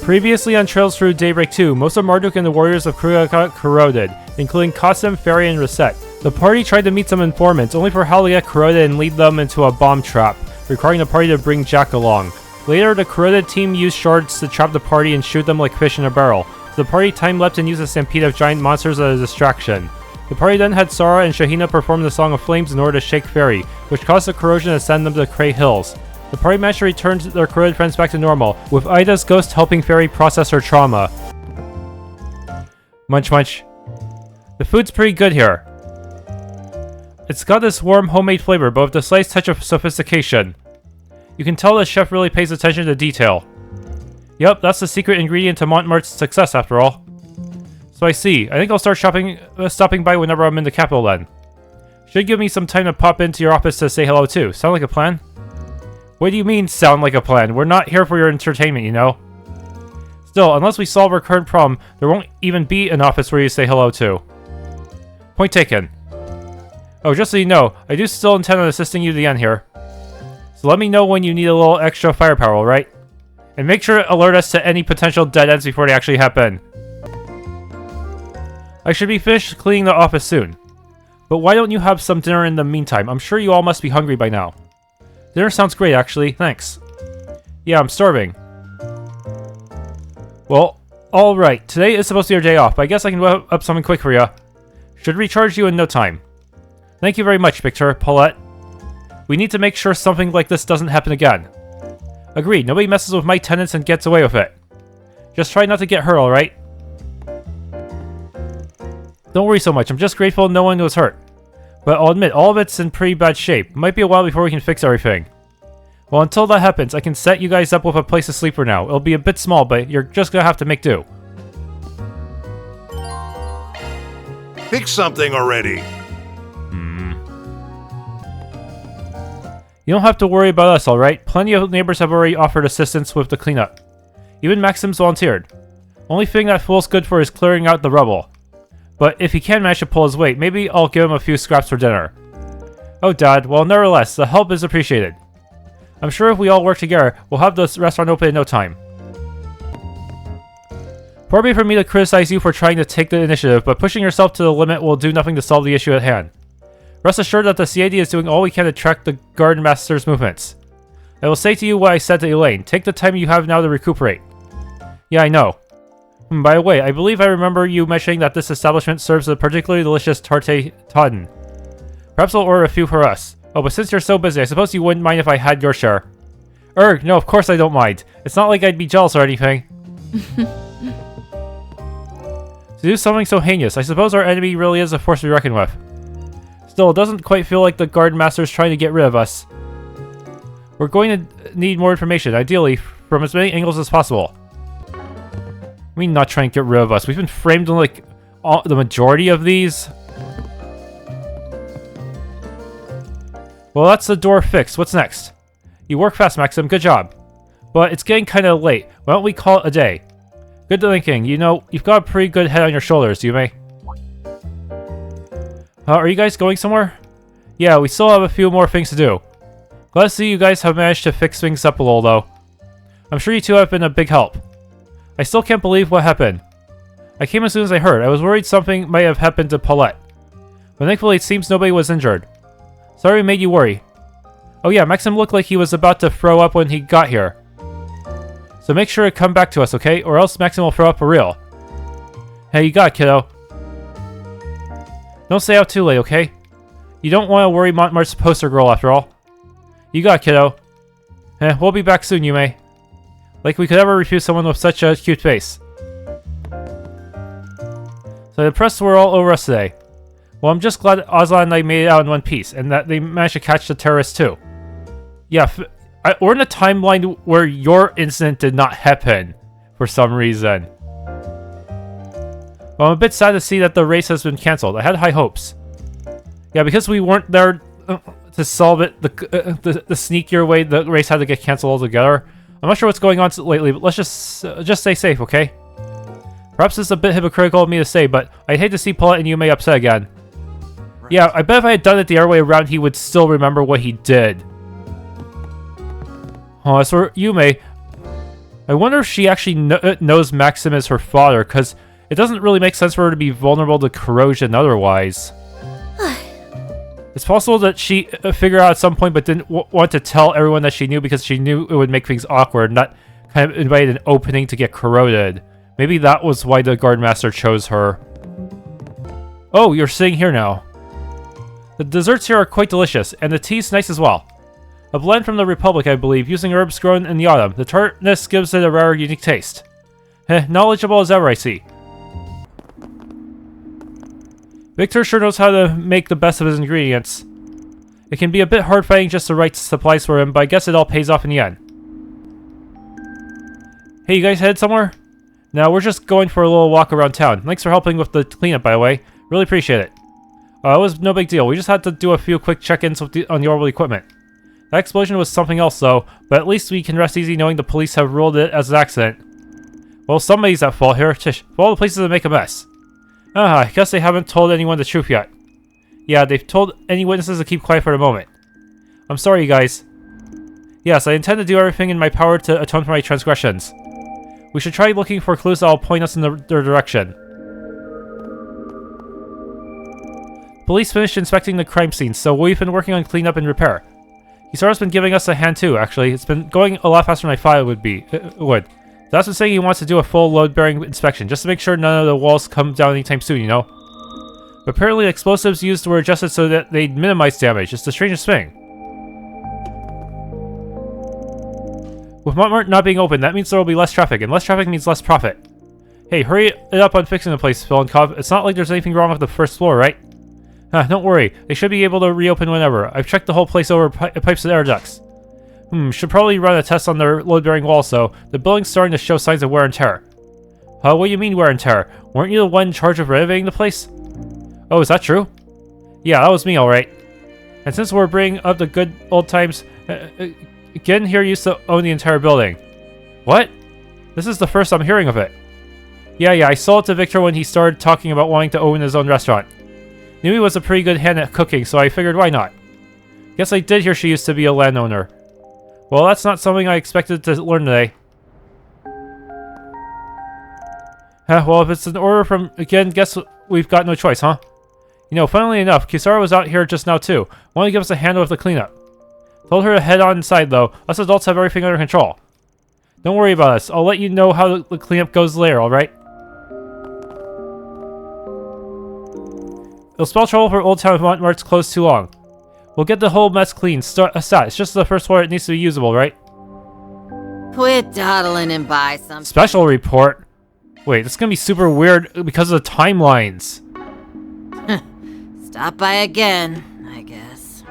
Previously on Trails Through Daybreak 2, most of Marduk and the warriors of Kruga got corroded, including Qasim, Ferry, and Reset. The party tried to meet some informants, only for Hal to get corroded and lead them into a bomb trap, requiring the party to bring Jack along. Later, the corroded team used shards to trap the party and shoot them like fish in a barrel. So the party time-leapt and used a stampede of giant monsters as a distraction. The party then had Saara and Shaheena perform the Song of Flames in order to shake Ferry, which caused the corrosion to send them to the Cray Hills. The party managed to return their corroded friends back to normal, with Ida's ghost helping Ferry process her trauma. Munch munch. The food's pretty good here. It's got this warm homemade flavor, but with a slight touch of sophistication. You can tell the chef really pays attention to detail. Yup, that's the secret ingredient to Montmartre's success after all. So I see. I think I'll start stopping by whenever I'm in the capital then. Should give me some time to pop into your office to say hello too. Sound like a plan? What do you mean, sound like a plan? We're not here for your entertainment, you know? Still, unless we solve our current problem, there won't even be an office where you say hello to. Point taken. Oh, just so you know, I do still intend on assisting you to the end here. So let me know when you need a little extra firepower, alright? And make sure to alert us to any potential dead ends before they actually happen. I should be finished cleaning the office soon. But why don't you have some dinner in the meantime? I'm sure you all must be hungry by now. Dinner sounds great, actually. Thanks. Yeah, I'm starving. Well, alright. Today is supposed to be your day off, but I guess I can whip up something quick for you. Should recharge you in no time. Thank you very much, Victor, Paulette. We need to make sure something like this doesn't happen again. Agreed. Nobody messes with my tenants and gets away with it. Just try not to get hurt, alright? Don't worry so much. I'm just grateful no one was hurt. But I'll admit, all of it's in pretty bad shape. Might be a while before we can fix everything. Well, until that happens, I can set you guys up with a place to sleep for now. It'll be a bit small, but you're just gonna have to make do. Pick something already. You don't have to worry about us, alright? Plenty of neighbors have already offered assistance with the cleanup. Even Maxim's volunteered. Only thing that fool's good for is clearing out the rubble. But if he can manage to pull his weight, maybe I'll give him a few scraps for dinner. Oh, Dad. Well, nevertheless, the help is appreciated. I'm sure if we all work together, we'll have this restaurant open in no time. Far be from me to criticize you for trying to take the initiative, but pushing yourself to the limit will do nothing to solve the issue at hand. Rest assured that the CID is doing all we can to track the Garden Master's movements. I will say to you what I said to Elaine. Take the time you have now to recuperate. Yeah, I know. By the way, I believe I remember you mentioning that this establishment serves a particularly delicious tarte tatin. Perhaps I'll order a few for us. Oh, but since you're so busy, I suppose you wouldn't mind if I had your share. No, of course I don't mind. It's not like I'd be jealous or anything. To do something so heinous, I suppose our enemy really is a force to be reckoned with. Still, it doesn't quite feel like the Garden Master's trying to get rid of us. We're going to need more information, ideally, from as many angles as possible. I mean, not trying to get rid of us. We've been framed in, like, the majority of these. Well, that's the door fixed. What's next? You work fast, Maxim. Good job. But it's getting kind of late. Why don't we call it a day? Good thinking. You know, you've got a pretty good head on your shoulders, Yume. Are you guys going somewhere? Yeah, we still have a few more things to do. Glad to see you guys have managed to fix things up a little, though. I'm sure you two have been a big help. I still can't believe what happened. I came as soon as I heard. I was worried something might have happened to Paulette. But thankfully, it seems nobody was injured. Sorry we made you worry. Oh yeah, Maxim looked like he was about to throw up when he got here. So make sure to come back to us, okay? Or else Maxim will throw up for real. Hey, you got it, kiddo. Don't stay out too late, okay? You don't want to worry Montmartre's poster girl after all. You got it, kiddo. We'll be back soon, Yume. Like we could ever refuse someone with such a cute face. So the press were all over us today. Well, I'm just glad Ozla and I made it out in one piece, and that they managed to catch the terrorists too. Yeah, we're in a timeline where your incident did not happen, for some reason. Well, I'm a bit sad to see that the race has been cancelled. I had high hopes. Yeah, because we weren't there to solve it the sneakier way, the race had to get cancelled altogether. I'm not sure what's going on lately, but let's just stay safe, okay? Perhaps it's a bit hypocritical of me to say, but I'd hate to see Paulette and Yume upset again. Right. Yeah, I bet if I had done it the other way around, he would still remember what he did. Oh, as for Yume, I wonder if she actually knows Maxim is her father, because it doesn't really make sense for her to be vulnerable to corrosion otherwise. It's possible that she figured out at some point but didn't want to tell everyone that she knew because she knew it would make things awkward, not kind of invite an opening to get corroded. Maybe that was why the guard master chose her. Oh, you're sitting here now. The desserts here are quite delicious, and the tea's nice as well. A blend from the Republic, I believe, using herbs grown in the autumn. The tartness gives it a rare, unique taste. Knowledgeable as ever, I see. Victor sure knows how to make the best of his ingredients. It can be a bit hard finding just the right supplies for him, but I guess it all pays off in the end. Hey, you guys headed somewhere? No, we're just going for a little walk around town. Thanks for helping with the cleanup, by the way. Really appreciate it. It was no big deal. We just had to do a few quick check-ins on the orbital equipment. That explosion was something else, though, but at least we can rest easy knowing the police have ruled it as an accident. Well, somebody's at fault here. Tish, of all the places that make a mess. I guess they haven't told anyone the truth yet. Yeah, they've told any witnesses to keep quiet for the moment. I'm sorry, you guys. Yes, I intend to do everything in my power to atone for my transgressions. We should try looking for clues that will point us in their direction. Police finished inspecting the crime scene, so we've been working on cleanup and repair. Kisaro's been giving us a hand too, actually. It's been going a lot faster than I thought it would. That's been saying he wants to do a full load-bearing inspection, just to make sure none of the walls come down anytime soon, you know? But apparently explosives used were adjusted so that they'd minimize damage. It's the strangest thing. With Montmartre not being open, that means there will be less traffic, and less traffic means less profit. Hey, hurry it up on fixing the place, Phil and Cobb. It's not like there's anything wrong with the first floor, right? Don't worry. They should be able to reopen whenever. I've checked the whole place over pipes and air ducts. Should probably run a test on their load-bearing walls, though. The building's starting to show signs of wear and tear. What do you mean wear and tear? Weren't you the one in charge of renovating the place? Oh, is that true? Yeah, that was me, alright. And since we're bringing up the good old times, Gen here used to own the entire building. What? This is the first I'm hearing of it. Yeah, I sold it to Victor when he started talking about wanting to own his own restaurant. Knew he was a pretty good hand at cooking, so I figured why not. Guess I did hear she used to be a landowner. Well, that's not something I expected to learn today. Well, if it's an order from again, guess we've got no choice, huh? You know, funnily enough, Kisara was out here just now too. Wanted to give us a hand with the cleanup. Told her to head on inside though. Us adults have everything under control. Don't worry about us. I'll let you know how the cleanup goes later, alright? It'll spell trouble for Old Town if Montmartre's closed too long. We'll get the whole mess clean. It's just the first floor. It needs to be usable, right? Quit dawdling and buy something. Special report? Wait, this is gonna be super weird because of the timelines. Stop by again, I guess.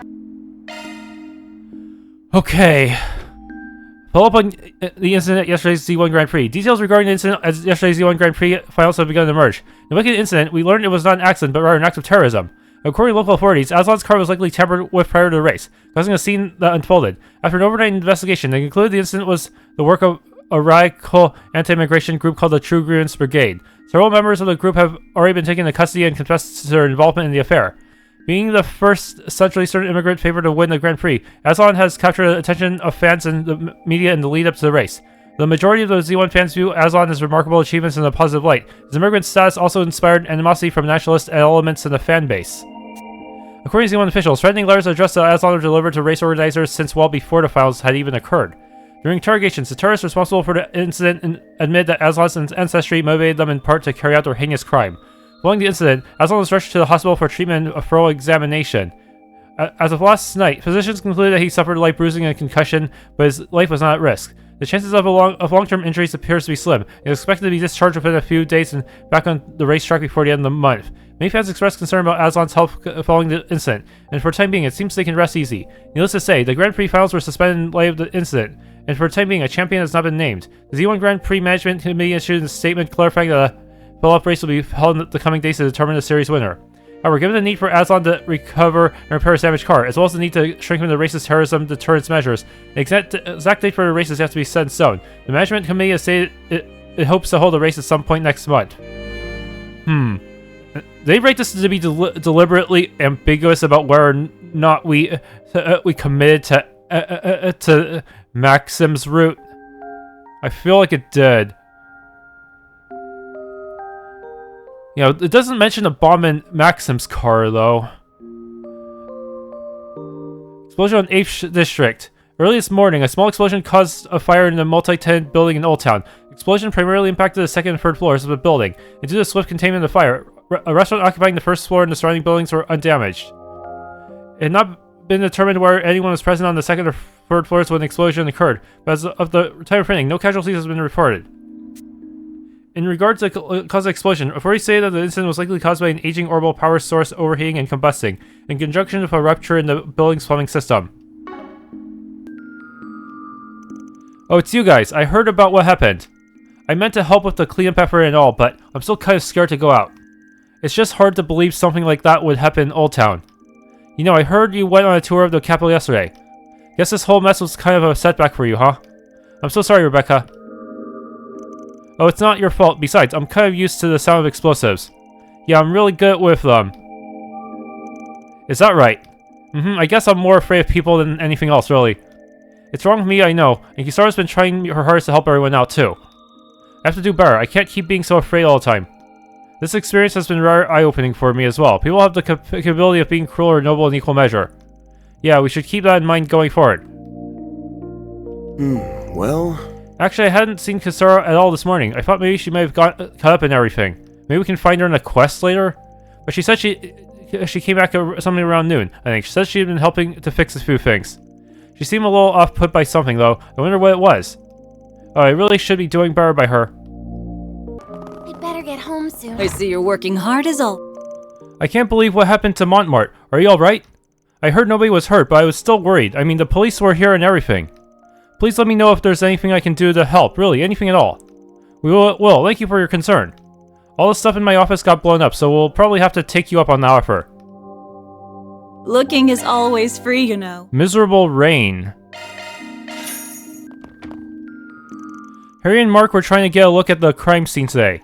Okay. Follow up on the incident at yesterday's Z1 Grand Prix. Details regarding the incident at yesterday's Z1 Grand Prix finals have begun to emerge. In the wicked incident, we learned it was not an accident, but rather an act of terrorism. According to local authorities, Aslan's car was likely tampered with prior to the race, causing a scene that unfolded. After an overnight investigation, they concluded the incident was the work of a radical anti-immigration group called the True Grievance Brigade. Several members of the group have already been taken into custody and confessed to their involvement in the affair. Being the first Central Eastern immigrant favored to win the Grand Prix, Aslan has captured the attention of fans and the media in the lead-up to the race. The majority of the Z1 fans view Aslan as remarkable achievements in a positive light. His immigrant status also inspired animosity from nationalist elements in the fan base. According to Z1 officials, threatening letters addressed to Aslan were delivered to race organizers since well before the finals had even occurred. During interrogations, the terrorists responsible for the incident admitted that Aslan's ancestry motivated them in part to carry out their heinous crime. Following the incident, Aslan was rushed to the hospital for treatment and a thorough examination. As of last night, physicians concluded that he suffered light bruising and concussion, but his life was not at risk. The chances of long-term injuries appears to be slim. He is expected to be discharged within a few days and back on the racetrack before the end of the month. Many fans expressed concern about Aslan's health following the incident, and for the time being, it seems they can rest easy. Needless to say, the Grand Prix finals were suspended in light of the incident, and for the time being, a champion has not been named. The Z1 Grand Prix Management Committee issued a statement clarifying that a follow-up race will be held in the coming days to determine the series winner. However, given the need for Aslan to recover and repair his damaged car, as well as the need to strengthen the race's terrorism deterrence measures, the exact date for the races have to be set in stone. The management committee has stated it hopes to hold a race at some point next month. They rate this to be deliberately ambiguous about whether or not we committed to Maxim's route. I feel like it did. You know, it doesn't mention a bomb in Maxim's car, though. Explosion on 8th District. Early this morning, a small explosion caused a fire in a multi-tenant building in Old Town. Explosion primarily impacted the second and third floors of the building, and due to the swift containment of the fire, a restaurant occupying the first floor and the surrounding buildings were undamaged. It had not been determined whether anyone was present on the second or third floors when the explosion occurred, but as of the time of printing, no casualties has been reported. In regard to the cause of the explosion, authorities say that the incident was likely caused by an aging orbital power source overheating and combusting, in conjunction with a rupture in the building's plumbing system. Oh, it's you guys. I heard about what happened. I meant to help with the cleanup effort and all, but I'm still kind of scared to go out. It's just hard to believe something like that would happen in Old Town. You know, I heard you went on a tour of the capital yesterday. Guess this whole mess was kind of a setback for you, huh? I'm so sorry, Rebecca. Oh, it's not your fault. Besides, I'm kind of used to the sound of explosives. Yeah, I'm really good with them. Is that right? I guess I'm more afraid of people than anything else, really. It's wrong with me, I know, and Kisara's been trying her hardest to help everyone out, too. I have to do better. I can't keep being so afraid all the time. This experience has been rather eye-opening for me as well. People have the capability of being cruel or noble in equal measure. Yeah, we should keep that in mind going forward. Well... Actually, I hadn't seen Kisara at all this morning. I thought maybe she might have got caught up in everything. Maybe we can find her in a quest later? But she said she came back something around noon, I think. She said she had been helping to fix a few things. She seemed a little off-put by something, though. I wonder what it was. Oh, I really should be doing better by her. I'd better get home soon. I see you're working hard as all. I can't believe what happened to Montmartre. Are you alright? I heard nobody was hurt, but I was still worried. I mean, the police were here and everything. Please let me know if there's anything I can do to help. Really, anything at all. We will. Thank you for your concern. All the stuff in my office got blown up, so we'll probably have to take you up on the offer. Looking is always free, you know. Miserable rain. Harry and Mark were trying to get a look at the crime scene today.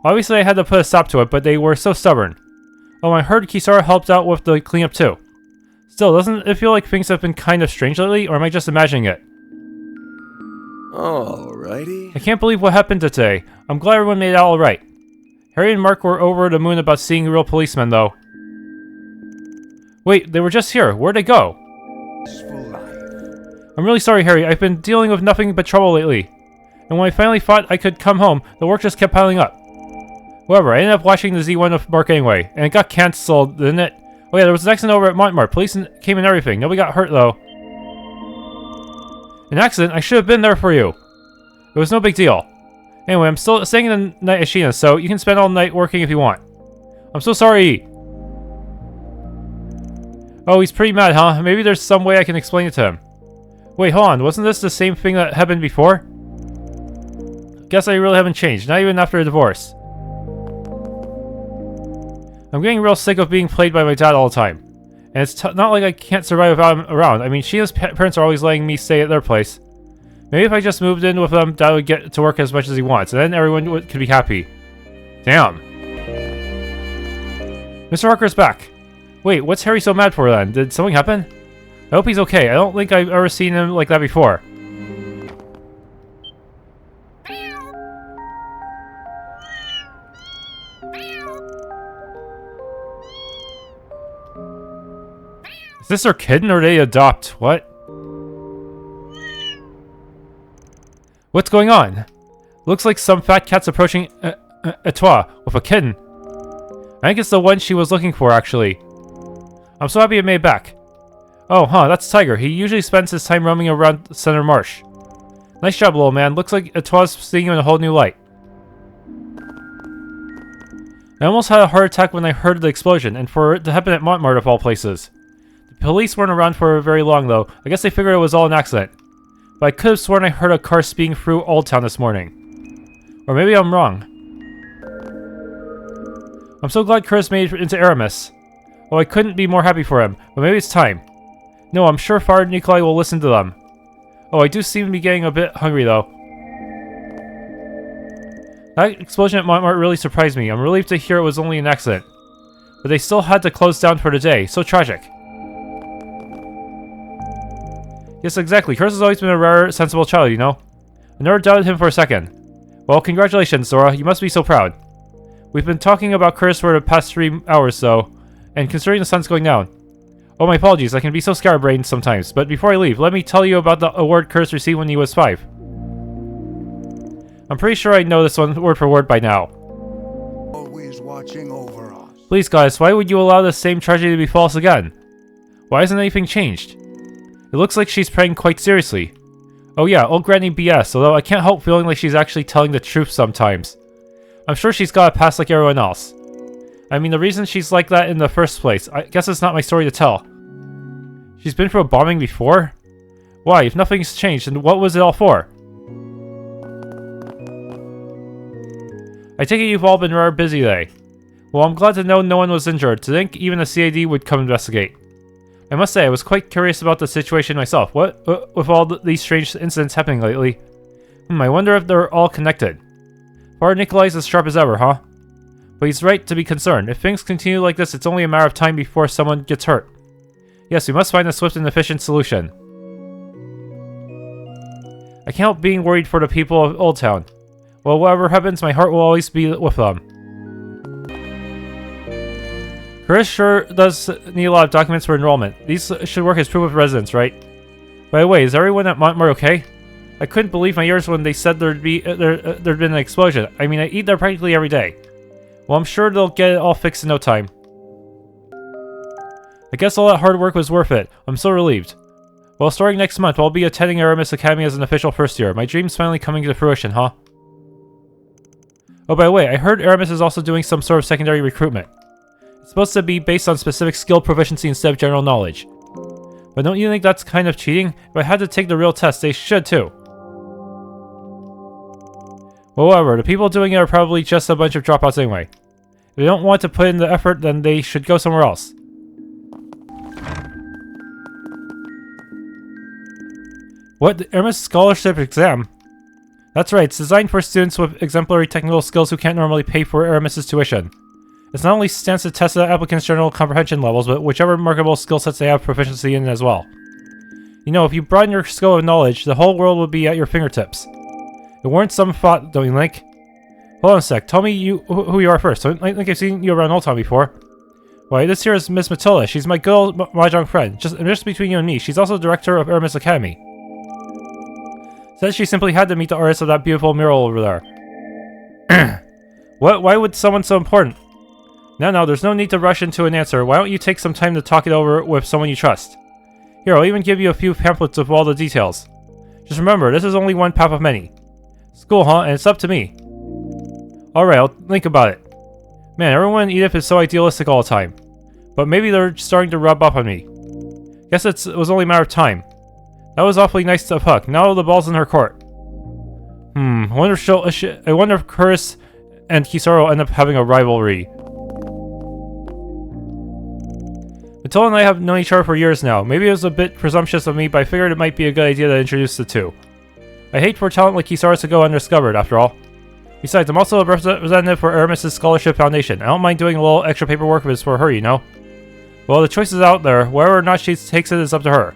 Obviously, I had to put a stop to it, but they were so stubborn. Oh, I heard Kisara helped out with the cleanup too. Still, doesn't it feel like things have been kind of strange lately, or am I just imagining it? Alrighty. I can't believe what happened today. I'm glad everyone made it out alright. Harry and Mark were over the moon about seeing real policemen, though. Wait, they were just here. Where'd they go? I'm really sorry, Harry. I've been dealing with nothing but trouble lately. And when I finally thought I could come home, the work just kept piling up. However, I ended up watching the Z1 of Mark anyway, and it got cancelled, didn't it? Oh yeah, there was an accident over at Montmartre. Police came and everything. Nobody got hurt, though. An accident? I should have been there for you. It was no big deal. Anyway, I'm still staying the night at Shaheena, so you can spend all night working if you want. I'm so sorry. Oh, he's pretty mad, huh? Maybe there's some way I can explain it to him. Wait, hold on. Wasn't this the same thing that happened before? Guess I really haven't changed, not even after a divorce. I'm getting real sick of being played by my dad all the time. And it's not like I can't survive without him around. I mean, Sheena's parents are always letting me stay at their place. Maybe if I just moved in with them, Dad would get to work as much as he wants, and then everyone could be happy. Damn. Mr. Harker's back. Wait, what's Harry so mad for then? Did something happen? I hope he's okay. I don't think I've ever seen him like that before. Is this their kitten or did they adopt? What? What's going on? Looks like some fat cat's approaching Etoile with a kitten. I think it's the one she was looking for, actually. I'm so happy it made it back. Oh, huh, that's Tiger. He usually spends his time roaming around Center Marsh. Nice job, little man. Looks like Etoile's seeing you in a whole new light. I almost had a heart attack when I heard the explosion, and for it to happen at Montmartre of all places. The police weren't around for very long, though. I guess they figured it was all an accident. But I could have sworn I heard a car speeding through Old Town this morning. Or maybe I'm wrong. I'm so glad Chris made it into Aramis. Oh, I couldn't be more happy for him, but maybe it's time. No, I'm sure Father Nikolai will listen to them. Oh, I do seem to be getting a bit hungry, though. That explosion at Montmartre really surprised me. I'm relieved to hear it was only an accident. But they still had to close down for the day. So tragic. Yes, exactly. Chris has always been a rare, sensible child, you know? I never doubted him for a second. Well, congratulations, Zora. You must be so proud. We've been talking about Curtis for the past 3 hours, though, and considering the sun's going down. Oh, my apologies. I can be so scatterbrained sometimes. But before I leave, let me tell you about the award Curtis received when he was 5. I'm pretty sure I know this one word for word by now. Always watching over us. Please, guys, why would you allow the same tragedy to befall us again? Why hasn't anything changed? It looks like she's praying quite seriously. Oh yeah, old Granny BS, although I can't help feeling like she's actually telling the truth sometimes. I'm sure she's got a past like everyone else. I mean, the reason she's like that in the first place, I guess it's not my story to tell. She's been through a bombing before? Why, if nothing's changed, then what was it all for? I take it you've all been rather busy today. Well, I'm glad to know no one was injured. To think even the CAD would come investigate. I must say, I was quite curious about the situation myself. What with all these strange incidents happening lately? I wonder if they're all connected. Father Nikolai's as sharp as ever, huh? But he's right to be concerned. If things continue like this, it's only a matter of time before someone gets hurt. Yes, we must find a swift and efficient solution. I can't help being worried for the people of Old Town. Well, whatever happens, my heart will always be with them. Chris sure does need a lot of documents for enrollment. These should work as proof of residence, right? By the way, is everyone at Montmore okay? I couldn't believe my ears when they said there'd been an explosion. I mean, I eat there practically every day. Well, I'm sure they'll get it all fixed in no time. I guess all that hard work was worth it. I'm so relieved. Well, starting next month, I'll be attending Aramis Academy as an official first year. My dream's finally coming to fruition, huh? Oh, by the way, I heard Aramis is also doing some sort of secondary recruitment. It's supposed to be based on specific skill proficiency instead of general knowledge. But don't you think that's kind of cheating? If I had to take the real test, they should too. Well, whatever, the people doing it are probably just a bunch of dropouts anyway. If they don't want to put in the effort, then they should go somewhere else. What? The Aramis Scholarship Exam? That's right, it's designed for students with exemplary technical skills who can't normally pay for Aramis's tuition. It not only stands to test the applicants' general comprehension levels, but whichever remarkable skill sets they have proficiency in as well. You know, if you broaden your scope of knowledge, the whole world would be at your fingertips. It warrants some thought, don't you think? Hold on a sec, tell me who you are first. I think I've seen you around Old Town before. Why, this here is Miss Matilda. She's my good old mahjong friend. Just between you and me, she's also director of Aramis Academy. Says she simply had to meet the artist of that beautiful mural over there. What? Why would someone so important? No, there's no need to rush into an answer. Why don't you take some time to talk it over with someone you trust? Here, I'll even give you a few pamphlets with all the details. Just remember, this is only one path of many. School, huh? And it's up to me. Alright, I'll think about it. Man, everyone in Edith is so idealistic all the time. But maybe they're starting to rub off on me. Guess it was only a matter of time. That was awfully nice of Huck. Now the ball's in her court. I wonder if Curtis and Kizaru end up having a rivalry. Matilda and I have known each other for years now. Maybe it was a bit presumptuous of me, but I figured it might be a good idea to introduce the two. I hate for talent like Kizaru to go undiscovered, after all. Besides, I'm also a representative for Aramis's Scholarship Foundation. I don't mind doing a little extra paperwork if it's for her, you know? Well, the choice is out there. Whether or not she takes it is up to her.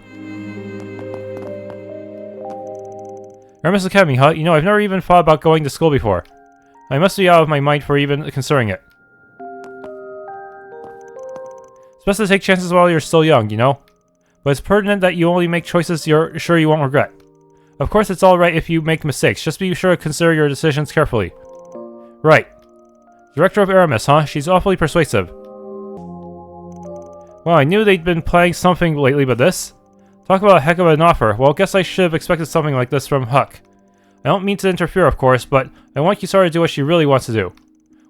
Aramis Academy, huh? You know, I've never even thought about going to school before. I must be out of my mind for even considering it. It's best to take chances while you're still young, you know? But it's pertinent that you only make choices you're sure you won't regret. Of course, it's alright if you make mistakes. Just be sure to consider your decisions carefully. Right. Director of Aramis, huh? She's awfully persuasive. Well, I knew they'd been planning something lately, but this? Talk about a heck of an offer. Well, guess I should have expected something like this from Huck. I don't mean to interfere, of course, but I want Kizaru to do what she really wants to do.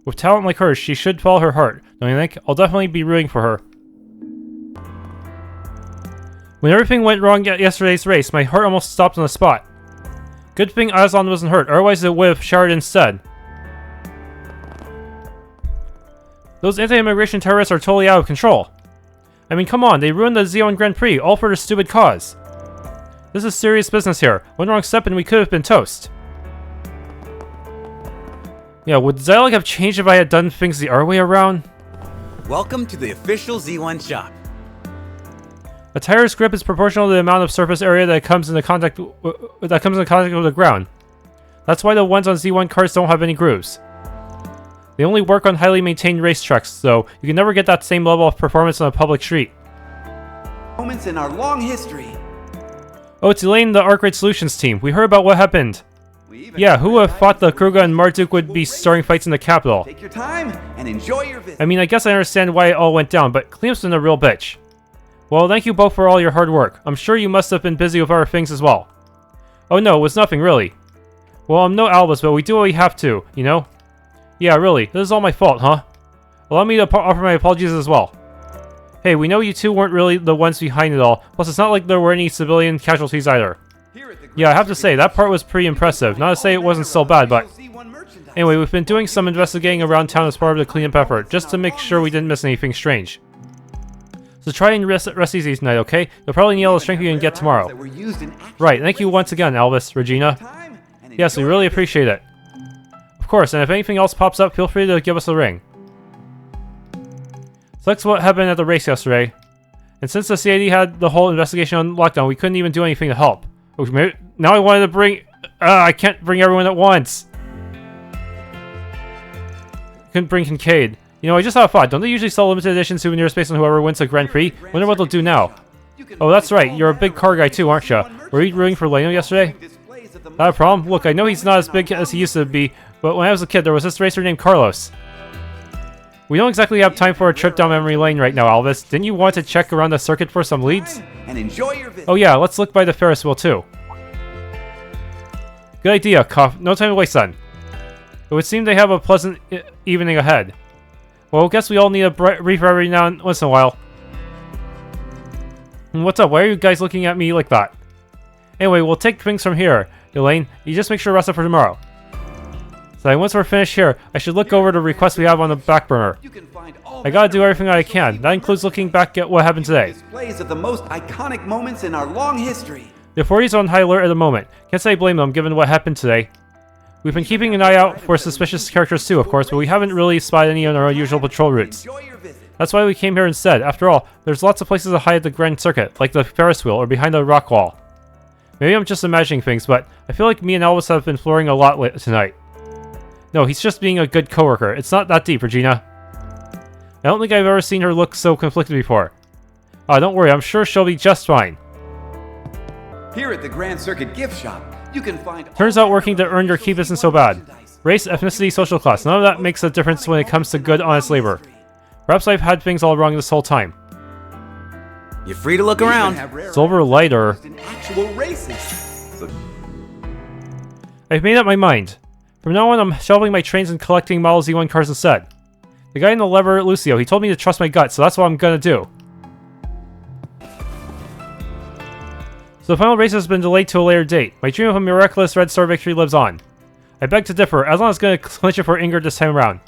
With talent like hers, she should follow her heart, don't you think? I'll definitely be rooting for her. When everything went wrong at yesterday's race, my heart almost stopped on the spot. Good thing Aslan wasn't hurt, otherwise it would have shattered instead. Those anti-immigration terrorists are totally out of control. I mean, come on, they ruined the Zeon Grand Prix, all for their stupid cause. This is serious business here. One wrong step and we could have been toast. Yeah, would Zylock have changed if I had done things the other way around? Welcome to the official Z1 shop. A tire's grip is proportional to the amount of surface area that comes into contact with the ground. That's why the ones on Z1 cars don't have any grooves. They only work on highly maintained racetracks, so you can never get that same level of performance on a public street. Moments in our long history. Oh, it's Elaine, the Arc Raid Solutions team. We heard about what happened. Yeah, who would have thought the Kruger and Marduk would be starting fights in the capital? Take your time and enjoy your visit. I mean, I guess I understand why it all went down, but Cleum's been a real bitch. Well, thank you both for all your hard work. I'm sure you must have been busy with other things as well. Oh no, it was nothing, really. Well, I'm no Albus, but we do what we have to, you know? Yeah, really, this is all my fault, huh? Allow me to offer my apologies as well. Hey, we know you two weren't really the ones behind it all, plus it's not like there were any civilian casualties either. Yeah, I have to say, that part was pretty impressive. Not to say it wasn't so bad, but... Anyway, we've been doing some investigating around town as part of the cleanup effort, just to make sure we didn't miss anything strange. So try and rest easy tonight, okay? You'll probably need all the strength you can get tomorrow. Right, thank you once again, Albus, Regina. Yes, we really appreciate it. Of course, and if anything else pops up, feel free to give us a ring. So that's what happened at the race yesterday. And since the CID had the whole investigation on lockdown, we couldn't even do anything to help. Now I wanted to bring... I can't bring everyone at once. Couldn't bring Kincaid. You know, I just had a thought. Don't they usually sell limited edition souvenirs based on whoever wins the Grand Prix? Wonder what they'll do now. Oh, that's right. You're a big car guy too, aren't you? Were you rooting for Leno yesterday? Not a problem. Look, I know he's not as big as he used to be, but when I was a kid, there was this racer named Carlos. We don't exactly have time for a trip down memory lane right now, Alvis. Didn't you want to check around the circuit for some leads? And enjoy your visit. Oh yeah, let's look by the Ferris wheel too. Good idea, Cuff. No time to waste then. It would seem they have a pleasant evening ahead. Well, I guess we all need a brief every now and once in a while. What's up? Why are you guys looking at me like that? Anyway, we'll take things from here. Elaine, you just make sure to rest up for tomorrow. So once we're finished here, I should look over the requests we have on the back burner. I gotta do everything I can. That includes looking back at what happened today. Displays of the most iconic moments in our long history. The authorities are on high alert at the moment. Can't say I blame them given what happened today. We've been keeping an eye out for suspicious characters too, of course, but we haven't really spotted any on our usual patrol routes. That's why we came here instead. After all, there's lots of places to hide at the Grand Circuit, like the Ferris wheel or behind the rock wall. Maybe I'm just imagining things, but I feel like me and Elvis have been flirting a lot tonight. No, he's just being a good coworker. It's not that deep, Regina. I don't think I've ever seen her look so conflicted before. Don't worry, I'm sure she'll be just fine. Here at the Grand Circuit gift shop, you can find... Turns out working to earn your keep isn't so bad. Race, ethnicity, social class, none of that makes a difference when it comes to good, honest labor. Perhaps I've had things all wrong this whole time. You're free to look around. Silver lighter. I've made up my mind. From now on, I'm shelving my trains and collecting Model Z1 cars instead. The guy in the lever, Lucio, he told me to trust my gut, so that's what I'm gonna do. So the final race has been delayed to a later date. My dream of a miraculous Red Star victory lives on. I beg to differ, as long as it's gonna clinch it for Ingrid this time around.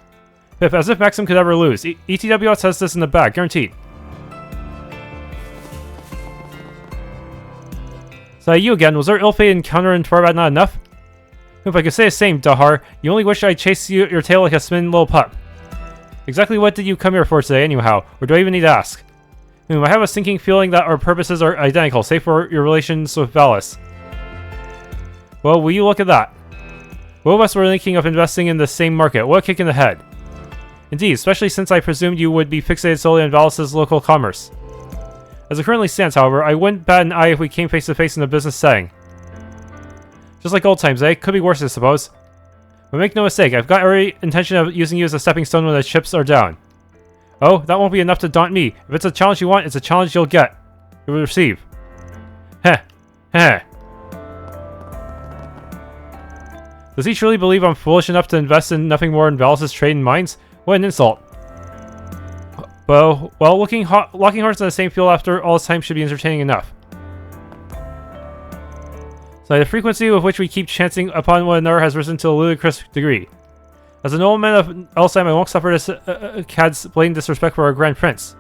Pip, as if Maxim could ever lose. ETWS has this in the bag, guaranteed. So you again, was our ill-fated encounter in Tarbad not enough? If I could say the same, Dahar, you only wish I'd chase your tail like a smitten little pup. Exactly what did you come here for today, anyhow? Or do I even need to ask? I have a sinking feeling that our purposes are identical, save for your relations with Valis. Well, will you look at that? Both of us were thinking of investing in the same market. What a kick in the head. Indeed, especially since I presumed you would be fixated solely on Valis' local commerce. As it currently stands, however, I wouldn't bat an eye if we came face to face in a business setting. Just like old times, eh? Could be worse, I suppose. But make no mistake, I've got every intention of using you as a stepping stone when the chips are down. Oh, that won't be enough to daunt me. If it's a challenge you want, it's a challenge you'll get. You will receive. Heh. Heh. Does he truly believe I'm foolish enough to invest in nothing more than Valis' trade in mines? What an insult. Well, locking hearts in the same field after all this time should be entertaining enough. So the frequency with which we keep chancing upon one another has risen to a ludicrous degree. As an old man of Elsheim, I won't suffer this cad's blatant disrespect for our Grand Prince.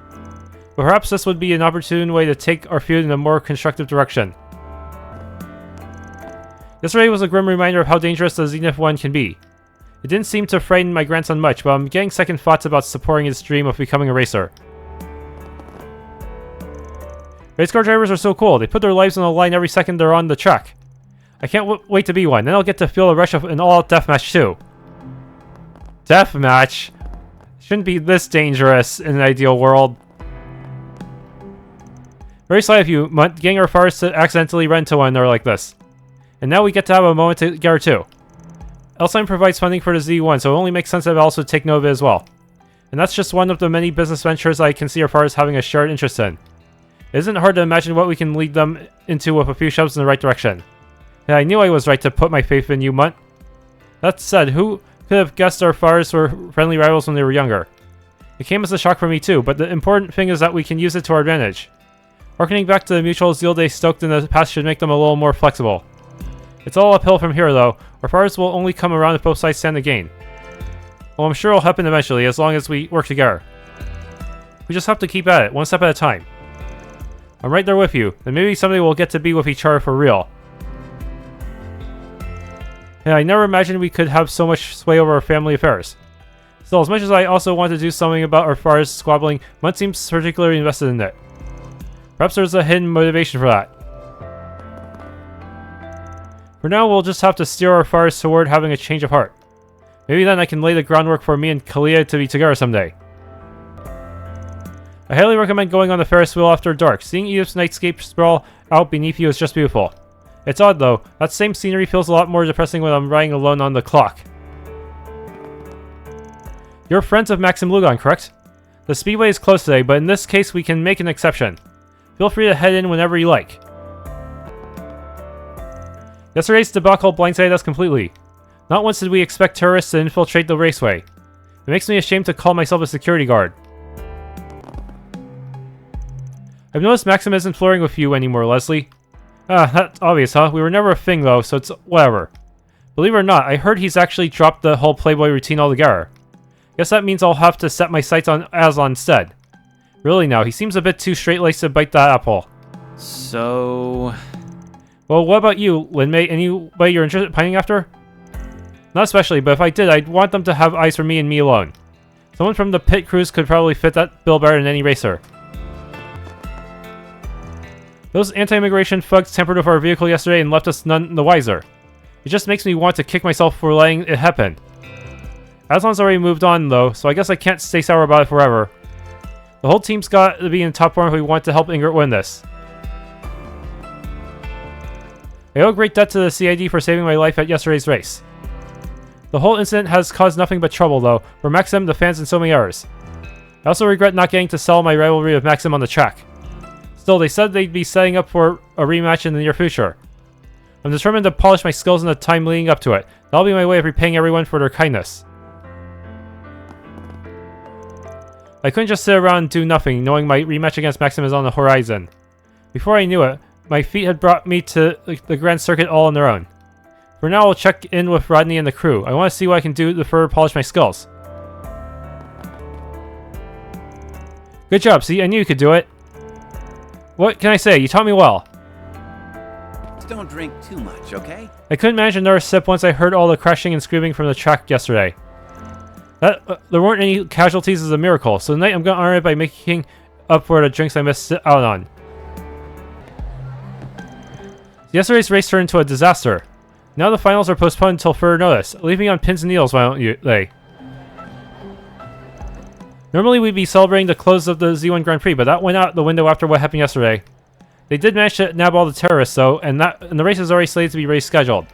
But perhaps this would be an opportune way to take our feud in a more constructive direction. Yesterday was a grim reminder of how dangerous the Zenith One can be. It didn't seem to frighten my grandson much, but I'm getting second thoughts about supporting his dream of becoming a racer. Race car drivers are so cool. They put their lives on the line every second they're on the track. I can't wait to be one. Then I'll get to feel the rush of an all-out deathmatch too. Deathmatch? Shouldn't be this dangerous in an ideal world. Very slight of you, Mutt, getting our fars to accidentally run into one another like this. And now we get to have a moment together too. Elsign provides funding for the Z1, so it only makes sense that I also take note of it as well. And that's just one of the many business ventures I can see our fars having a shared interest in. It isn't hard to imagine what we can lead them into with a few shoves in the right direction. And I knew I was right to put my faith in you, Mutt. That said, who could have guessed our fars were friendly rivals when they were younger? It came as a shock for me too, but the important thing is that we can use it to our advantage. Harkening back to the mutual zeal they stoked in the past should make them a little more flexible. It's all uphill from here though. Our fars will only come around if both sides stand to gain. Well, I'm sure it'll happen eventually, as long as we work together. We just have to keep at it, one step at a time. I'm right there with you, and maybe someday we'll get to be with each other for real. And I never imagined we could have so much sway over our family affairs. Still, as much as I also want to do something about our fars squabbling, Mutt seems particularly invested in it. Perhaps there's a hidden motivation for that. For now, we'll just have to steer our fars toward having a change of heart. Maybe then I can lay the groundwork for me and Kalia to be together someday. I highly recommend going on the Ferris wheel after dark. Seeing Edith's nightscape sprawl out beneath you is just beautiful. It's odd though, that same scenery feels a lot more depressing when I'm riding alone on the clock. You're friends of Maxim Lugon, correct? The speedway is closed today, but in this case we can make an exception. Feel free to head in whenever you like. Yesterday's debacle blindsided us completely. Not once did we expect terrorists to infiltrate the raceway. It makes me ashamed to call myself a security guard. I've noticed Maxim isn't flirting with you anymore, Leslie. That's obvious, huh? We were never a thing though, so it's whatever. Believe it or not, I heard he's actually dropped the whole Playboy routine altogether. Guess that means I'll have to set my sights on Aslan instead. Really now, he seems a bit too straight-laced to bite that apple. So... Well, what about you, Linmei? Anybody you're interested in pining after? Not especially, but if I did, I'd want them to have eyes for me and me alone. Someone from the pit crews could probably fit that bill better than any racer. Those anti-immigration thugs tampered with our vehicle yesterday and left us none the wiser. It just makes me want to kick myself for letting it happen. Aslan's already moved on though, so I guess I can't stay sour about it forever. The whole team's got to be in top form if we want to help Ingrid win this. I owe a great debt to the CID for saving my life at yesterday's race. The whole incident has caused nothing but trouble though, for Maxim, the fans, and so many others. I also regret not getting to sell my rivalry with Maxim on the track. Still, they said they'd be setting up for a rematch in the near future. I'm determined to polish my skills in the time leading up to it. That'll be my way of repaying everyone for their kindness. I couldn't just sit around and do nothing, knowing my rematch against Maxim is on the horizon. Before I knew it, my feet had brought me to the Grand Circuit all on their own. For now, I'll check in with Rodney and the crew. I want to see what I can do to further polish my skills. Good job, see? I knew you could do it. What can I say? You taught me well. Just don't drink too much, okay? I couldn't manage another sip once I heard all the crashing and screaming from the track yesterday. There weren't any casualties is a miracle, so tonight I'm going to honor it by making up for the drinks I missed out on. Yesterday's race turned into a disaster. Now the finals are postponed until further notice. Leave me on pins and needles, why don't they? Normally we'd be celebrating the close of the Z1 Grand Prix, but that went out the window after what happened yesterday. They did manage to nab all the terrorists though, and the race is already slated to be rescheduled.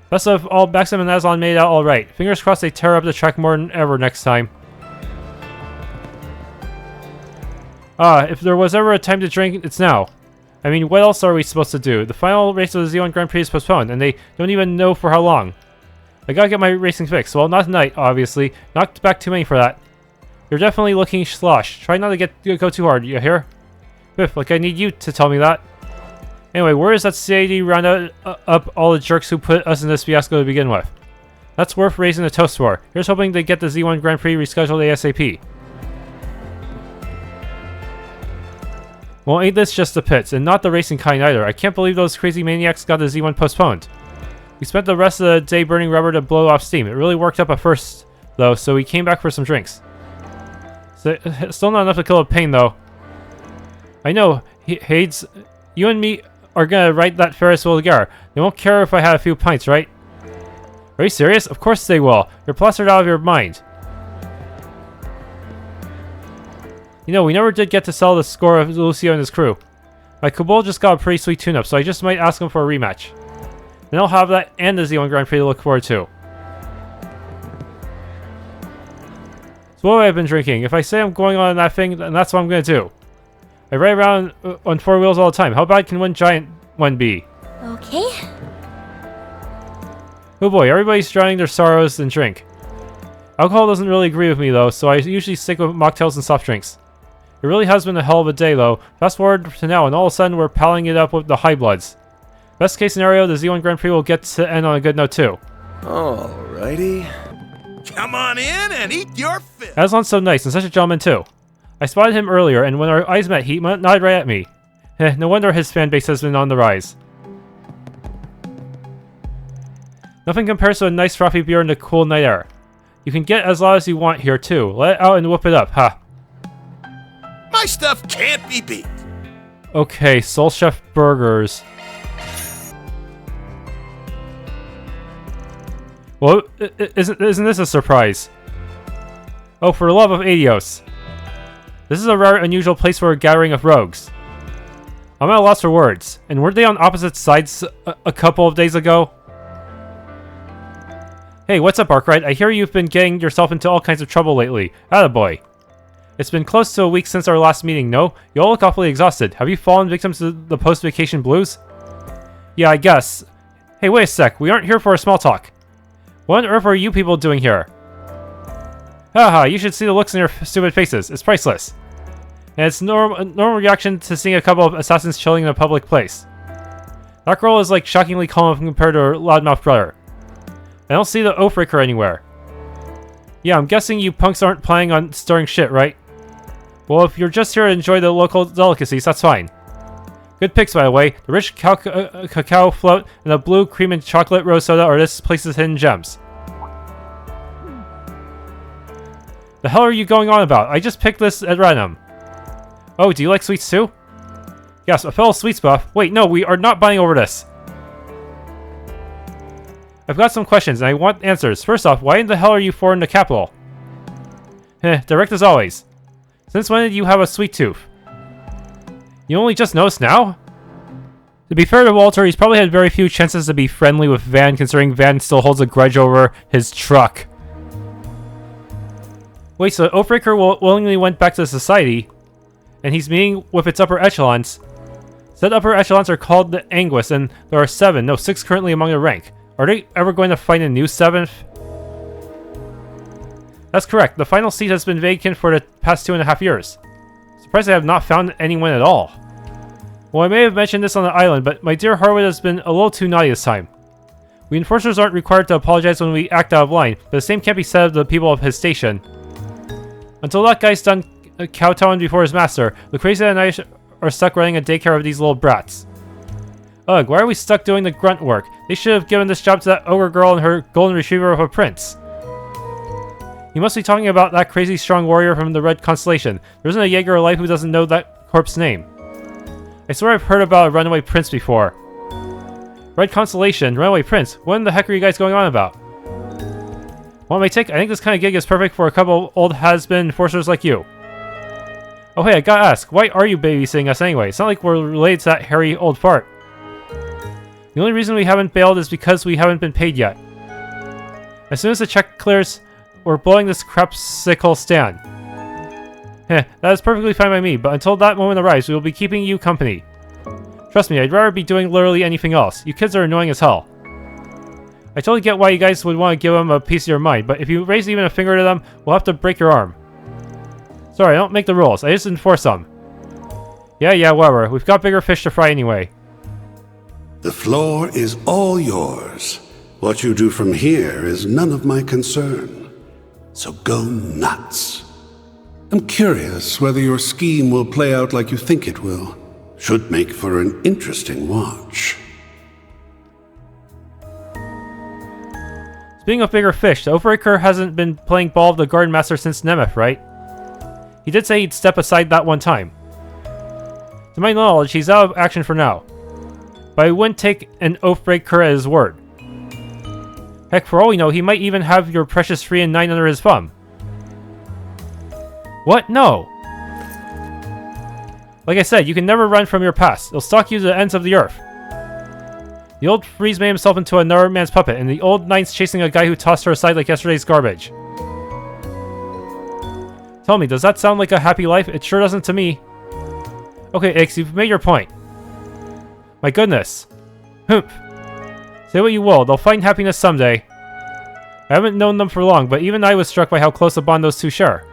Best of all, Maxim and Aslan made it out alright. Fingers crossed they tear up the track more than ever next time. If there was ever a time to drink, it's now. I mean, what else are we supposed to do? The final race of the Z1 Grand Prix is postponed, and they don't even know for how long. I gotta get my racing fixed. Well, not tonight, obviously. Knocked back too many for that. You're definitely looking slosh. Try not to go too hard, you hear? Biff, like I need you to tell me that. Anyway, where is that CID round up all the jerks who put us in this fiasco to begin with? That's worth raising a toast for. Here's hoping they get the Z1 Grand Prix rescheduled ASAP. Well, ain't this just the pits, and not the racing kind either. I can't believe those crazy maniacs got the Z1 postponed. We spent the rest of the day burning rubber to blow off steam. It really worked up at first, though, so we came back for some drinks. So, still not enough to kill a pain, though. I know, Hades, you and me are gonna ride that Ferris wheel together. They won't care if I had a few pints, right? Are you serious? Of course they will. You're plastered out of your mind. You know, we never did get to sell the score of Lucio and his crew. My Kabul just got a pretty sweet tune-up, so I just might ask him for a rematch. Then I'll have that and the Z1 Grand Prix to look forward to. So what have I been drinking? If I say I'm going on that thing, then that's what I'm gonna do. I ride around on 4 wheels all the time. How bad can one giant one be? Okay. Oh boy, everybody's drowning their sorrows in drink. Alcohol doesn't really agree with me though, so I usually stick with mocktails and soft drinks. It really has been a hell of a day though. Fast forward to now and all of a sudden we're palling it up with the high bloods. Best case scenario, the Z1 Grand Prix will get to end on a good note too. Alrighty. Come on in and eat your fill. Aslan's so nice and such a gentleman too. I spotted him earlier and when our eyes met he nodded right at me. No wonder his fan base has been on the rise. Nothing compares to a nice frothy beer in the cool night air. You can get as loud as you want here too. Let it out and whoop it up, ha. My stuff can't be beat. Okay, Soul Chef Burgers. Well, isn't this a surprise? Oh, for the love of Adios. This is a rare, unusual place for a gathering of rogues. I'm at a loss for words. And weren't they on opposite sides a couple of days ago? Hey, what's up, Arkwright? I hear you've been getting yourself into all kinds of trouble lately. Attaboy. It's been close to a week since our last meeting, no? You all look awfully exhausted. Have you fallen victim to the post-vacation blues? Yeah, I guess. Hey, wait a sec. We aren't here for a small talk. What on earth are you people doing here? Haha, you should see the looks in your stupid faces. It's priceless. And it's a normal reaction to seeing a couple of assassins chilling in a public place. That girl is like shockingly calm compared to her loudmouth brother. I don't see the Oathbreaker anywhere. Yeah, I'm guessing you punks aren't planning on stirring shit, right? Well, if you're just here to enjoy the local delicacies, that's fine. Good picks, by the way. The rich cacao float and the blue cream and chocolate rose soda are this place's hidden gems. The hell are you going on about? I just picked this at random. Oh, do you like sweets too? Yes, a fellow sweets buff. Wait, no, we are not buying over this. I've got some questions and I want answers. First off, why in the hell are you four in the capital? Direct as always. Since when did you have a sweet tooth? You only just noticed now? To be fair to Walter, he's probably had very few chances to be friendly with Van, considering Van still holds a grudge over his truck. Wait, so Oathbreaker willingly went back to society, and he's meeting with its upper echelons. Said upper echelons are called the Anguis, and there are 7, no 6 currently among the rank. Are they ever going to find a new 7th? That's correct, the final seat has been vacant for the past 2.5 years. Surprised I have not found anyone at all. Well, I may have mentioned this on the island, but my dear Harwood has been a little too naughty this time. We enforcers aren't required to apologize when we act out of line, but the same can't be said of the people of his station. Until that guy's done kowtowing before his master, Lucrezia and I are stuck running a daycare of these little brats. Ugh, why are we stuck doing the grunt work? They should have given this job to that ogre girl and her golden retriever of a prince. You must be talking about that crazy strong warrior from the Red Constellation. There isn't a Jaeger alive who doesn't know that corpse's name. I swear I've heard about a runaway prince before. Red Constellation, runaway prince. What in the heck are you guys going on about? Want my take? I think this kind of gig is perfect for a couple of old has-been enforcers like you. Oh hey, I gotta ask, why are you babysitting us anyway? It's not like we're related to that hairy old fart. The only reason we haven't bailed is because we haven't been paid yet. As soon as the check clears, we're blowing this crapsicle stand. That is perfectly fine by me, but until that moment arrives, we will be keeping you company. Trust me, I'd rather be doing literally anything else. You kids are annoying as hell. I totally get why you guys would want to give them a piece of your mind, but if you raise even a finger to them, we'll have to break your arm. Sorry, I don't make the rules, I just enforce them. Yeah, whatever. We've got bigger fish to fry anyway. The floor is all yours. What you do from here is none of my concern. So go nuts. I'm curious whether your scheme will play out like you think it will. Should make for an interesting watch. Speaking of bigger fish, the Oathbreaker hasn't been playing ball with the Garden Master since Nemeth, right? He did say he'd step aside that one time. To my knowledge, he's out of action for now. but I wouldn't take an oathbreaker at his word. Heck, for all we know, he might even have your precious 3 and 9 under his thumb. What? No! Like I said, you can never run from your past. It'll stalk you to the ends of the earth. The old Freeze made himself into another man's puppet, and the old Nine's chasing a guy who tossed her aside like yesterday's garbage. Tell me, does that sound like a happy life? It sure doesn't to me. Okay, Ix, you've made your point. My goodness. Humph. Say what you will, they'll find happiness someday. I haven't known them for long, but even I was struck by how close a bond those two share.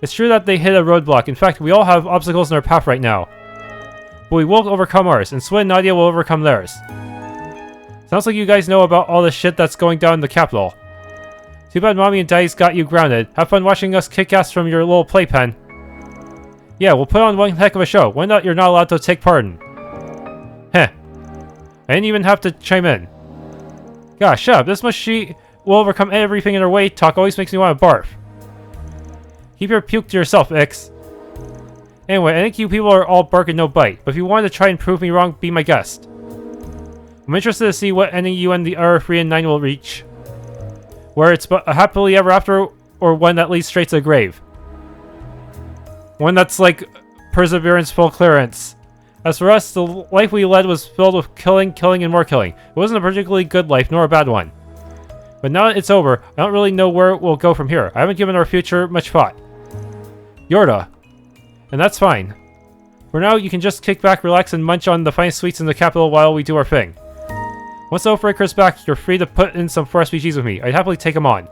It's true that they hit a roadblock. In fact, we all have obstacles in our path right now. But we will overcome ours, and Swin and Nadia will overcome theirs. Sounds like you guys know about all the shit that's going down in the capital. Too bad Mommy and Daddy's got you grounded. Have fun watching us kick ass from your little playpen. Yeah, we'll put on one heck of a show. One that you're not allowed to take part in. Heh. I didn't even have to chime in. Gosh, shut up. This mushy will overcome everything in her way talk always makes me want to barf. Keep your puke to yourself, Ix. Anyway, I think you people are all bark and no bite, but if you wanted to try and prove me wrong, be my guest. I'm interested to see what ending you and the other 3 and 9 will reach. Where it's a happily ever after, or one that leads straight to the grave. One that's like perseverance full clearance. As for us, the life we led was filled with killing, killing, and more killing. It wasn't a particularly good life, nor a bad one. But now that it's over, I don't really know where we'll go from here. I haven't given our future much thought. Yorda. And that's fine. For now, you can just kick back, relax, and munch on the finest sweets in the capital while we do our thing. Once the Oathbreaker's back, you're free to put in some 4 SPGs with me. I'd happily take them on.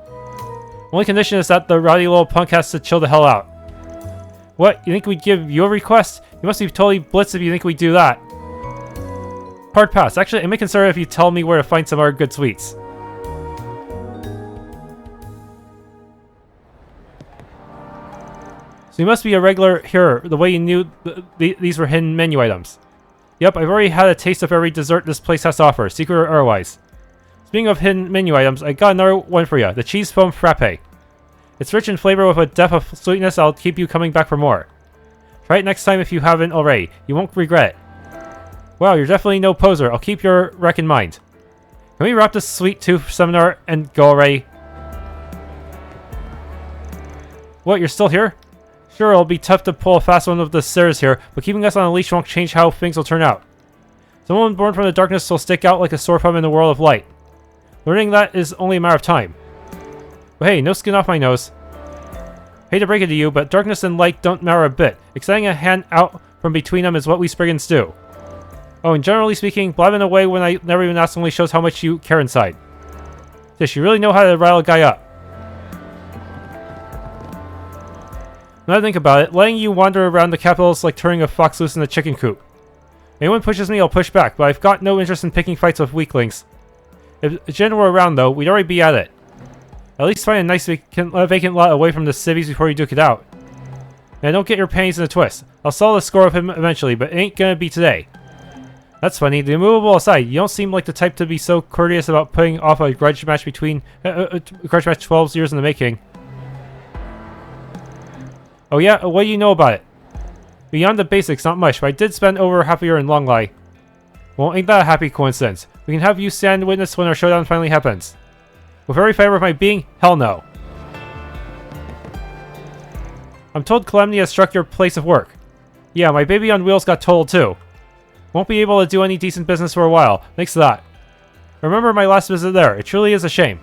Only condition is that the rowdy little punk has to chill the hell out. What? You think we'd give you a request? You must be totally blitzed if you think we'd do that. Hard pass. Actually, I may consider if you tell me where to find some other good sweets. So you must be a regular here, the way you knew these were hidden menu items. Yep, I've already had a taste of every dessert this place has to offer, secret or otherwise. Speaking of hidden menu items, I got another one for you, the cheese foam frappe. It's rich in flavor with a depth of sweetness that'll keep you coming back for more. Try it next time if you haven't already. You won't regret it. Wow, you're definitely no poser. I'll keep your rec in mind. Can we wrap this sweet tooth seminar and go already? What, you're still here? Sure, it'll be tough to pull a fast one of the stairs here, but keeping us on a leash won't change how things will turn out. Someone born from the darkness will stick out like a sore thumb in the world of light. Learning that is only a matter of time. But hey, no skin off my nose. Hate to break it to you, but darkness and light don't matter a bit. Extending a hand out from between them is what we Spriggans do. Oh, and generally speaking, blabbing away when I never even asked only shows how much you care inside. Does she really know how to rile a guy up? Now that I think about it, letting you wander around the capital is like turning a fox loose in a chicken coop. If anyone pushes me, I'll push back, but I've got no interest in picking fights with weaklings. If Jen were around, though, we'd already be at it. At least find a nice vacant lot away from the civies before you duke it out. And don't get your panties in a twist. I'll settle the score with him eventually, but it ain't gonna be today. That's funny. The immovable aside, you don't seem like the type to be so courteous about putting off a grudge match between... grudge match 12 years in the making. Oh yeah? What do you know about it? Beyond the basics, not much, but I did spend over half a year in Longlai. Well, ain't that a happy coincidence? We can have you stand witness when our showdown finally happens. With every fiber of my being, hell no. I'm told calamity has struck your place of work. Yeah, my baby on wheels got totaled too. Won't be able to do any decent business for a while, thanks to that. Remember my last visit there, it truly is a shame.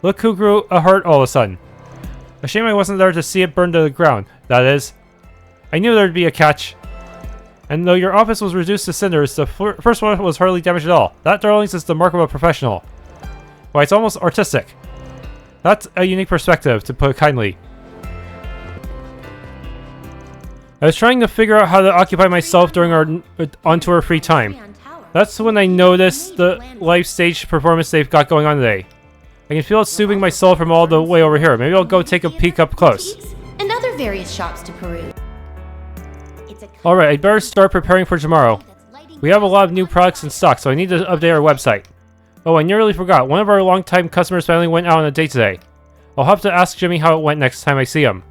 Look who grew a hurt all of a sudden. A shame I wasn't there to see it burn to the ground, that is. I knew there'd be a catch. And though your office was reduced to cinders, the first one was hardly damaged at all. That, darlings, is the mark of a professional. Why, it's almost artistic. That's a unique perspective, to put it kindly. I was trying to figure out how to occupy myself during our on-tour free time. That's when I noticed the live stage performance they've got going on today. I can feel it soothing my soul from all the way over here. Maybe I'll go take a peek up close. And other various shops to peruse. Alright, I'd better start preparing for tomorrow. We have a lot of new products in stock, so I need to update our website. Oh, I nearly forgot. One of our longtime customers finally went out on a date today. I'll have to ask Jimmy how it went next time I see him.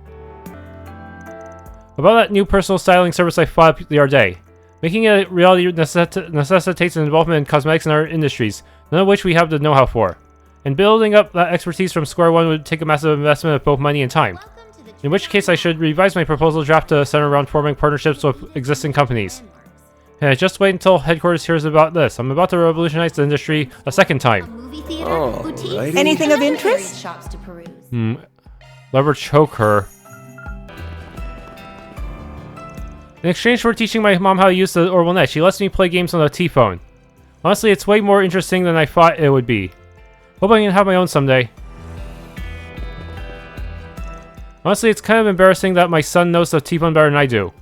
About that new personal styling service I thought up the other day. Making it a reality necessitates an involvement in cosmetics and art industries, none of which we have the know-how for. And building up that expertise from square one would take a massive investment of both money and time. In which case I should revise my proposal draft to center around forming partnerships with existing companies. Yeah, just wait until headquarters hears about this. I'm about to revolutionize the industry a second time. Movie theater, boutique, Anything of and other interest? various shops to peruse. Lever choke her. In exchange for teaching my mom how to use the Orbital Net, she lets me play games on the T-phone. Honestly, it's way more interesting than I thought it would be. Hope I can have my own someday. Honestly, it's kind of embarrassing that my son knows the T-phone better than I do.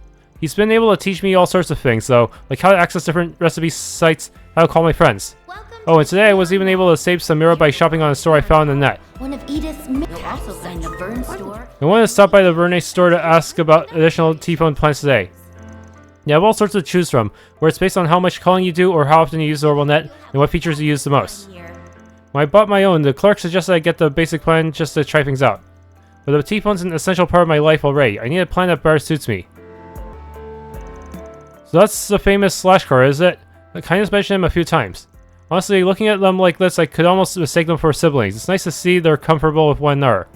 He's been able to teach me all sorts of things, though, like how to access different recipe sites, how to call my friends. Oh, and today I was even able to save some mirror by shopping on a store I found on the net. One of Edith's. You'll also find the Vern store. I wanted to stop by the Verne store to ask about additional T-phone plans today. You have all sorts to choose from, where it's based on how much calling you do or how often you use the Orbital Net and what features you use the most. When I bought my own, the clerk suggested I get the basic plan just to try things out. But the T-phone's an essential part of my life already. I need a plan that better suits me. So that's the famous Slash car, is it? I kind of mentioned him a few times. Honestly, looking at them like this, I could almost mistake them for siblings. It's nice to see they're comfortable with one another.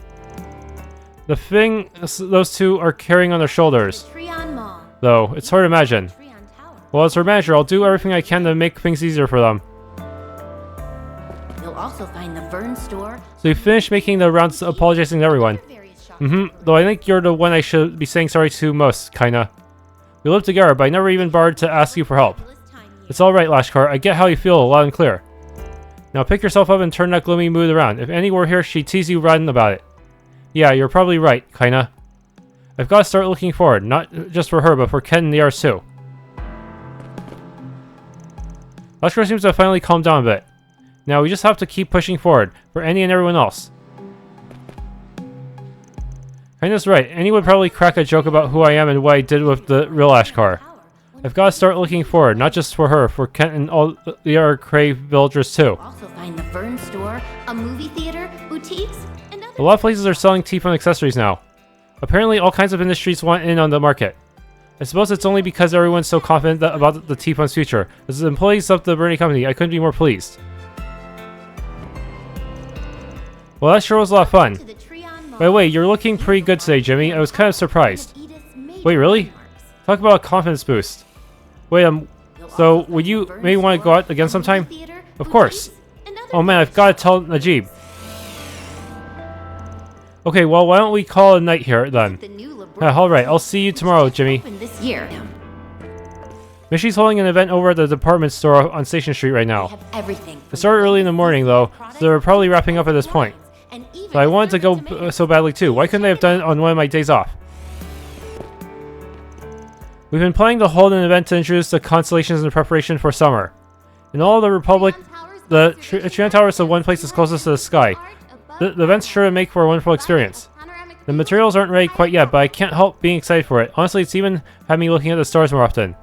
The thing those two are carrying on their shoulders, Trion Mall. though, it's hard to imagine. Trion Tower. Well, as her manager, I'll do everything I can to make things easier for them. You'll also find the Vern store. So you finished making the rounds apologizing to everyone. Other various shops. Though I think you're the one I should be saying sorry to most, kinda. We live together, but I never even bothered to ask you for help. It's alright, Lashkar, I get how you feel loud and clear. Now pick yourself up and turn that gloomy mood around. If Annie were here, she'd tease you rotten about it. Yeah, you're probably right, kinda. I've got to start looking forward, not just for her, but for Ken and the others too. Lashkar seems to have finally calmed down a bit. Now we just have to keep pushing forward, for Annie and everyone else. Kinda's right, Annie would probably crack a joke about who I am and what I did with the real Ashkar. I've got to start looking forward, not just for her, for Kent and all the other Crave villagers too. Also find the Vern store, a movie theater, boutiques, and other. A lot of places are selling T-phone accessories now. Apparently all kinds of industries want in on the market. I suppose it's only because everyone's so confident about the T-phone's future. As employees of the Bernie company, I couldn't be more pleased. Well, that sure was a lot of fun. To the Trion Mall. By the way, you're looking pretty good today, Jimmy. I was kind of surprised. Wait, really? Talk about a confidence boost. Wait, so would you maybe want to go out again sometime? Of course. Oh man, I've got to tell Najib. Okay, well, why don't we call it a night here then? Alright, I'll see you tomorrow, Jimmy. This year. Mishy's holding an event over at the department store on Station Street right now. Everything. It started early in the morning though, so they're probably wrapping up at this point. So I wanted to go so badly too. Why couldn't they have done it on one of my days off? We've been planning to hold an event to introduce the constellations in preparation for summer. In all of the Republic, the Trion Tower is the one place that's closest to the sky. The event's sure to make for a wonderful experience. The materials aren't ready quite yet, but I can't help being excited for it. Honestly, it's even had me looking at the stars more often.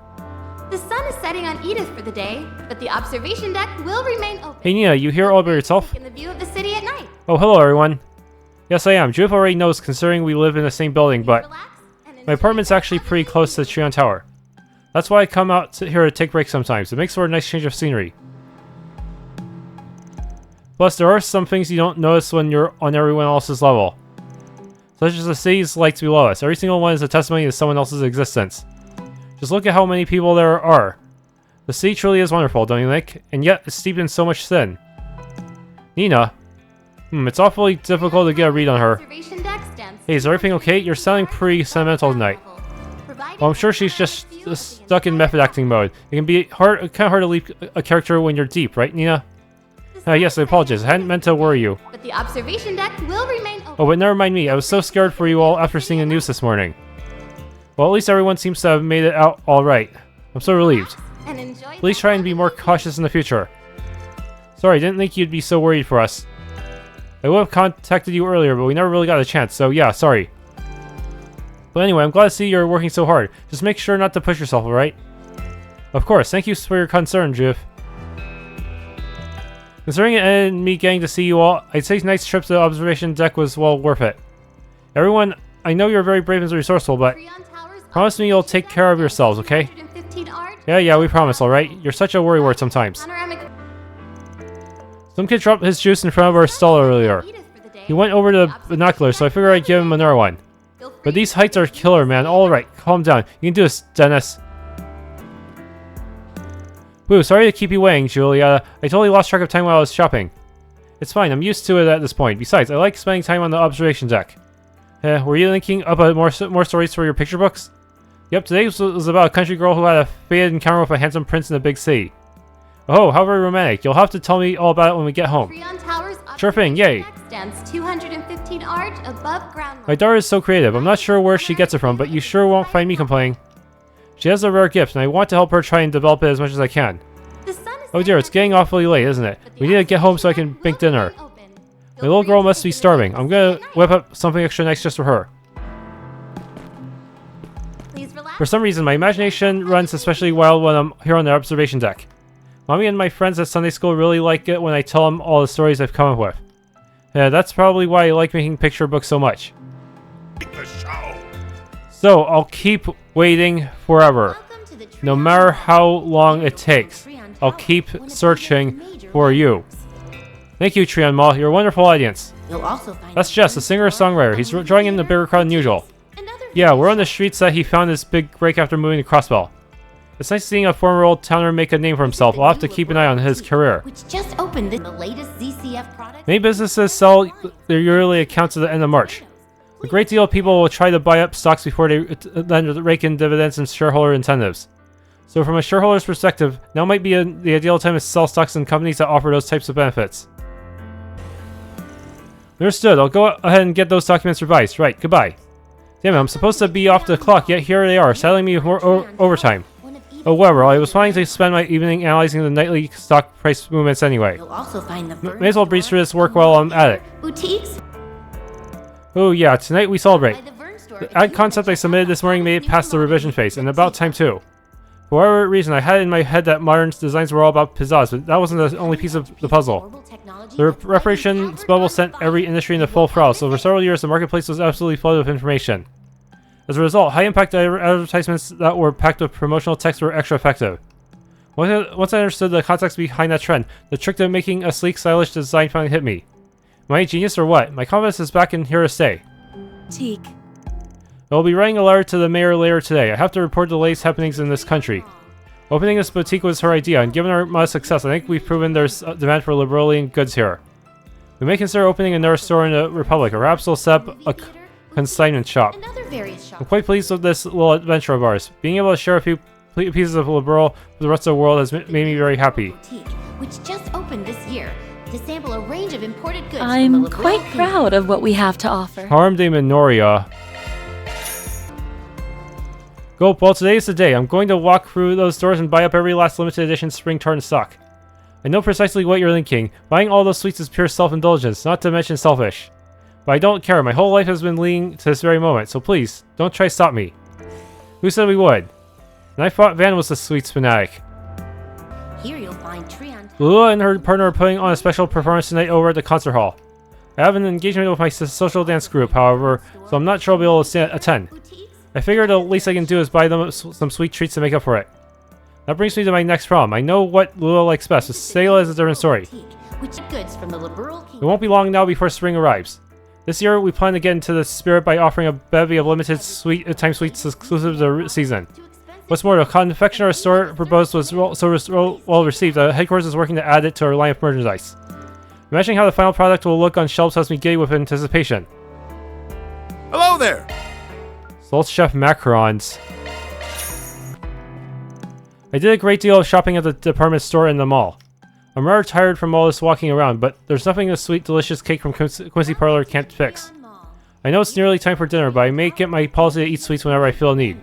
The sun is setting on Edith for the day, but the observation deck will remain open. Hey Nina, you here all by yourself? In the view of the city at night. Oh, hello everyone. Yes, I am. Judith already knows considering we live in the same building, but my apartment's actually pretty close to the Trion Tower. That's why I come out here to take breaks sometimes. It makes for a nice change of scenery. Plus, there are some things you don't notice when you're on everyone else's level. Such as the city's lights below us. Every single one is a testimony to someone else's existence. Just look at how many people there are. The city truly is wonderful, don't you think? And yet, it's steeped in so much sin. Nina. It's awfully difficult to get a read on her. Hey, is everything okay? You're sounding pretty sentimental tonight. Well, I'm sure she's just stuck in method acting mode. It can be kind of hard to leave a character when you're deep, right, Nina? Yes, I apologize. I hadn't meant to worry you. But the observation deck will remain open. Oh, but never mind me. I was so scared for you all after seeing the news this morning. Well, at least everyone seems to have made it out all right. I'm so relieved. Please try and be more cautious in the future. Sorry, I didn't think you'd be so worried for us. I would have contacted you earlier, but we never really got a chance, so yeah, sorry. But anyway, I'm glad to see you're working so hard. Just make sure not to push yourself, alright? Of course, thank you for your concern, Judith. Considering it and me getting to see you all, I'd say tonight's trip to the observation deck was well worth it. Everyone, I know you're very brave and resourceful, but promise me you'll take care of yourselves, okay? Yeah, we promise, alright? You're such a worrywart sometimes. Panoramic Some kid dropped his juice in front of our stall earlier. Edith for the day. He went over to the binoculars, so I figured I'd give him another one. Feel free But these heights are killer, man. Alright, calm down. You can do this, Dennis. Boo, sorry to keep you waiting, Julia. I totally lost track of time while I was shopping. It's fine, I'm used to it at this point. Besides, I like spending time on the observation deck. Were you thinking up more stories for your picture books? Yep, today was about a country girl who had a fated encounter with a handsome prince in a big city. Oh, how very romantic. You'll have to tell me all about it when we get home. Trion Towers Sure thing, yay. stands 215 arch above ground My level. daughter is so creative. I'm not sure where she gets it from, but you sure won't find me complaining. She has a rare gift, and I want to help her try and develop it as much as I can. The sun is Oh dear, it's getting awfully late, isn't it? We need to get home so I can make dinner. My little girl must be starving. I'm gonna whip up something extra nice just for her. Please relax. For some reason, my imagination runs especially wild when I'm here on the observation deck. Mommy and my friends at Sunday school really like it when I tell them all the stories I've come up with. Yeah, that's probably why I like making picture books so much. The show. So, I'll keep waiting forever. Welcome to the No Trion matter Mall. how long it takes, Trion I'll Towers, keep one of searching Edith's major for you. landmarks. Thank you, Trion Mall. You're a wonderful audience. You'll also find That's Jess, a singer-songwriter. He's drawing in a bigger crowd than usual. And other Yeah, we're on the videos. streets that he found his big break after moving to Crossbell. It's nice seeing a former old towner make a name for himself. I'll have to keep an eye on his career. Which just opened the latest ZCF product. Many businesses sell their yearly accounts at the end of March. A great deal of people will try to buy up stocks before they then rake in dividends and shareholder incentives. So from a shareholder's perspective, now might be the ideal time to sell stocks in companies that offer those types of benefits. Understood. I'll go ahead and get those documents revised. Right, goodbye. Damn it, I'm supposed to be off the clock, yet here they are, saddling me with more overtime. Oh, whatever, I was planning to spend my evening analyzing the nightly stock price movements anyway. You'll also find the May as well breeze through this work while I'm at it. Boutiques Oh yeah, tonight we celebrate. by the Vern store. The ad concept I submitted this morning made it past the revision phase, and about time too. For whatever reason, I had it in my head that modern designs were all about pizzazz, but that wasn't the only piece of the puzzle. The reparations bubble sent every industry into full throttle, so for several years the marketplace was absolutely flooded with information. As a result, high-impact advertisements that were packed with promotional text were extra effective. Once I understood the context behind that trend, the trick to making a sleek, stylish design finally hit me. Am I a genius or what? My confidence is back in here to stay. Teak. I'll be writing a letter to the mayor later today. I have to report the latest happenings in this country. Opening this boutique was her idea, and given our modest success, I think we've proven there's a demand for Liberalian goods here. We may consider opening another store in the Republic, or perhaps we'll set up a consignment shop. And other various shops. I'm quite pleased with this little adventure of ours. Being able to share a few pieces of Liberal with the rest of the world has made me very happy. Boutique, which just opened this year to sample a range of imported goods. from the I'm liberal quite community. proud of what we have to offer. Harm de Minoria. Go, well, today's the day. I'm going to walk through those stores and buy up every last limited edition spring turn stock. I know precisely what you're thinking. Buying all those sweets is pure self-indulgence, not to mention selfish. But I don't care. My whole life has been leading to this very moment, so please, don't try to stop me. Who said we would? And I thought Van was the sweets fanatic. Here you'll find Trion. Lula and her partner are putting on a special performance tonight over at the concert hall. I have an engagement with my social dance group, however, so I'm not sure I'll be able to attend. Boutiques I figured the least I can do is buy them some sweet treats to make up for it. That brings me to my next problem. I know what Lula likes best, but Sayla is a different story. boutique, which goods from the liberal It kingdom. won't be long now before spring arrives. This year, we plan to get into the spirit by offering a bevy of limited time sweets exclusive to the season. What's more, the confection our store proposed was so well received that headquarters is working to add it to our line of merchandise. Imagining how the final product will look on shelves has me giddy with anticipation. Hello there. Salt Chef macarons. I did a great deal of shopping at the department store in the mall. I'm rather tired from all this walking around, but there's nothing a sweet, delicious cake from Quincy Parlor can't fix. Trion Mall. I know it's nearly time for dinner, but I may get my policy to eat sweets whenever I feel a need.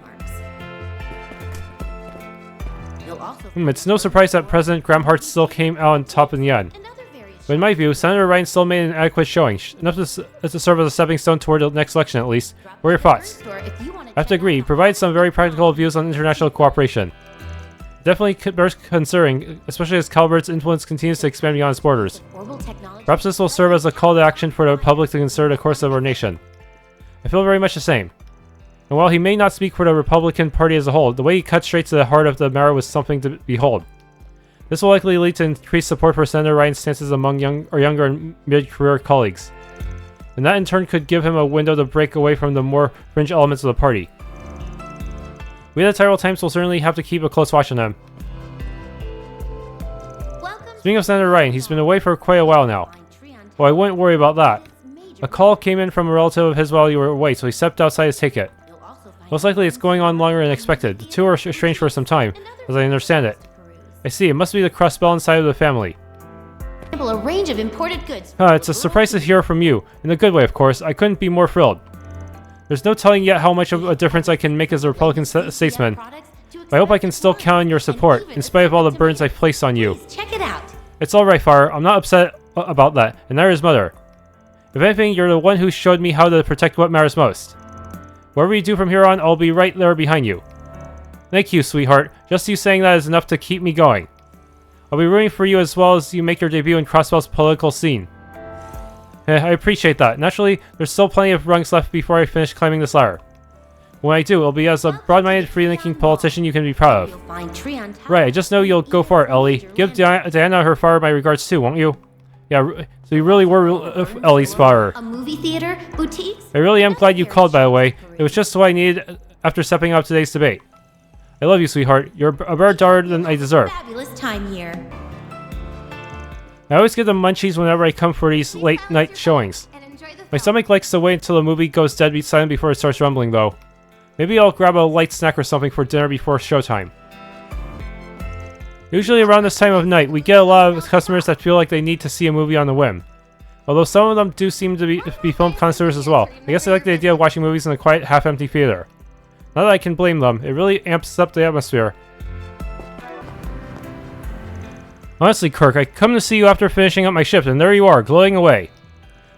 You'll also It's no surprise that President Gramhart still came out on top in the end. and other various But in my view, Senator Ryan still made an adequate showing, enough to serve as a stepping stone toward the next election at least. What are your thoughts? store if you want I have to agree, he provides some very practical views on international cooperation. Definitely bears considering, especially as Calvert's influence continues to expand beyond its borders. Orbital technology. Perhaps this will serve as a call to action for the public to consider the course of our nation. I feel very much the same. And while he may not speak for the Republican Party as a whole, the way he cut straight to the heart of the matter was something to behold. This will likely lead to increased support for Senator Ryan's stances among younger and mid-career colleagues. And that in turn could give him a window to break away from the more fringe elements of the party. We at the Tyrell Times will certainly have to keep a close watch on him. Speaking of Senator Ryan, he's been away for quite a while now. Well, I wouldn't worry about that. A call came in from a relative of his while you were away, so he stepped outside to take it. Most likely it's going on longer than expected. The two are estranged for some time, as I understand it. I see, it must be the cross-bell inside of the family. A range of imported goods. It's a surprise to hear from you. In a good way, of course. I couldn't be more thrilled. There's no telling yet how much of a difference I can make as a Republican statesman. But I hope I can still count on your support, in spite of all the burdens I've placed on you. Check it out. It's alright, Farr. I'm not upset about that, and neither is Mother. If anything, you're the one who showed me how to protect what matters most. Whatever you do from here on, I'll be right there behind you. Thank you, sweetheart. Just you saying that is enough to keep me going. I'll be rooting for you as well as you make your debut in Crossbell's political scene. I appreciate that. Naturally, there's still plenty of rungs left before I finish climbing this ladder. When I do, it'll be as a broad-minded, free-thinking politician you can be proud of. Right, I just know you'll go for it, Ellie. Give Diana her father my regards too, won't you? Yeah, so you really were Ellie's father. A movie theater, boutiques. I really am glad you called, by the way. It was just what I needed after stepping up today's debate. I love you, sweetheart. You're a better daughter than I deserve. Fabulous time here. I always get the munchies whenever I come for these late-night showings. My stomach likes to wait until the movie goes dead silent before it starts rumbling, though. Maybe I'll grab a light snack or something for dinner before showtime. Usually around this time of night, we get a lot of customers that feel like they need to see a movie on a whim. Although some of them do seem to be film connoisseurs as well. I guess they like the idea of watching movies in a quiet, half-empty theater. Not that I can blame them, it really amps up the atmosphere. Honestly, Kirk, I come to see you after finishing up my shift, and there you are, glowing away.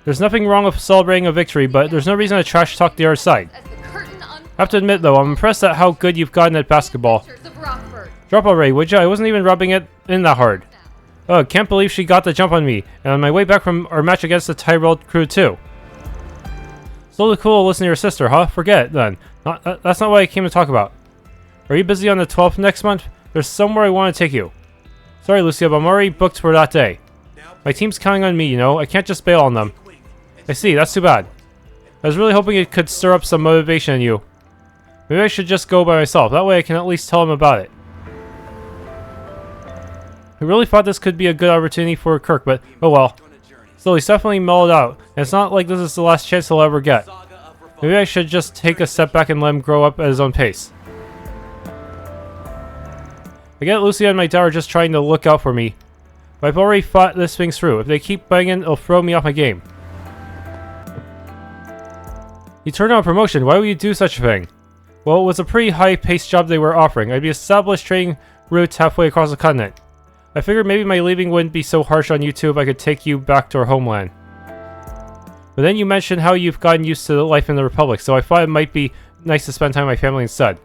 There's nothing wrong with celebrating a victory, but there's no reason to trash talk the other side. I have to admit, though, I'm impressed at how good you've gotten at basketball. Drop already, would ya? I wasn't even rubbing it in that hard. Oh, can't believe she got the jump on me, and on my way back from our match against the Tyrell crew, too. Still cool to listen to your sister, huh? Forget it, then. That's not what I came to talk about. Are you busy on the 12th next month? There's somewhere I want to take you. Sorry, Lucia, but I'm already booked for that day. My team's counting on me, you know. I can't just bail on them. I see, that's too bad. I was really hoping it could stir up some motivation in you. Maybe I should just go by myself. That way I can at least tell him about it. I really thought this could be a good opportunity for Kirk, but oh well. Still, he's definitely mellowed out, and it's not like this is the last chance he'll ever get. Maybe I should just take a step back and let him grow up at his own pace. I get Lucia and my dad are just trying to look out for me, but I've already thought this thing through. If they keep banging, it'll throw me off my game. You turned down a promotion. Why would you do such a thing? Well, it was a pretty high-paced job they were offering. I'd be established trading routes halfway across the continent. I figured maybe my leaving wouldn't be so harsh on you two if I could take you back to our homeland. But then you mentioned how you've gotten used to the life in the Republic, so I thought it might be nice to spend time with my family instead.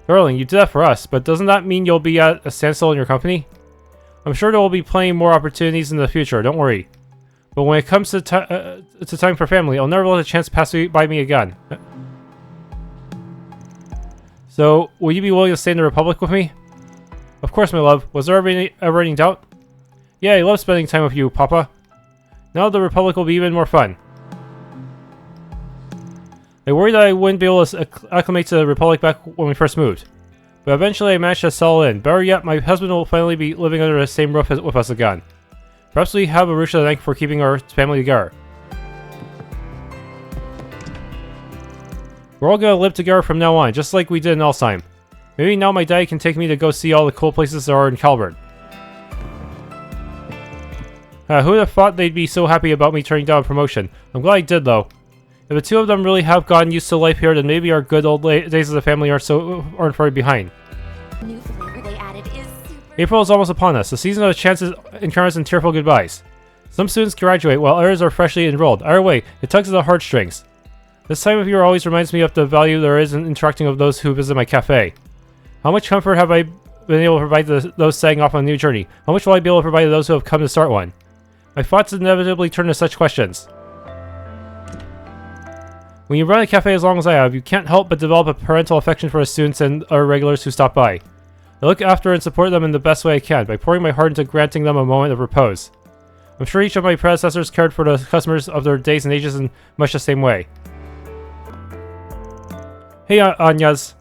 Darling, you did that for us, but doesn't that mean you'll be at a standstill in your company? I'm sure there will be plenty more opportunities in the future, don't worry. But when it comes to time for family, I'll never let a chance pass by me again. So, will you be willing to stay in the Republic with me? Of course, my love. Was there ever any doubt? Yeah, I love spending time with you, Papa. Now the Republic will be even more fun. I worried that I wouldn't be able to acclimate to the Republic back when we first moved. But eventually I managed to settle in. Better yet, my husband will finally be living under the same roof with us again. Perhaps we have a rush to thank for keeping our family together. We're all gonna live together from now on, just like we did in Alzheim. Maybe now my daddy can take me to go see all the cool places there are in Calvert. Who would have thought they'd be so happy about me turning down a promotion? I'm glad I did, though. If the two of them really have gotten used to life here, then maybe our good old days as a family aren't far behind. New flavor they added is super. April is almost upon us, the season of chances, encounters, and tearful goodbyes. Some students graduate, while others are freshly enrolled. Either way, it tugs at the heartstrings. This time of year always reminds me of the value there is in interacting with those who visit my cafe. How much comfort have I been able to provide to those setting off on a new journey? How much will I be able to provide to those who have come to start one? My thoughts inevitably turn to such questions. When you run a cafe as long as I have, you can't help but develop a parental affection for the students and our regulars who stop by. I look after and support them in the best way I can, by pouring my heart into granting them a moment of repose. I'm sure each of my predecessors cared for the customers of their days and ages in much the same way. Hey, Anyas.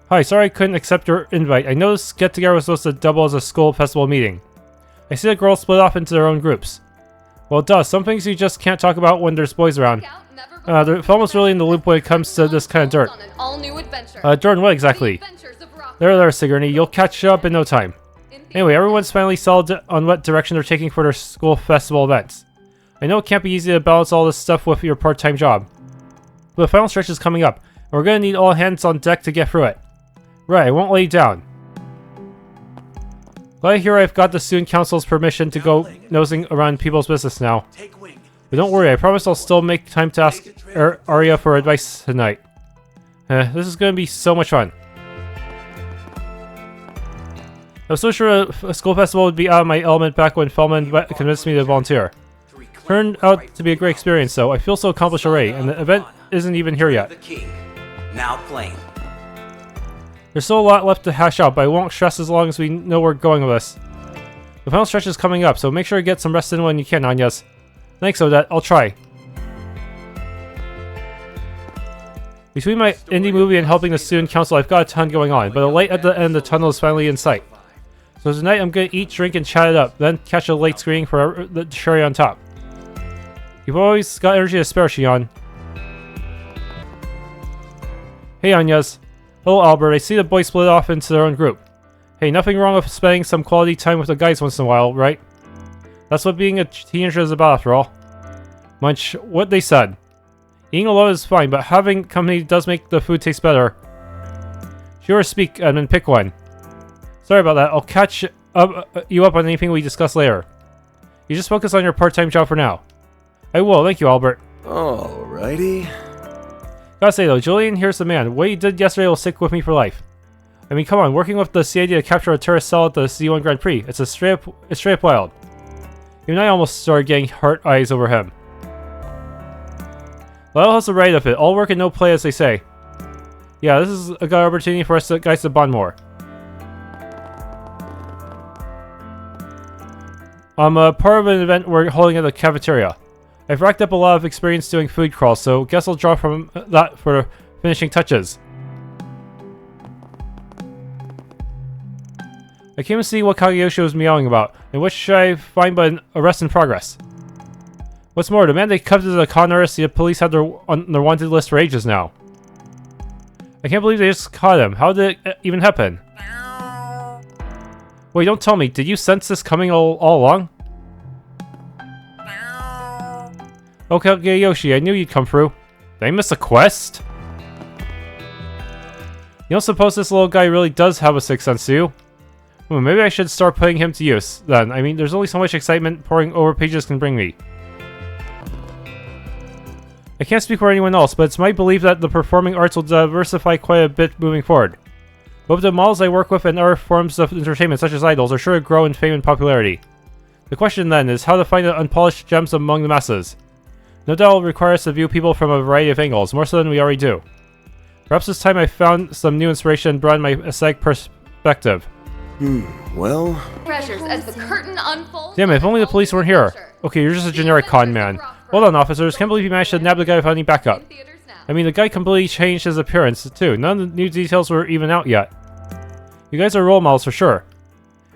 Hi, sorry I couldn't accept your invite. I know this get-together was supposed to double as a school festival meeting. I see the girls split off into their own groups. Well, duh, some things you just can't talk about when there's boys around. They're almost really in the loop when it comes to this kind of dirt. Jordan, what exactly? There, Sigourney, you'll catch up in no time. Anyway, everyone's finally settled on what direction they're taking for their school festival events. I know it can't be easy to balance all this stuff with your part-time job. But the final stretch is coming up, and we're gonna need all hands on deck to get through it. Right, I won't lay you down. Glad to hear I've got the student council's permission to go nosing around people's business now. But don't worry, I promise I'll still make time to ask Arya for advice tonight. This is gonna be so much fun. I was so sure a school festival would be out of my element back when Feldman convinced me to volunteer. Turned out to be a great experience though. I feel so accomplished already, and the event isn't even here yet. Now playing. There's still a lot left to hash out, but I won't stress as long as we know where we're going with this. The final stretch is coming up, so make sure to get some rest in when you can, Anyas. Thanks, Odette. I'll try. Between my indie movie and helping the student council, I've got a ton going on, but the light at the end of the tunnel is finally in sight. So tonight I'm gonna eat, drink, and chat it up, then catch a late screening for the cherry on top. You've always got energy to spare, Shion. Hey, Anyas. Hello, Albert. I see the boys split off into their own group. Hey, nothing wrong with spending some quality time with the guys once in a while, right? That's what being a teenager is about, after all. Munch, what they said. Eating alone is fine, but having company does make the food taste better. Sure, speak, Edmund. Pick one. Sorry about that. I'll catch you up on anything we discuss later. You just focus on your part-time job for now. I will. Thank you, Albert. Alrighty. Gotta say though, Julian here's the man. What he did yesterday will stick with me for life. I mean, come on, working with the CID to capture a tourist cell at the Z1 Grand Prix. It's straight up wild. Even I almost started getting heart eyes over him. Lyle has the right of it. All work and no play, as they say. Yeah, this is a good opportunity for us guys to bond more. I'm a part of an event we're holding at the cafeteria. I've racked up a lot of experience doing food crawls, so guess I'll draw from that for the finishing touches. I came to see what Kageyoshi was meowing about, and what should I find but an arrest in progress. What's more, the man they coveted the con artist, the police had on their wanted list for ages now. I can't believe they just caught him. How did it even happen? Wait, don't tell me. Did you sense this coming all along? Okay, Yoshi, I knew you'd come through. Did I miss a quest? You don't suppose this little guy really does have a sixth sense, do you? Well, maybe I should start putting him to use, then. I mean, there's only so much excitement pouring over pages can bring me. I can't speak for anyone else, but it's my belief that the performing arts will diversify quite a bit moving forward. Both the models I work with and other forms of entertainment, such as idols, are sure to grow in fame and popularity. The question then is how to find the unpolished gems among the masses. No doubt it will require us to view people from a variety of angles, more so than we already do. Perhaps this time I found some new inspiration and broadened my aesthetic perspective. Well... Treasures as the curtain unfolds. Damn it, if only the police weren't here. Okay, you're just a generic con man. Hold on, officers. Can't believe you managed to nab the guy without any backup. I mean, the guy completely changed his appearance, too. None of the new details were even out yet. You guys are role models for sure.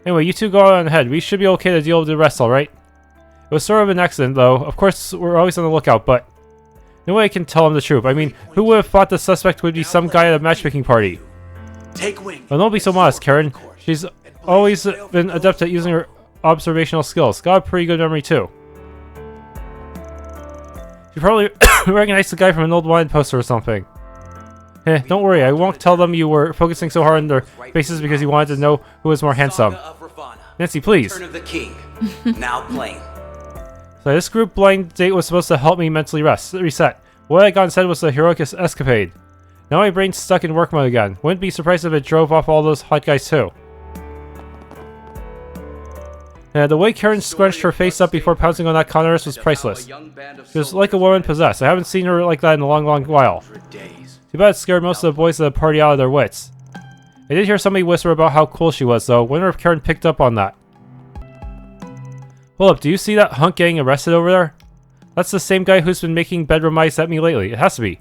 Anyway, you two go on ahead. We should be okay to deal with the rest, alright? It was sort of an accident, though. Of course, we're always on the lookout, but... no way I can tell him the truth. I mean, who would have thought the suspect would be some guy at a matchmaking party? Well, don't be so modest, Karen. She's always been adept at using her observational skills. Got a pretty good memory, too. She probably recognized the guy from an old wanted poster or something. Don't worry, I won't tell them you were focusing so hard on their faces because you wanted to know who was more handsome. Nancy, please. Turn of the king. Now playing. So this group blind date was supposed to help me mentally reset. What I got instead was a heroic escapade. Now my brain's stuck in work mode again. Wouldn't be surprised if it drove off all those hot guys too. Yeah, the way Karen scrunched her face up before pouncing on that con artist was priceless. She was like a woman possessed. I haven't seen her like that in a long, long while. Too bad it scared most of the boys at the party out of their wits. I did hear somebody whisper about how cool she was, though. Wonder if Karen picked up on that. Hold up, do you see that hunk getting arrested over there? That's the same guy who's been making bedroom mice at me lately. It has to be.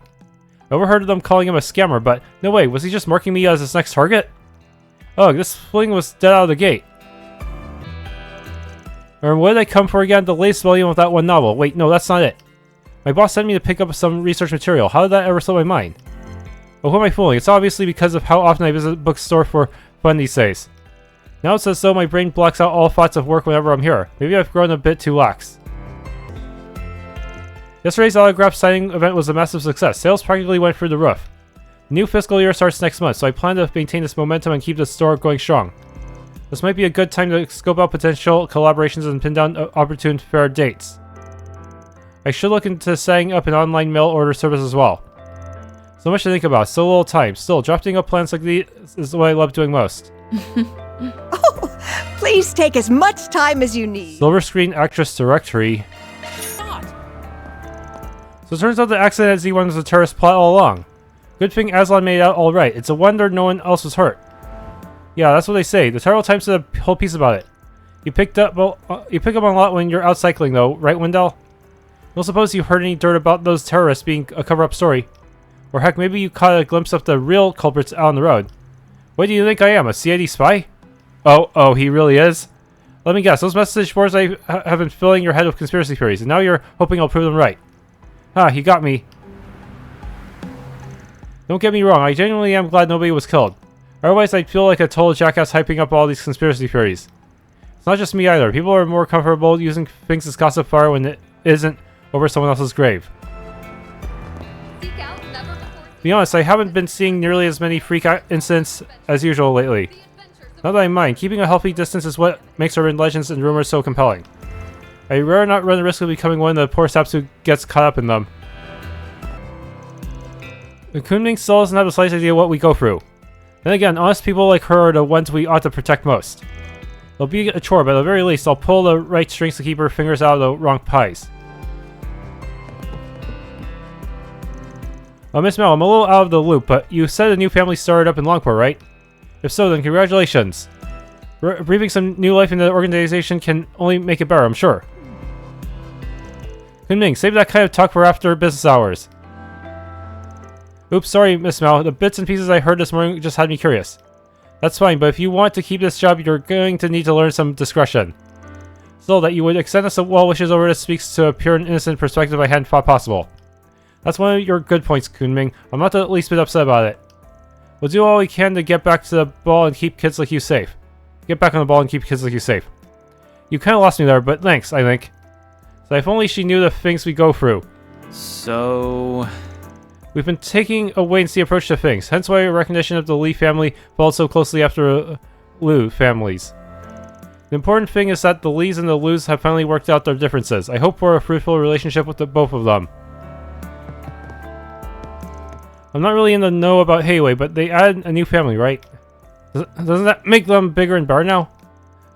I overheard them calling him a scammer, but no way, was he just marking me as his next target? Oh, this fling was dead out of the gate. Or what did I come for again? The latest volume of that one novel. Wait, no, that's not it. My boss sent me to pick up some research material. How did that ever slip my mind? Oh, who am I fooling? It's obviously because of how often I visit the bookstore for fun these days. Now it's as though my brain blocks out all thoughts of work whenever I'm here. Maybe I've grown a bit too lax. Yesterday's autograph signing event was a massive success. Sales practically went through the roof. The new fiscal year starts next month, so I plan to maintain this momentum and keep the store going strong. This might be a good time to scope out potential collaborations and pin down opportune fair dates. I should look into setting up an online mail order service as well. So much to think about, so little time. Still, drafting up plans like these is what I love doing most. Oh, please take as much time as you need. Silver screen actress directory. So it turns out the accident at Z1 was a terrorist plot all along. Good thing Aslan made it out alright. It's a wonder no one else was hurt. Yeah, that's what they say. The Tyrell Times did a whole piece about it. You pick up a lot when you're out cycling though, right Wendell? I don't suppose you heard any dirt about those terrorists being a cover-up story. Or heck, maybe you caught a glimpse of the real culprits out on the road. What do you think I am, a CID spy? Oh, he really is? Let me guess, those message boards have been filling your head with conspiracy theories, and now you're hoping I'll prove them right. He got me. Don't get me wrong, I genuinely am glad nobody was killed. Otherwise, I'd feel like a total jackass hyping up all these conspiracy theories. It's not just me either. People are more comfortable using things as gossip fire when it isn't over someone else's grave. To be honest, I haven't been seeing nearly as many freak incidents as usual lately. Not that I mind, keeping a healthy distance is what makes urban legends and rumors so compelling. I'd rather not run the risk of becoming one of the poor saps who gets caught up in them. The Kunming still doesn't have the slightest idea what we go through. Then again, honest people like her are the ones we ought to protect most. It'll be a chore, but at the very least, I'll pull the right strings to keep her fingers out of the wrong pies. Miss Mel, I'm a little out of the loop, but you said a new family started up in Longport, right? If so, then congratulations. Breathing some new life into the organization can only make it better, I'm sure. Kunming, save that kind of talk for after business hours. Oops, sorry, Miss Mel. The bits and pieces I heard this morning just had me curious. That's fine, but if you want to keep this job, you're going to need to learn some discretion. Still, that you would extend us well wishes over this speaks to a pure and innocent perspective I hadn't thought possible. That's one of your good points, Kunming. I'm not the least bit upset about it. We'll do all we can to get back to the ball and keep kids like you safe. Get back on the ball and keep kids like you safe. You kind of lost me there, but thanks, I think. So if only she knew the things we go through. So... We've been taking a wait-and-see approach to things, hence why recognition of the Lee family followed so closely after Liu families. The important thing is that the Lees and the Lius have finally worked out their differences. I hope for a fruitful relationship with both of them. I'm not really in the know about Hayway, but they added a new family, right? Doesn't that make them bigger and better now?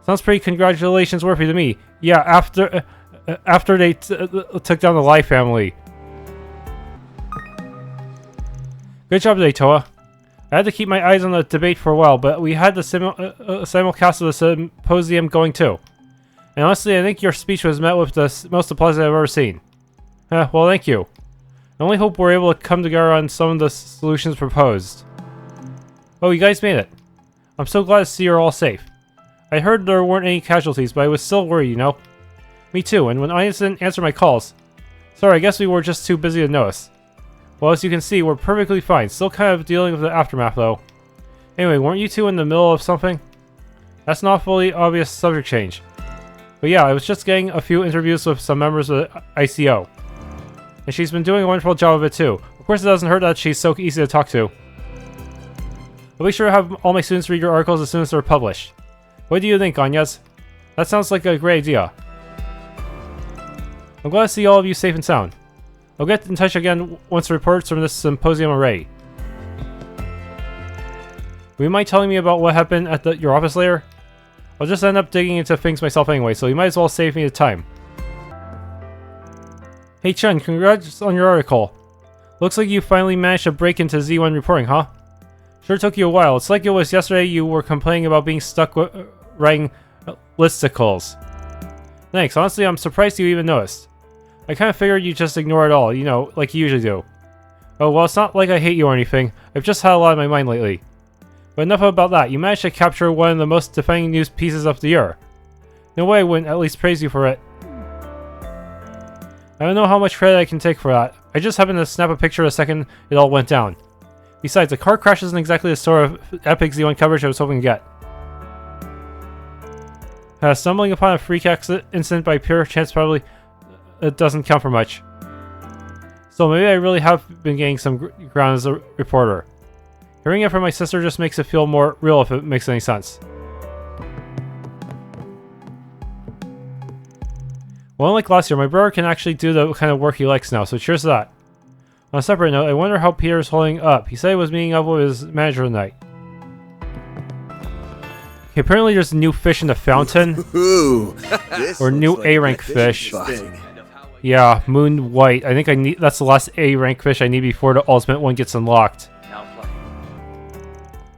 Sounds pretty congratulations worthy to me. Yeah, after they took down the Lai family. Good job today, Toa. I had to keep my eyes on the debate for a while, but we had the simulcast of the symposium going too. And honestly, I think your speech was met with the most applause I've ever seen. Well, thank you. I only hope we're able to come together on some of the solutions proposed. Oh, you guys made it. I'm so glad to see you're all safe. I heard there weren't any casualties, but I was still worried, you know? Me too, and when I didn't answer my calls. Sorry, I guess we were just too busy to notice. Well, as you can see, we're perfectly fine. Still kind of dealing with the aftermath, though. Anyway, weren't you two in the middle of something? That's not a fully obvious subject change. But yeah, I was just getting a few interviews with some members of the ICO. And she's been doing a wonderful job of it, too. Of course, it doesn't hurt that she's so easy to talk to. I'll be sure to have all my students read your articles as soon as they're published. What do you think, Anyas? That sounds like a great idea. I'm glad to see all of you safe and sound. I'll get in touch again once the reports from this symposium are ready. Would you mind telling me about what happened at your office later? I'll just end up digging into things myself anyway, so you might as well save me the time. Hey Chen, congrats on your article. Looks like you finally managed to break into Z1 reporting, huh? Sure took you a while. It's like it was yesterday you were complaining about being stuck writing listicles. Thanks, honestly I'm surprised you even noticed. I kinda figured you'd just ignore it all, you know, like you usually do. Oh well, it's not like I hate you or anything. I've just had a lot on my mind lately. But enough about that. You managed to capture one of the most defining news pieces of the year. No way I wouldn't at least praise you for it. I don't know how much credit I can take for that. I just happened to snap a picture the second it all went down. Besides, a car crash isn't exactly the sort of epic Z1 coverage I was hoping to get. Stumbling upon a freak incident by pure chance probably doesn't count for much. So maybe I really have been gaining some ground as a reporter. Hearing it from my sister just makes it feel more real, if it makes any sense. Well, unlike last year, my brother can actually do the kind of work he likes now, so cheers to that. On a separate note, I wonder how Peter's holding up. He said he was meeting up with his manager tonight. Okay, apparently there's a new fish in the fountain. Ooh, or new A-rank fish. Yeah, Moon White. I think that's the last A-rank fish I need before the ultimate one gets unlocked.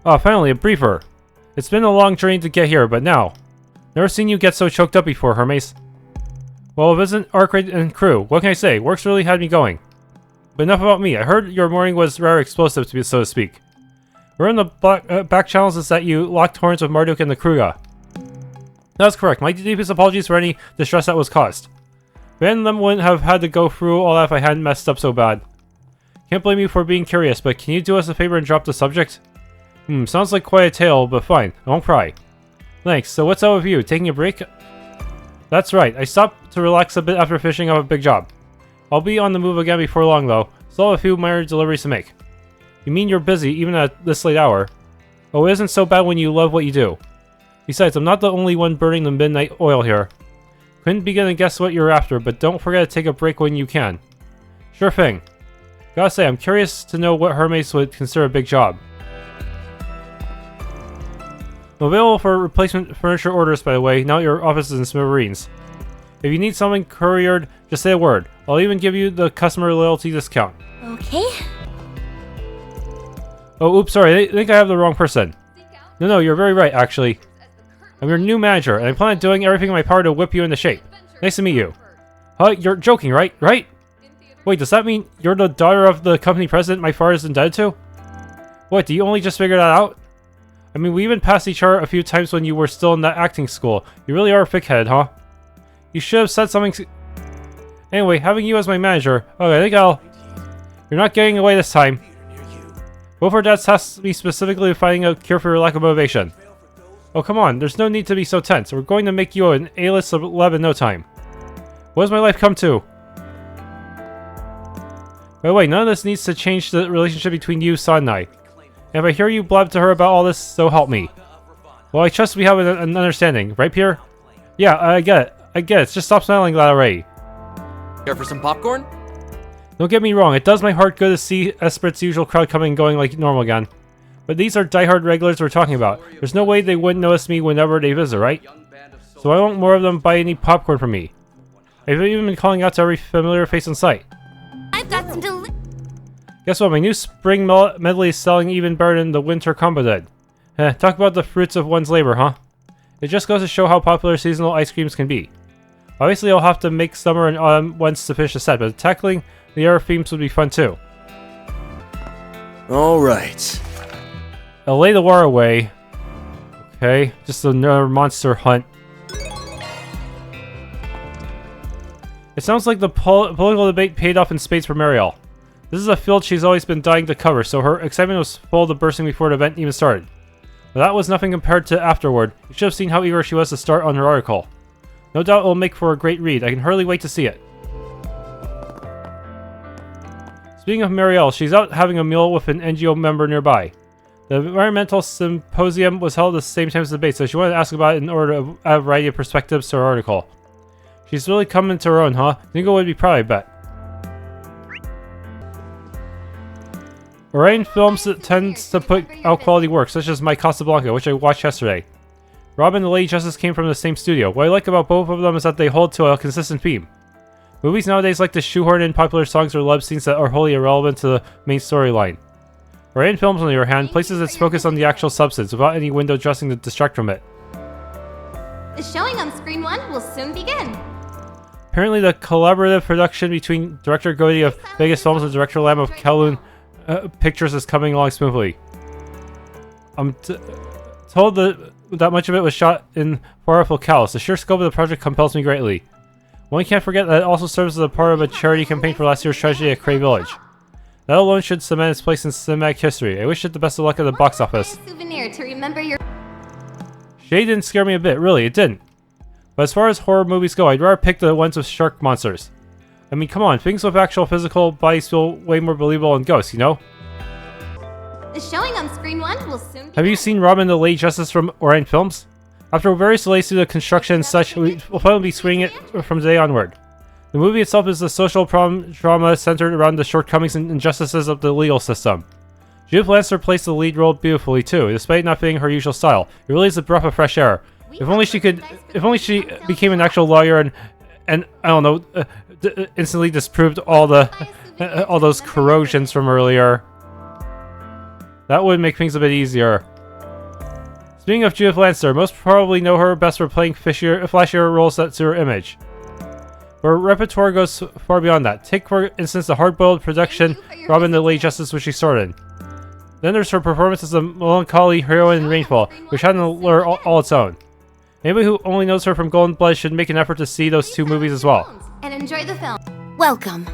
Oh, finally, a briefer. It's been a long journey to get here, but now. Never seen you get so choked up before, Hermes. Well, it isn't Arcade and crew. What can I say? Work's really had me going. But enough about me. I heard your morning was rather explosive, so to speak. We're in the back channels is that you locked horns with Marduk and the Kruga. That's correct. My deepest apologies for any distress that was caused. Ben and them wouldn't have had to go through all that if I hadn't messed up so bad. Can't blame you for being curious, but can you do us a favor and drop the subject? Sounds like quite a tale, but fine. I won't cry. Thanks. So what's up with you? Taking a break? That's right. I stopped to relax a bit after finishing up a big job. I'll be on the move again before long, though. Still have a few minor deliveries to make. You mean you're busy, even at this late hour? Oh, it isn't so bad when you love what you do. Besides, I'm not the only one burning the midnight oil here. Couldn't begin to guess what you're after, but don't forget to take a break when you can. Sure thing. Gotta say, I'm curious to know what Hermes would consider a big job. Available for replacement furniture orders, by the way, now your office is in smithereens. If you need something couriered, just say a word. I'll even give you the customer loyalty discount. Okay. Oh, oops, sorry, I think I have the wrong person. No, you're very right, actually. I'm your new manager, and I plan on doing everything in my power to whip you into shape. Nice to meet you. Huh, you're joking, right? Wait, does that mean you're the daughter of the company president my father is indebted to? What, do you only just figure that out? I mean, we even passed each other a few times when you were still in that acting school. You really are a thick-head, huh? You should have said something. Anyway, having you as my manager. Okay, I think You're not getting away this time. Both our dads tasked me specifically with finding a cure for your lack of motivation. Oh, come on. There's no need to be so tense. We're going to make you an A-list celeb in no time. What does my life come to? By the way, none of this needs to change the relationship between you, Son, and I. And if I hear you blab to her about all this, so help me. Well, I trust we have an understanding, right, Pierre? Yeah, I get it. Just stop smiling that already. Care for some popcorn? Don't get me wrong, it does my heart good to see Espert's usual crowd coming and going like normal again. But these are diehard regulars we're talking about. There's no way they wouldn't notice me whenever they visit, right? So I want more of them buy any popcorn from me. I've even been calling out to every familiar face in sight. I've got some Guess what? My new spring medley is selling even better than the winter combo did. Talk about the fruits of one's labor, huh? It just goes to show how popular seasonal ice creams can be. Obviously, I'll have to make summer and autumn ones to finish the set, but tackling the other themes would be fun too. Alright. Allay the Waterway. Okay, just another monster hunt. It sounds like the political debate paid off in spades for Mirabel. This is a field she's always been dying to cover, so her excitement was full to bursting before the event even started. But that was nothing compared to afterward. You should have seen how eager she was to start on her article. No doubt it will make for a great read. I can hardly wait to see it. Speaking of Mirabel, she's out having a meal with an NGO member nearby. The environmental symposium was held at the same time as the debate, so she wanted to ask about it in order to add a variety of perspectives to her article. She's really come into her own, huh? Nico would be proud, I bet. Orion Films tends to put out quality work, such as My Casablanca, which I watched yesterday. Robin and the Lady Justice came from the same studio. What I like about both of them is that they hold to a consistent theme. Movies nowadays like to shoehorn in popular songs or love scenes that are wholly irrelevant to the main storyline. Korean films, on the other hand, places its focus on the actual substance without any window dressing to distract from it. The showing on Screen 1 will soon begin. Apparently, the collaborative production between director Goody of Vegas Films and director Lam of Kowloon Pictures is coming along smoothly. I'm told that much of it was shot in far-off locales. The sheer scope of the project compels me greatly. One can't forget that it also serves as a part of a charity campaign for last year's tragedy at Cray Village. That alone should cement its place in cinematic history. I wish it the best of luck at the box office. Souvenir to remember your... Shade didn't scare me a bit, really, it didn't. But as far as horror movies go, I'd rather pick the ones with shark monsters. I mean, come on, things with actual physical bodies feel way more believable than ghosts, you know? The showing on Screen 1 will soon begin. Have you seen Robin the Lady Justice from Orion Films? After various delays due to construction and such, we'll probably be screening it from today onward. The movie itself is a social drama centered around the shortcomings and injustices of the legal system. Judith Lancer plays the lead role beautifully too, despite not fitting her usual style. It really is a breath of fresh air. If only she became an actual lawyer and I don't know, instantly disproved all those corrosions from earlier. That would make things a bit easier. Speaking of Judith Lancer, most probably know her best for playing flashier roles that suit her image. Her repertoire goes far beyond that. Take, for instance, the hard-boiled production Robin the Lady Justice, which she starred in. Then there's her performance as a melancholy heroine in Rainfall, which had an allure all its own. Anybody who only knows her from Golden Blood should make an effort to see those two movies as well. And enjoy the film. Welcome.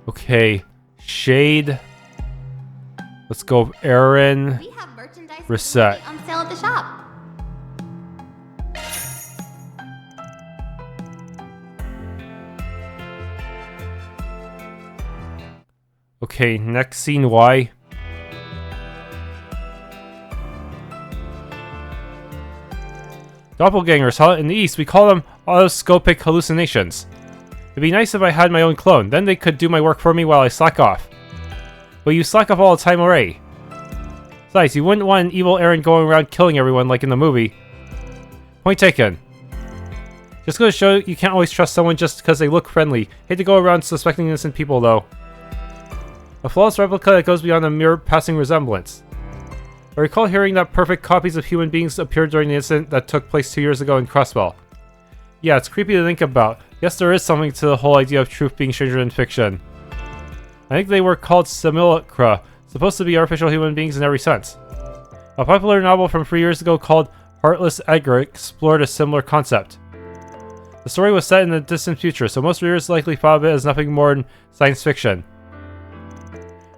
Okay, Shade. Let's go, Aaron. We have merchandise Reset. on sale at the shop. Okay, next scene, why? Doppelgangers, huh? In the East, we call them autoscopic hallucinations. It'd be nice if I had my own clone, then they could do my work for me while I slack off. But you slack off all the time already. Besides, you wouldn't want an evil Aaron going around killing everyone like in the movie. Point taken. Just goes to show you can't always trust someone just because they look friendly. Hate to go around suspecting innocent people though. A flawless replica that goes beyond a mere passing resemblance. I recall hearing that perfect copies of human beings appeared during the incident that took place 2 years ago in Crosswell. Yeah, it's creepy to think about. Yes, there is something to the whole idea of truth being stranger than fiction. I think they were called simulacra, supposed to be artificial human beings in every sense. A popular novel from 3 years ago called Heartless Edgar explored a similar concept. The story was set in the distant future, so most readers likely thought of it as nothing more than science fiction.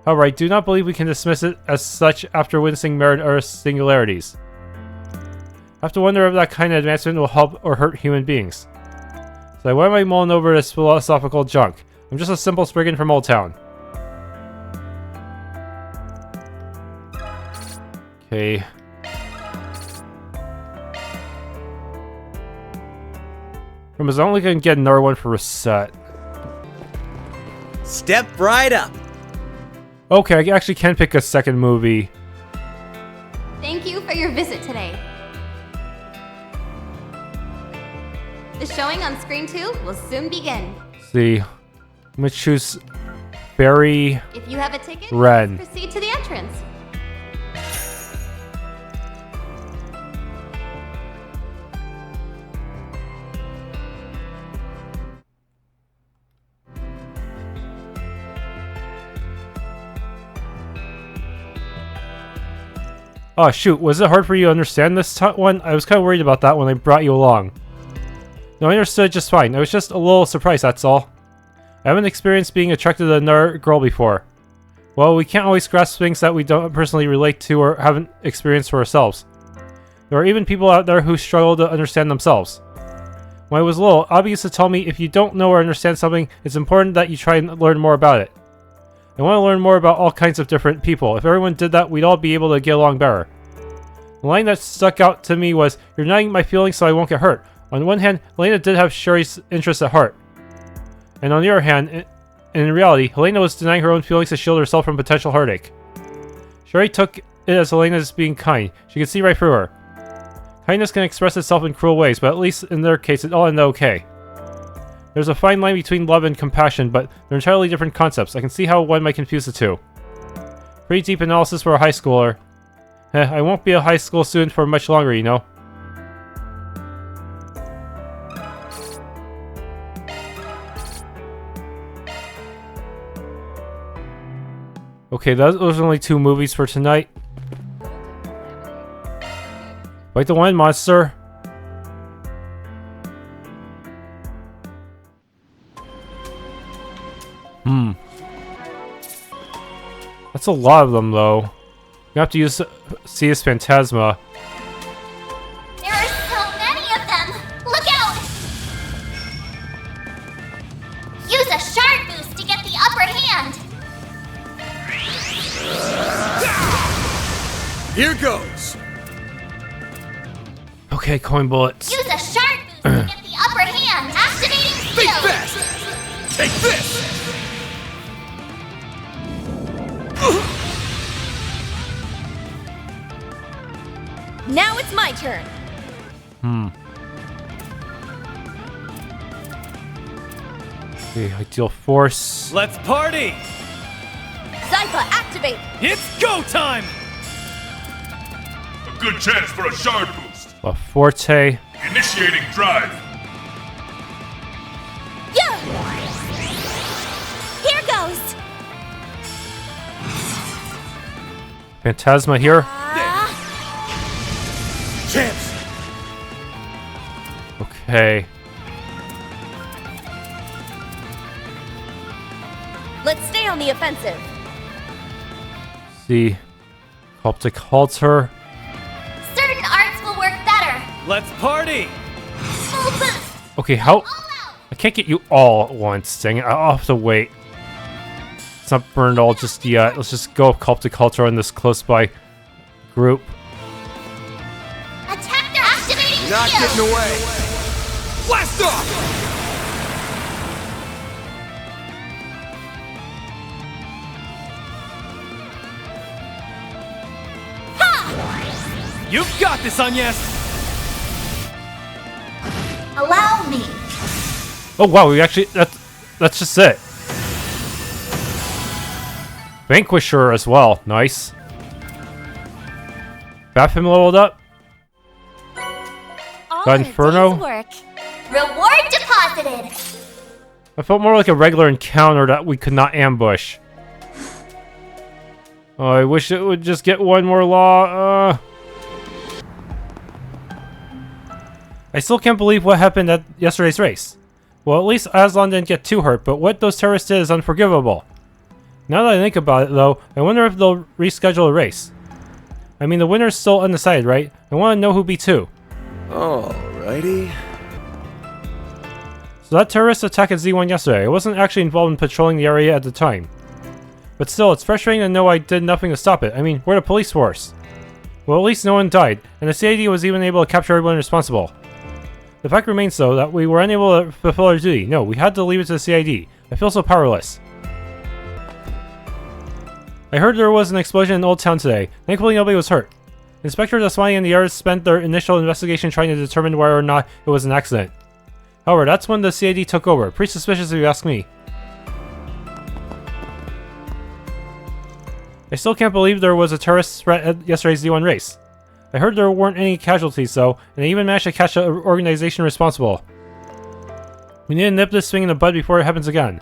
However, I do not believe we can dismiss it as such after witnessing Mirror Earth's singularities. I have to wonder if that kind of advancement will help or hurt human beings. So why am I mulling over this philosophical junk? I'm just a simple spriggan from Old Town. Okay. I was only gonna get another one for Reset. Step right up. Okay, I actually can pick a second movie. Thank you for your visit today. The showing on Screen 2 will soon begin. Let's see. I'm gonna choose Barry If you have a ticket, Ren. proceed to the entrance. Oh shoot, was it hard for you to understand this one? I was kind of worried about that when I brought you along. No, I understood just fine. I was just a little surprised, that's all. I haven't experienced being attracted to another girl before. Well, we can't always grasp things that we don't personally relate to or haven't experienced for ourselves. There are even people out there who struggle to understand themselves. When I was little, Abby used to tell me if you don't know or understand something, it's important that you try and learn more about it. I want to learn more about all kinds of different people. If everyone did that, we'd all be able to get along better. The line that stuck out to me was, "You're denying my feelings so I won't get hurt." On one hand, Helena did have Sherry's interests at heart. And on the other hand, in reality, Helena was denying her own feelings to shield herself from potential heartache. Sherry took it as Helena's being kind. She could see right through her. Kindness can express itself in cruel ways, but at least in their case, it all ended okay. There's a fine line between love and compassion, but they're entirely different concepts. I can see how one might confuse the two. Pretty deep analysis for a high schooler. I won't be a high school student for much longer, you know. Okay, those are only 2 movies for tonight. Fight the wine monster. That's a lot of them, though. You have to use CS Phantasma. There are so many of them! Look out! Use a shard boost to get the upper hand! Here goes. Okay, coin bullets. Use a shard boost to get the upper hand! Activating Think skill! fast. Take this. Now it's my turn. Okay, ideal force. Let's party! Zypa, activate! It's go time! A good chance for a shard boost. A forte. Initiating drive. Yeah! Here goes! Phantasma here. Chance. Okay. Let's stay on the offensive. See. Coptic halter. Certain arts will work better! Let's party! Full boost! Okay, how? All out! I can't get you all at once, dang it. I'll have to wait. It's not burned all just yet. Let's just go Coptic halter in this close by group. Attack their activating Not skill! getting away. Blast off. You've got this, Agnes! Allow me! Oh wow, we actually that's just it. Vanquisher as well, nice. Bathroom leveled up. Got Inferno. Work. Reward deposited! I felt more like a regular encounter that we could not ambush. Oh, I wish it would just get one more law. I still can't believe what happened at yesterday's race. Well, at least Aslan didn't get too hurt, but what those terrorists did is unforgivable. Now that I think about it, though, I wonder if they'll reschedule a race. I mean, the winner's still undecided, right? I want to know who beat who. Alrighty. So that terrorist attack at Z1 yesterday, I wasn't actually involved in patrolling the area at the time. But still, it's frustrating to know I did nothing to stop it. I mean, we're the police force. Well, at least no one died, and the CID was even able to capture everyone responsible. The fact remains, though, that we were unable to fulfill our duty. No, we had to leave it to the CID. I feel so powerless. I heard there was an explosion in Old Town today. Thankfully, nobody was hurt. Inspectors Aswani and the others spent their initial investigation trying to determine whether or not it was an accident. However, that's when the CID took over. Pretty suspicious if you ask me. I still can't believe there was a terrorist threat at yesterday's Z1 race. I heard there weren't any casualties though, and they even managed to catch the organization responsible. We need to nip this thing in the bud before it happens again.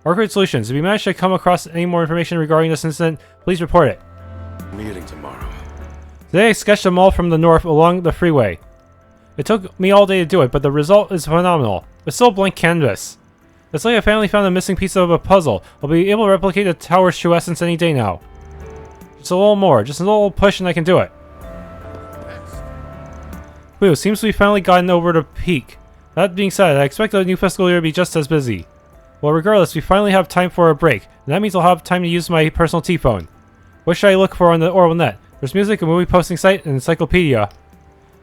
Arcade Solutions, if you manage to come across any more information regarding this incident, please report it. Meeting tomorrow. Today I sketched a mall from the north along the freeway. It took me all day to do it, but the result is phenomenal. It's still a blank canvas. It's like I finally found a missing piece of a puzzle. I'll be able to replicate the tower's true essence any day now. Just a little more, just a little push and I can do it. Whew, seems we've finally gotten over the peak. That being said, I expect the new fiscal year to be just as busy. Well, regardless, we finally have time for a break, and that means I'll have time to use my personal T-phone. What should I look for on the Oral Net? There's music, a movie posting site, an encyclopedia.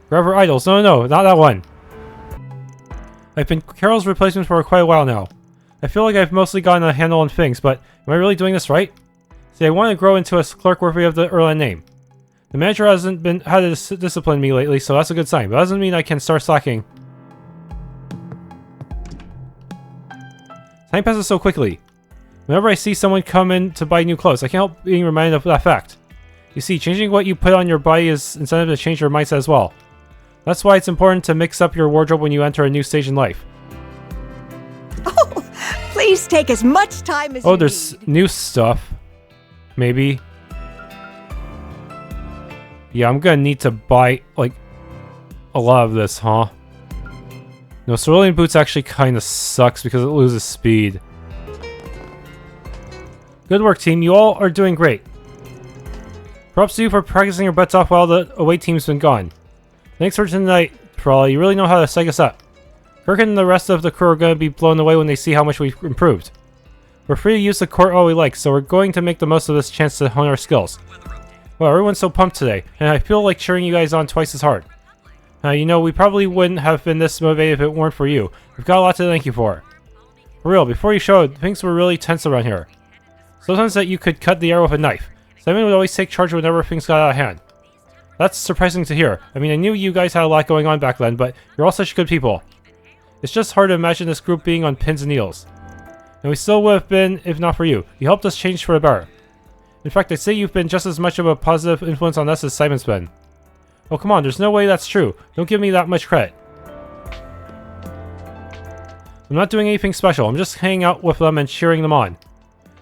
Forever Idols. No, not that one. I've been Carol's replacement for quite a while now. I feel like I've mostly gotten a handle on things, but am I really doing this right? See, I want to grow into a clerk worthy of the Erland name. The manager hasn't been had to discipline me lately, so that's a good sign. But that doesn't mean I can start slacking. Time passes so quickly. Whenever I see someone come in to buy new clothes, I can't help being reminded of that fact. You see, changing what you put on your body is incentive to change your mindset as well. That's why it's important to mix up your wardrobe when you enter a new stage in life. Oh, please take as much time as you need. Oh, there's new stuff. Maybe. Yeah, I'm gonna need to buy, like, a lot of this, huh? No, cerulean boots actually kinda sucks because it loses speed. Good work, team. You all are doing great. Props to you for practicing your butts off while the away team's been gone. Thanks for tonight, Tyrell. You really know how to psych us up. Kirk and the rest of the crew are going to be blown away when they see how much we've improved. We're free to use the court all we like, so we're going to make the most of this chance to hone our skills. Well, everyone's so pumped today, and I feel like cheering you guys on twice as hard. You know, we probably wouldn't have been this motivated if it weren't for you. We've got a lot to thank you for. For real, before you showed, things were really tense around here. Sometimes that you could cut the air with a knife. Simon would always take charge whenever things got out of hand. That's surprising to hear. I mean, I knew you guys had a lot going on back then, but you're all such good people. It's just hard to imagine this group being on pins and needles. And we still would have been if not for you. You helped us change for the better. In fact, I'd say you've been just as much of a positive influence on us as Simon's been. Oh, come on, there's no way that's true. Don't give me that much credit. I'm not doing anything special. I'm just hanging out with them and cheering them on.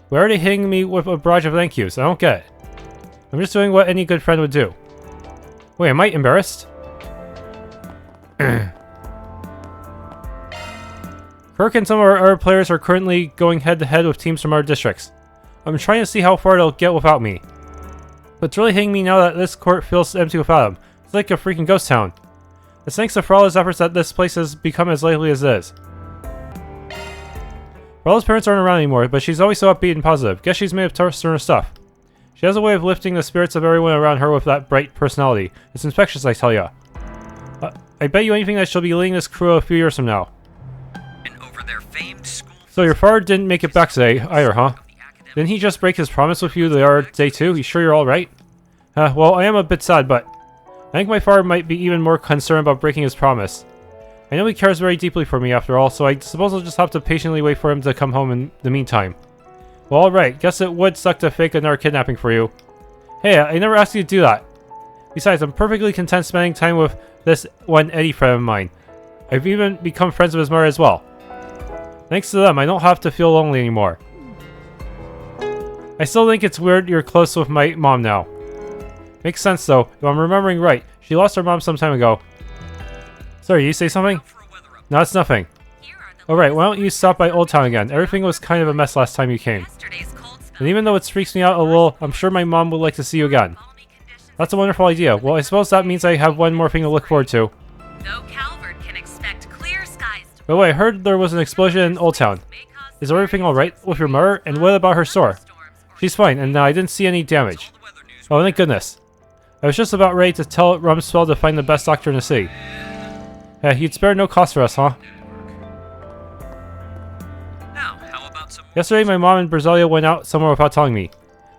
Why are they hitting me with a barrage of thank yous? I don't get it. I'm just doing what any good friend would do. Wait, am I embarrassed? Kirk and some of our other players are currently going head-to-head with teams from our districts. I'm trying to see how far they'll get without me. But it's really hitting me now that this court feels empty without him. It's like a freaking ghost town. It's thanks to Frawley's efforts that this place has become as lively as it is. Frawley's parents aren't around anymore, but she's always so upbeat and positive. Guess she's made of tough stuff. She has a way of lifting the spirits of everyone around her with that bright personality. It's infectious, I tell ya. I bet you anything that she'll be leading this crew a few years from now. So your father didn't make it back today either, huh? Didn't he just break his promise with you the other day too? You sure you're alright? Well, I am a bit sad, but I think my father might be even more concerned about breaking his promise. I know he cares very deeply for me after all, so I suppose I'll just have to patiently wait for him to come home in the meantime. Well, alright, guess it would suck to fake another kidnapping for you. Hey, I never asked you to do that. Besides, I'm perfectly content spending time with this one Eddie friend of mine. I've even become friends with his mother as well. Thanks to them, I don't have to feel lonely anymore. I still think it's weird you're close with my mom now. Makes sense though, if I'm remembering right. She lost her mom some time ago. Sorry, you say something? No, it's nothing. Alright, why don't you stop by Old Town again? Everything was kind of a mess last time you came. And even though it freaks me out a little, I'm sure my mom would like to see you again. That's a wonderful idea. Well, I suppose that means I have one more thing to look forward to. By the way, I heard there was an explosion in Old Town. Is everything alright with your mother? And what about her store? She's fine, and I didn't see any damage. Oh, thank goodness. I was just about ready to tell Rumsfeld to find the best doctor in the city. He'd spare no cost for us, huh? Yesterday, my mom and Brazelia went out somewhere without telling me.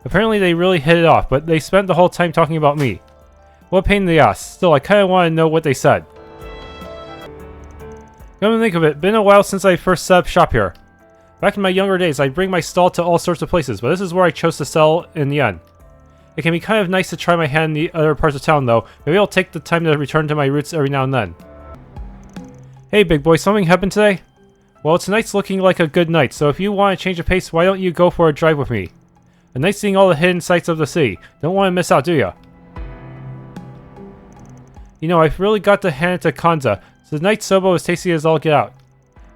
Apparently, they really hit it off, but they spent the whole time talking about me. What a pain in the ass. Still, I kinda want to know what they said. Come to think of it, been a while since I first set up shop here. Back in my younger days, I'd bring my stall to all sorts of places, but this is where I chose to sell in the end. It can be kind of nice to try my hand in the other parts of town, though. Maybe I'll take the time to return to my roots every now and then. Hey, big boy, something happened today? Well, tonight's looking like a good night, so if you want to change of pace, why don't you go for a drive with me? A nice seeing all the hidden sights of the city. Don't want to miss out, do ya? You know, I've really got to hand it to Kanza. Tonight's sobo is tasty as all get out.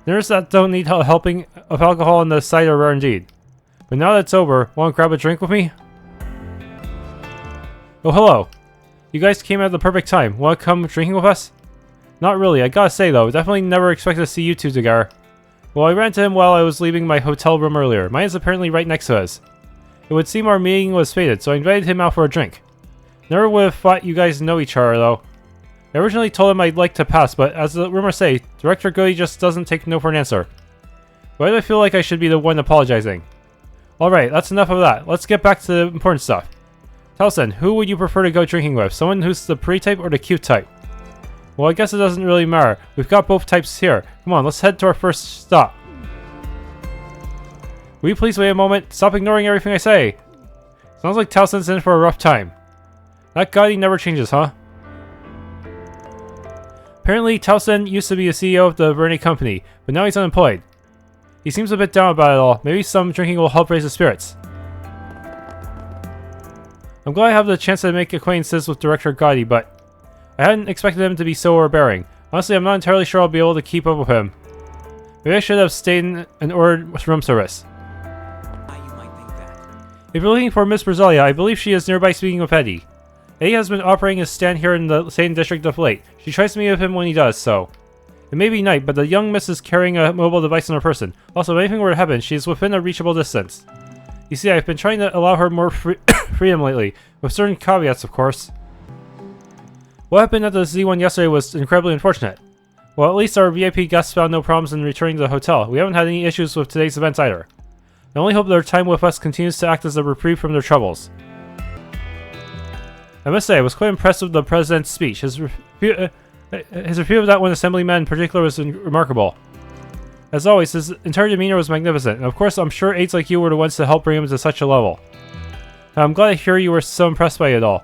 Dinners that don't need a helping of alcohol on the side are rare indeed. But now that it's over, want to grab a drink with me? Oh, hello. You guys came at the perfect time. Want to come drinking with us? Not really, I gotta say though, definitely never expected to see you two together. Well, I ran into him while I was leaving my hotel room earlier. Mine is apparently right next to his. It would seem our meeting was fated, so I invited him out for a drink. Never would have thought you guys know each other though. I originally told him I'd like to pass, but as the rumors say, Director Goody just doesn't take no for an answer. Why do I feel like I should be the one apologizing? Alright, that's enough of that. Let's get back to the important stuff. Taliesin, who would you prefer to go drinking with? Someone who's the pretty type or the cute type? Well, I guess it doesn't really matter. We've got both types here. Come on, let's head to our first stop. Will you please wait a moment? Stop ignoring everything I say. Sounds like Taliesin's in for a rough time. That guy never changes, huh? Apparently, Taliesin used to be the CEO of the Bernie company, but now he's unemployed. He seems a bit down about it all. Maybe some drinking will help raise his spirits. I'm glad I have the chance to make acquaintances with Director Gotti, but I hadn't expected him to be so overbearing. Honestly, I'm not entirely sure I'll be able to keep up with him. Maybe I should have stayed and ordered room service. If you're looking for Miss Brazilia, I believe she is nearby speaking with Eddie. Eddie has been operating his stand here in the Seiden District of late. She tries to meet with him when he does so. It may be night, but the young miss is carrying a mobile device in her person. Also, if anything were to happen, she is within a reachable distance. You see, I've been trying to allow her more freedom lately, with certain caveats, of course. What happened at the Z1 yesterday was incredibly unfortunate. Well, at least our VIP guests found no problems in returning to the hotel. We haven't had any issues with today's events either. I only hope their time with us continues to act as a reprieve from their troubles. I must say, I was quite impressed with the President's speech. His review of that one assemblyman in particular was remarkable. As always, his entire demeanor was magnificent, and of course I'm sure aides like you were the ones to help bring him to such a level. Now, I'm glad to hear you were so impressed by it all.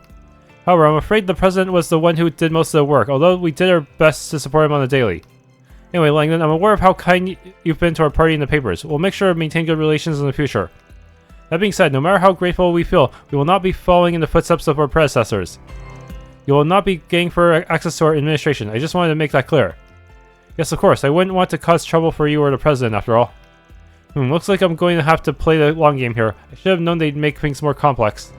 However, I'm afraid the President was the one who did most of the work, although we did our best to support him on the daily. Anyway, Langdon, I'm aware of how kind you've been to our party in the papers. We'll make sure to maintain good relations in the future. That being said, no matter how grateful we feel, we will not be following in the footsteps of our predecessors. You will not be getting for access to our administration. I just wanted to make that clear. Yes, of course, I wouldn't want to cause trouble for you or the President, after all. Looks like I'm going to have to play the long game here. I should have known they'd make things more complex.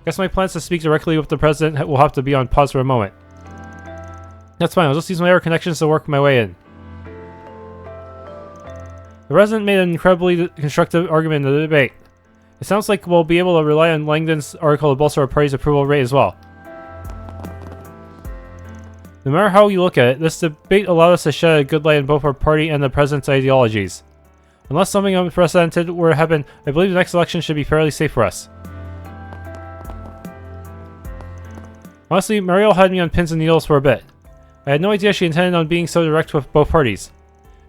Guess my plans to speak directly with the President will have to be on pause for a moment. That's fine, I'll just use my air connections to work my way in. The President made an incredibly constructive argument in the debate. It sounds like we'll be able to rely on Langdon's article to bolster our party's approval rate as well. No matter how you look at it, this debate allowed us to shed a good light on both our party and the President's ideologies. Unless something unprecedented were to happen, I believe the next election should be fairly safe for us. Honestly, Mariel had me on pins and needles for a bit. I had no idea she intended on being so direct with both parties.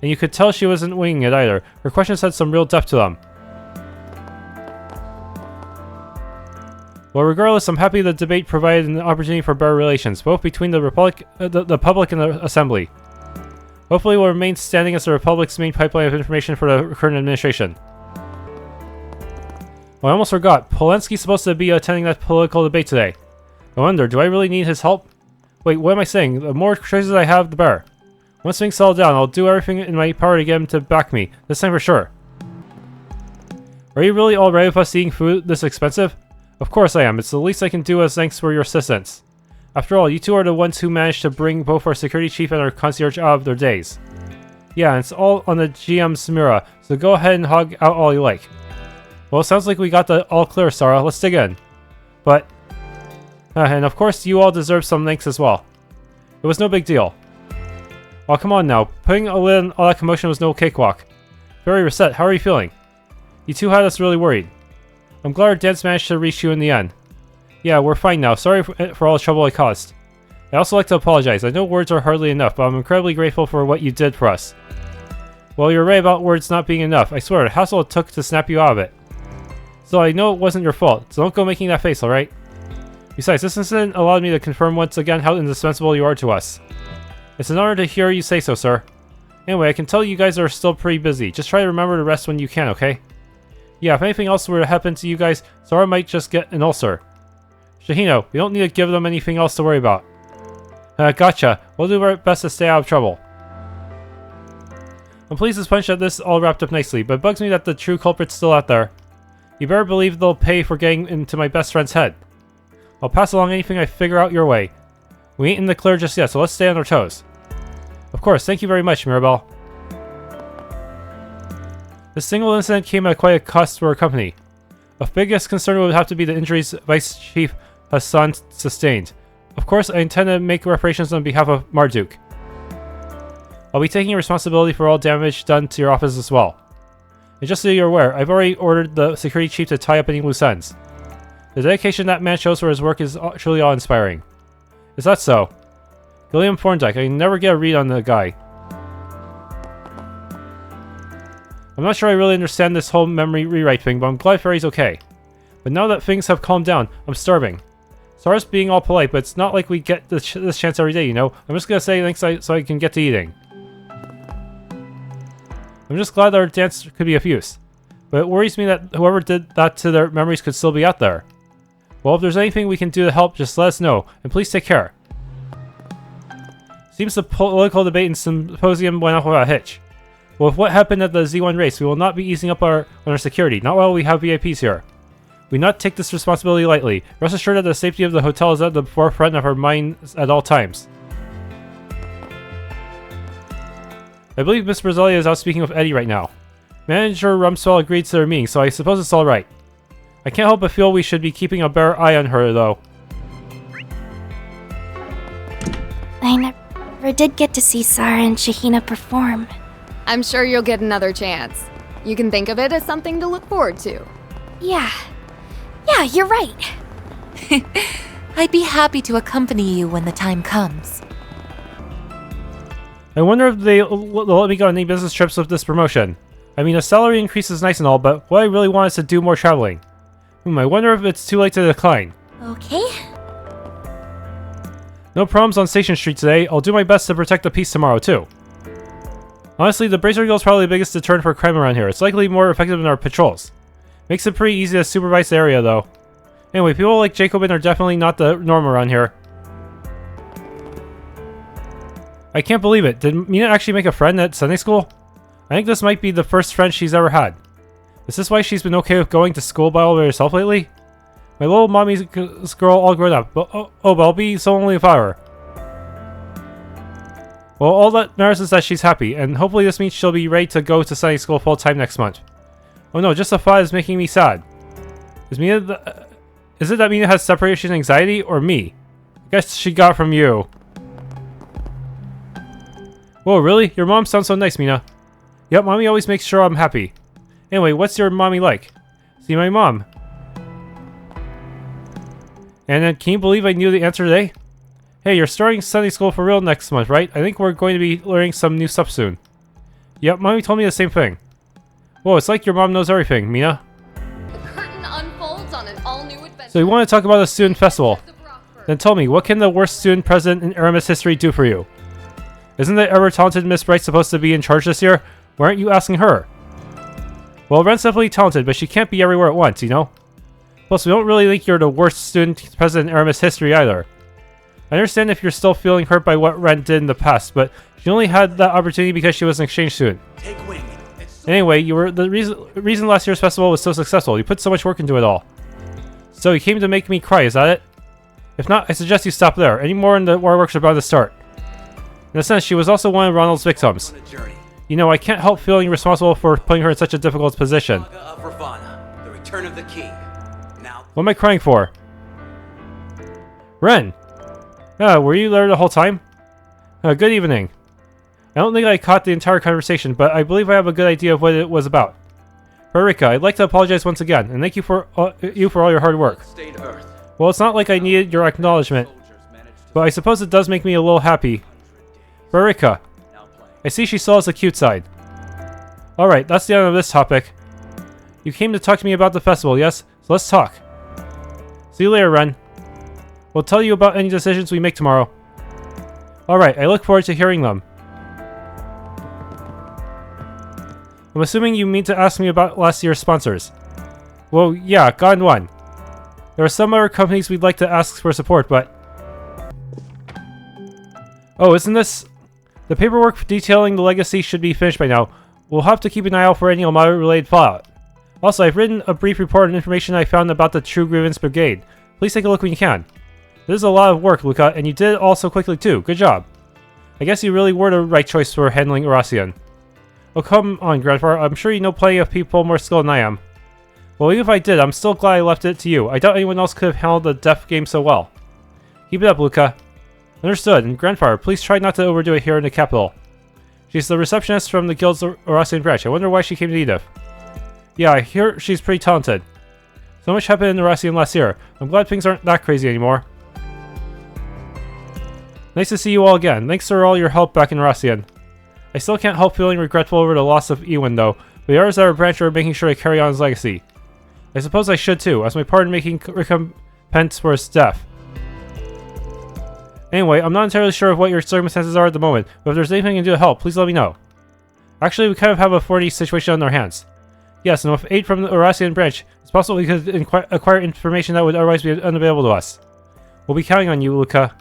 And you could tell she wasn't winging it either. Her questions had some real depth to them. Well, regardless, I'm happy the debate provided an opportunity for better relations, both between the public and the Assembly. Hopefully we'll remain standing as the Republic's main pipeline of information for the current administration. Well, I almost forgot. Polanski's supposed to be attending that political debate today. I wonder, do I really need his help? Wait, what am I saying? The more choices I have, the better. Once things settle down, I'll do everything in my power to get him to back me. This time for sure. Are you really alright with us eating food this expensive? Of course I am. It's the least I can do as thanks for your assistance. After all, you two are the ones who managed to bring both our security chief and our concierge out of their days. Yeah, and it's all on the GM's mirror, so go ahead and hog out all you like. Well, it sounds like we got the all clear, Saara. Let's dig in. But... and of course, you all deserve some thanks as well. It was no big deal. Oh, come on now. Putting a lid on all that commotion was no cakewalk. Very Reset, how are you feeling? You two had us really worried. I'm glad our dads managed to reach you in the end. Yeah, we're fine now. Sorry for all the trouble I caused. I'd also like to apologize. I know words are hardly enough, but I'm incredibly grateful for what you did for us. Well, you're right about words not being enough. I swear, the hassle it took to snap you out of it. So I know it wasn't your fault, so don't go making that face, alright? Besides, this incident allowed me to confirm once again how indispensable you are to us. It's an honor to hear you say so, sir. Anyway, I can tell you guys are still pretty busy. Just try to remember to rest when you can, okay? Yeah, if anything else were to happen to you guys, Saara might just get an ulcer. Shaheena, we don't need to give them anything else to worry about. Gotcha. We'll do our best to stay out of trouble. I'm pleased as punch that this all wrapped up nicely, but it bugs me that the true culprit's still out there. You better believe they'll pay for getting into my best friend's head. I'll pass along anything I figure out your way. We ain't in the clear just yet, so let's stay on our toes. Of course, thank you very much, Mirabel. This single incident came at quite a cost to our company. Of biggest concern would have to be the injuries Vice Chief Hassan sustained. Of course, I intend to make reparations on behalf of Marduk. I'll be taking responsibility for all damage done to your office as well. And just so you're aware, I've already ordered the security chief to tie up any loose ends. The dedication that man shows for his work is truly awe-inspiring. Is that so? Gilliam Thorndike, I can never get a read on the guy. I'm not sure I really understand this whole memory rewrite thing, but I'm glad Fairy's okay. But now that things have calmed down, I'm starving. Saara's being all polite, but it's not like we get this chance every day, you know? I'm just gonna say thanks so I can get to eating. I'm just glad our dance could be of use. But it worries me that whoever did that to their memories could still be out there. Well, if there's anything we can do to help, just let us know, and please take care. Seems the political debate and symposium went off without a hitch. Well, with what happened at the Z1 race, we will not be easing up on our security, not while we have VIPs here. We not take this responsibility lightly. Rest assured that the safety of the hotel is at the forefront of our minds at all times. I believe Miss Brazelia is out speaking with Eddie right now. Manager Rumsfeld agreed to their meeting, so I suppose it's alright. I can't help but feel we should be keeping a better eye on her, though. I never did get to see Saara and Shaheena perform. I'm sure you'll get another chance. You can think of it as something to look forward to. Yeah, you're right. I'd be happy to accompany you when the time comes. I wonder if they'll let me go on any business trips with this promotion. I mean, a salary increase is nice and all, but what I really want is to do more traveling. I wonder if it's too late to decline. Okay. No problems on Station Street today. I'll do my best to protect the peace tomorrow, too. Honestly, the Bracer Guild is probably the biggest deterrent for crime around here. It's likely more effective than our patrols. Makes it pretty easy to supervise the area, though. Anyway, people like Jacobin are definitely not the norm around here. I can't believe it. Did Mina actually make a friend at Sunday school? I think this might be the first friend she's ever had. Is this why she's been okay with going to school by all by herself lately? My little mommy's girl all grown up, but but I'll be so only if I were. Well, all that matters is that she's happy, and hopefully this means she'll be ready to go to Sunday school full time next month. Oh no, just the thought is making me sad. Is it that Mina has separation anxiety, or me? I guess she got it from you. Whoa, really? Your mom sounds so nice, Mina. Yep, mommy always makes sure I'm happy. Anyway, what's your mommy like? See my mom. And then, can you believe I knew the answer today? Hey, you're starting Sunday school for real next month, right? I think we're going to be learning some new stuff soon. Yep, mommy told me the same thing. Whoa, it's like your mom knows everything, Mina. The curtain unfolds on an all-new adventure. So you want to talk about the student festival? Then tell me, what can the worst student president in Aramis history do for you? Isn't the ever-talented Miss Bright supposed to be in charge this year? Why aren't you asking her? Well, Ren's definitely talented, but she can't be everywhere at once, you know? Plus, we don't really think you're the worst student president in Aramis history either. I understand if you're still feeling hurt by what Ren did in the past, but she only had that opportunity because she was an exchange student. Take wing. Anyway, you were the reason last year's festival was so successful. You put so much work into it all. So you came to make me cry, is that it? If not, I suggest you stop there. Any more in the waterworks are about to start. In a sense, she was also one of Ronald's victims. You know, I can't help feeling responsible for putting her in such a difficult position. The return of the king. Now, what am I crying for? Ren! Were you there the whole time? Good evening. I don't think I caught the entire conversation, but I believe I have a good idea of what it was about. Rika, I'd like to apologize once again, and thank you for all your hard work. Well, it's not like I needed your acknowledgement, but I suppose it does make me a little happy. Rika, I see she still has a cute side. Alright, that's the end of this topic. You came to talk to me about the festival, yes? So let's talk. See you later, Ren. We'll tell you about any decisions we make tomorrow. Alright, I look forward to hearing them. I'm assuming you mean to ask me about last year's sponsors. Well, yeah, gone one. There are some other companies we'd like to ask for support, but... Oh, isn't this... The paperwork detailing the legacy should be finished by now. We'll have to keep an eye out for any Almata-related fallout. Also, I've written a brief report on information I found about the True Grievance Brigade. Please take a look when you can. This is a lot of work, Luca, and you did it all so quickly too. Good job. I guess you really were the right choice for handling Eurasian. Oh, come on, Grandfather. I'm sure you know plenty of people more skilled than I am. Well, even if I did, I'm still glad I left it to you. I doubt anyone else could have handled the deaf game so well. Keep it up, Luca. Understood, and Grandfather, please try not to overdo it here in the capital. She's the receptionist from the guild's Eurasian branch. I wonder why she came to Edith. Yeah, I hear she's pretty talented. So much happened in Eurasian last year. I'm glad things aren't that crazy anymore. Nice to see you all again. Thanks for all your help back in Eurasian. I still can't help feeling regretful over the loss of Ewan though, but the others at our branch are making sure I carry on his legacy. I suppose I should too, as my part in making recompense for his death. Anyway, I'm not entirely sure of what your circumstances are at the moment, but if there's anything I can do to help, please let me know. Actually, we kind of have a thorny situation on our hands. Yes, and with aid from the Eurasian branch, it's possible we could acquire information that would otherwise be unavailable to us. We'll be counting on you, Luca.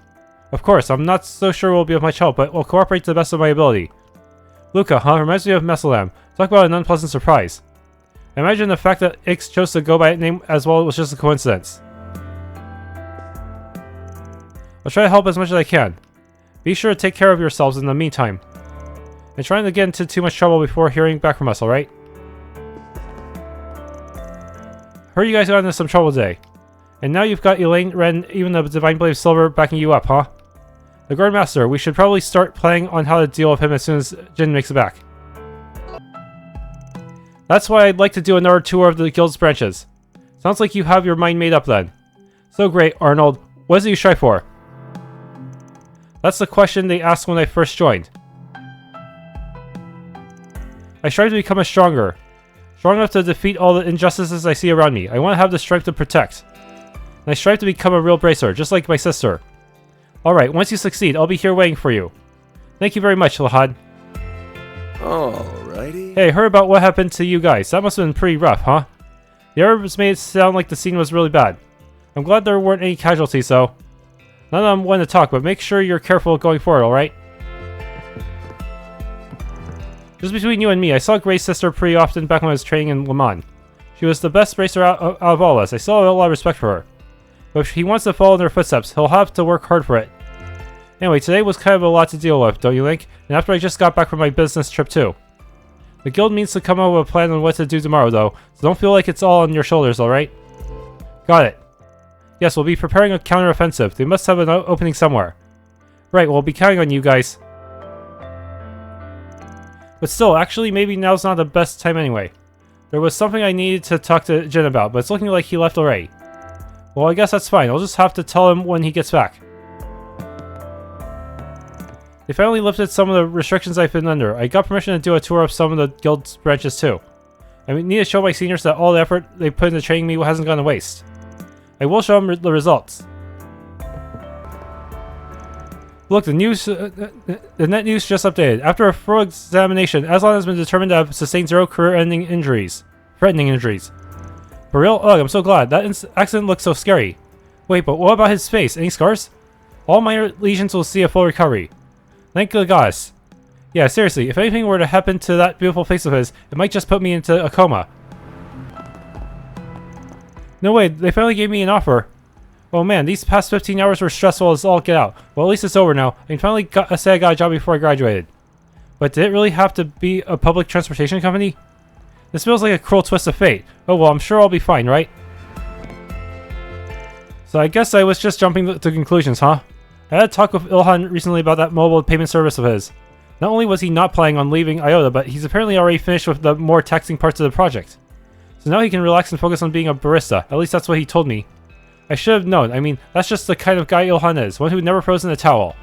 Of course, I'm not so sure we'll be of much help, but we'll cooperate to the best of my ability. Luca, huh? Reminds me of Mesalam. Talk about an unpleasant surprise. I imagine the fact that Ix chose to go by that name as well was just a coincidence. I'll try to help as much as I can. Be sure to take care of yourselves in the meantime. And try not to get into too much trouble before hearing back from us, alright? Heard you guys got into some trouble today. And now you've got Elaine, Ren, even the Divine Blade of Silver backing you up, huh? The Guard Master, we should probably start planning on how to deal with him as soon as Jin makes it back. That's why I'd like to do another tour of the guild's branches. Sounds like you have your mind made up then. So great, Arnold. What is it you strive for? That's the question they asked when I first joined. I strive to become stronger enough to defeat all the injustices I see around me. I want to have the strength to protect. And I strive to become a real bracer, just like my sister. Alright, once you succeed, I'll be here waiting for you. Thank you very much, Lahad. Alrighty. Hey, heard about what happened to you guys. That must have been pretty rough, huh? The Arabs made it sound like the scene was really bad. I'm glad there weren't any casualties, though. None of them want to talk, but make sure you're careful going forward, alright? Just between you and me, I saw Gray's sister pretty often back when I was training in Le Mans. She was the best racer out of all of us. I still have a lot of respect for her. But if he wants to follow in their footsteps, he'll have to work hard for it. Anyway, today was kind of a lot to deal with, don't you think? And after I just got back from my business trip too. The guild means to come up with a plan on what to do tomorrow though, so don't feel like it's all on your shoulders, alright? Got it. Yes, we'll be preparing a counter-offensive. They must have an opening somewhere. Right, we'll be counting on you guys. But still, actually, maybe now's not the best time anyway. There was something I needed to talk to Jin about, but it's looking like he left already. Well, I guess that's fine. I'll just have to tell him when he gets back. They finally lifted some of the restrictions I've been under. I got permission to do a tour of some of the guild's branches too. I need to show my seniors that all the effort they put into training me hasn't gone to waste. I will show them the results. Look, the net news just updated. After a thorough examination, Aslan has been determined to have sustained 0 career-ending injuries. Threatening injuries. For real? Ugh, I'm so glad. That accident looks so scary. Wait, but what about his face? Any scars? All minor lesions will see a full recovery. Thank the gods. Yeah, seriously, if anything were to happen to that beautiful face of his, it might just put me into a coma. No way, they finally gave me an offer. Oh man, these past 15 hours were stressful as all get out. Well, at least it's over now. I can finally say I got a job before I graduated. But did it really have to be a public transportation company? This feels like a cruel twist of fate. Oh well, I'm sure I'll be fine, right? So I guess I was just jumping to conclusions, huh? I had a talk with Ilhan recently about that mobile payment service of his. Not only was he not planning on leaving Iota, but he's apparently already finished with the more taxing parts of the project. So now he can relax and focus on being a barista. At least that's what he told me. I should have known. I mean, that's just the kind of guy Ilhan is. One who never throws in a towel.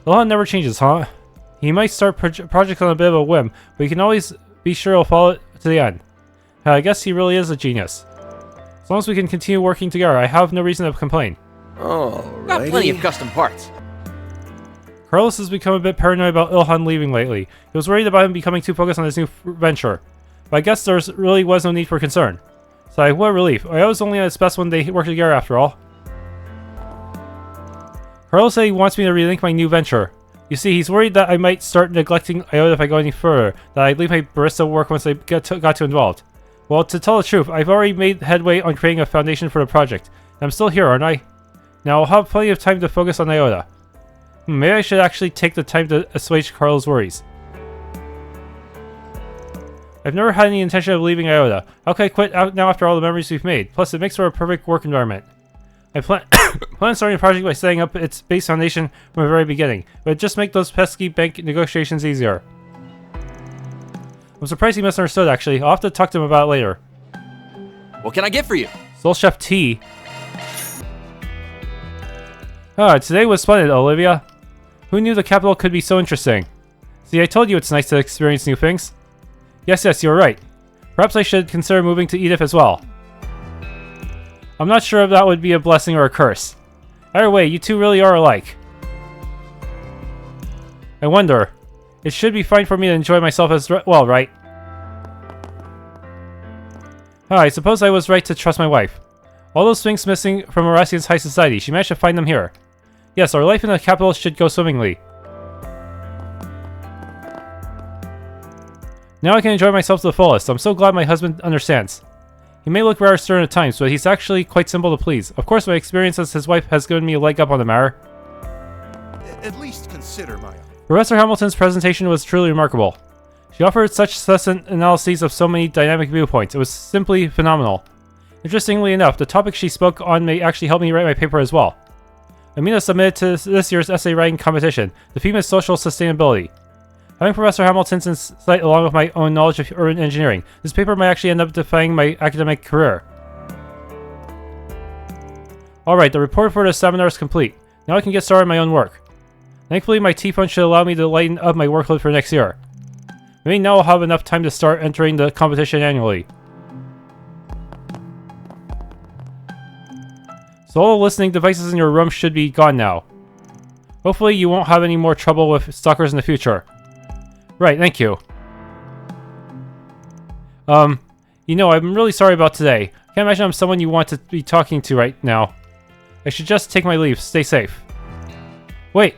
Ilhan never changes, huh? He might start projects on a bit of a whim, but you can always be sure he'll follow it to the end. I guess he really is a genius. As long as we can continue working together, I have no reason to complain. Got plenty of custom parts. Carlos has become a bit paranoid about Ilhan leaving lately. He was worried about him becoming too focused on his new venture. But I guess there really was no need for concern. So what a relief. I was only at its best when they worked together after all. Carlos said he wants me to rethink my new venture. You see, he's worried that I might start neglecting Iota if I go any further, that I'd leave my barista work once I got too involved. Well, to tell the truth, I've already made headway on creating a foundation for the project. And I'm still here, aren't I? Now I'll have plenty of time to focus on Iota. Maybe I should actually take the time to assuage Carlos' worries. I've never had any intention of leaving Iota. How can I quit out now after all the memories we've made? Plus, it makes for a perfect work environment. I plan on starting the project by setting up its base foundation from the very beginning, but just make those pesky bank negotiations easier. I'm surprised he misunderstood, actually. I'll have to talk to him about it later. What can I get for you? Soul Chef tea. Today was splendid, Olivia. Who knew the capital could be so interesting? See, I told you it's nice to experience new things. Yes, you're right. Perhaps I should consider moving to Edith as well. I'm not sure if that would be a blessing or a curse. Either way, you two really are alike. I wonder. It should be fine for me to enjoy myself as well, right? I suppose I was right to trust my wife. All those things missing from Horacian's high society, she managed to find them here. Yes, our life in the capital should go swimmingly. Now I can enjoy myself to the fullest. I'm so glad my husband understands. He may look rather stern at times, but he's actually quite simple to please. Of course, my experience as his wife has given me a leg up on the matter. At least consider my... Professor Hamilton's presentation was truly remarkable. She offered such succinct analyses of so many dynamic viewpoints. It was simply phenomenal. Interestingly enough, the topic she spoke on may actually help me write my paper as well. Amina submitted to this year's essay writing competition, The Theme is Social Sustainability. Having Professor Hamilton's insight along with my own knowledge of urban engineering, this paper might actually end up defining my academic career. Alright, the report for the seminar is complete. Now I can get started on my own work. Thankfully, my T-fund should allow me to lighten up my workload for next year. Maybe now I'll have enough time to start entering the competition annually. So all the listening devices in your room should be gone now. Hopefully you won't have any more trouble with stalkers in the future. Right, thank you. You know, I'm really sorry about today. I can't imagine I'm someone you want to be talking to right now. I should just take my leave. Stay safe. Wait.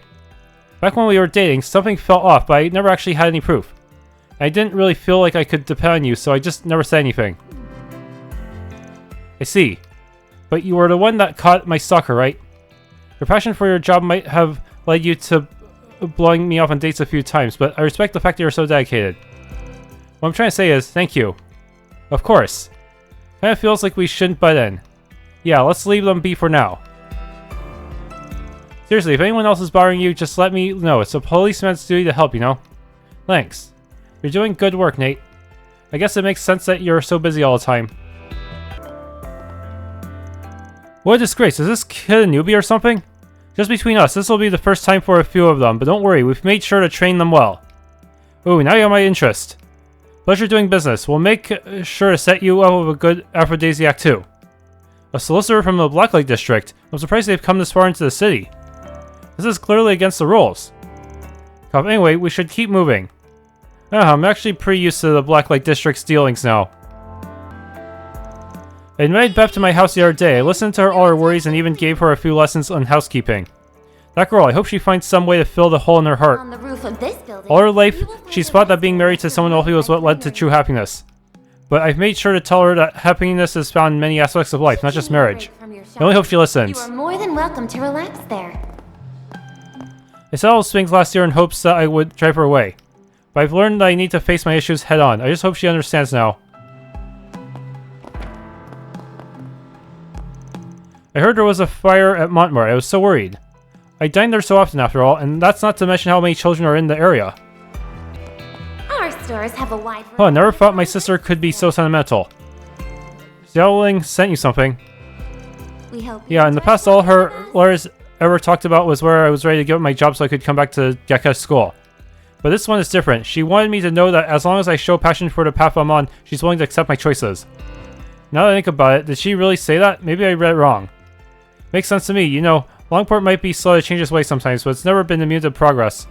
Back when we were dating, something felt off, but I never actually had any proof. I didn't really feel like I could depend on you, so I just never said anything. I see. But you were the one that caught my stalker, right? Your passion for your job might have led you to blowing me off on dates a few times, but I respect the fact that you're so dedicated. What I'm trying to say is, thank you. Of course. Kinda feels like we shouldn't butt in. Yeah, let's leave them be for now. Seriously, if anyone else is bothering you, just let me know. It's a policeman's duty to help, you know? Thanks. You're doing good work, Nate. I guess it makes sense that you're so busy all the time. What a disgrace. Is this kid a newbie or something? Just between us, this will be the first time for a few of them, but don't worry, we've made sure to train them well. Ooh, now you have my interest. Pleasure doing business. We'll make sure to set you up with a good aphrodisiac too. A solicitor from the Blacklight District. I'm surprised they've come this far into the city. This is clearly against the rules. Anyway, we should keep moving. I'm actually pretty used to the Blacklight District's dealings now. I invited Beth to my house the other day. I listened to all her worries and even gave her a few lessons on housekeeping. That girl, I hope she finds some way to fill the hole in her heart. On the roof of this building, all her life, she's thought that being married to someone wealthy was what led to true happiness. But I've made sure to tell her that happiness is found in many aspects of life, not just marriage. I only hope she listens. You are more than welcome to relax there. I said all those things last year in hopes that I would drive her away. But I've learned that I need to face my issues head on. I just hope she understands now. I heard there was a fire at Montmort. I was so worried. I dine there so often after all, and that's not to mention how many children are in the area. Our stores have a wide variety. Oh, I never thought my sister could be so sentimental. Xiaoling sent you something. Yeah, in the past all her letters ever talked about was where I was ready to give up my job so I could come back to Gekka's school. But this one is different. She wanted me to know that as long as I show passion for the path I'm on, she's willing to accept my choices. Now that I think about it, did she really say that? Maybe I read it wrong. Makes sense to me, you know, Longport might be slow to change its ways sometimes, but it's never been immune to progress.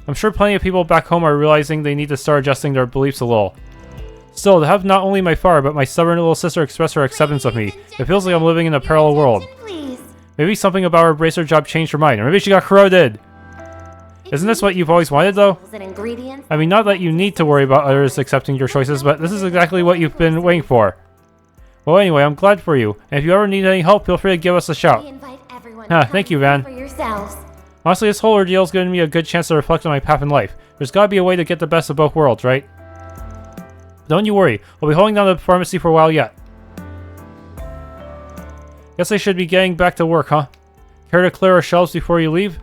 I'm sure plenty of people back home are realizing they need to start adjusting their beliefs a little. Still, to have not only my father, but my stubborn little sister express her acceptance of me, it feels like I'm living in a parallel world. Maybe something about her bracer job changed her mind, or maybe she got corroded. Isn't this what you've always wanted, though? I mean, not that you need to worry about others accepting your choices, but this is exactly what you've been waiting for. Well, anyway, I'm glad for you, and if you ever need any help, feel free to give us a shout. Thank you, Van. Honestly, this whole ordeal's given me a good chance to reflect on my path in life. There's gotta be a way to get the best of both worlds, right? Don't you worry, I'll be holding down the pharmacy for a while yet. Guess I should be getting back to work, huh? Care to clear our shelves before you leave?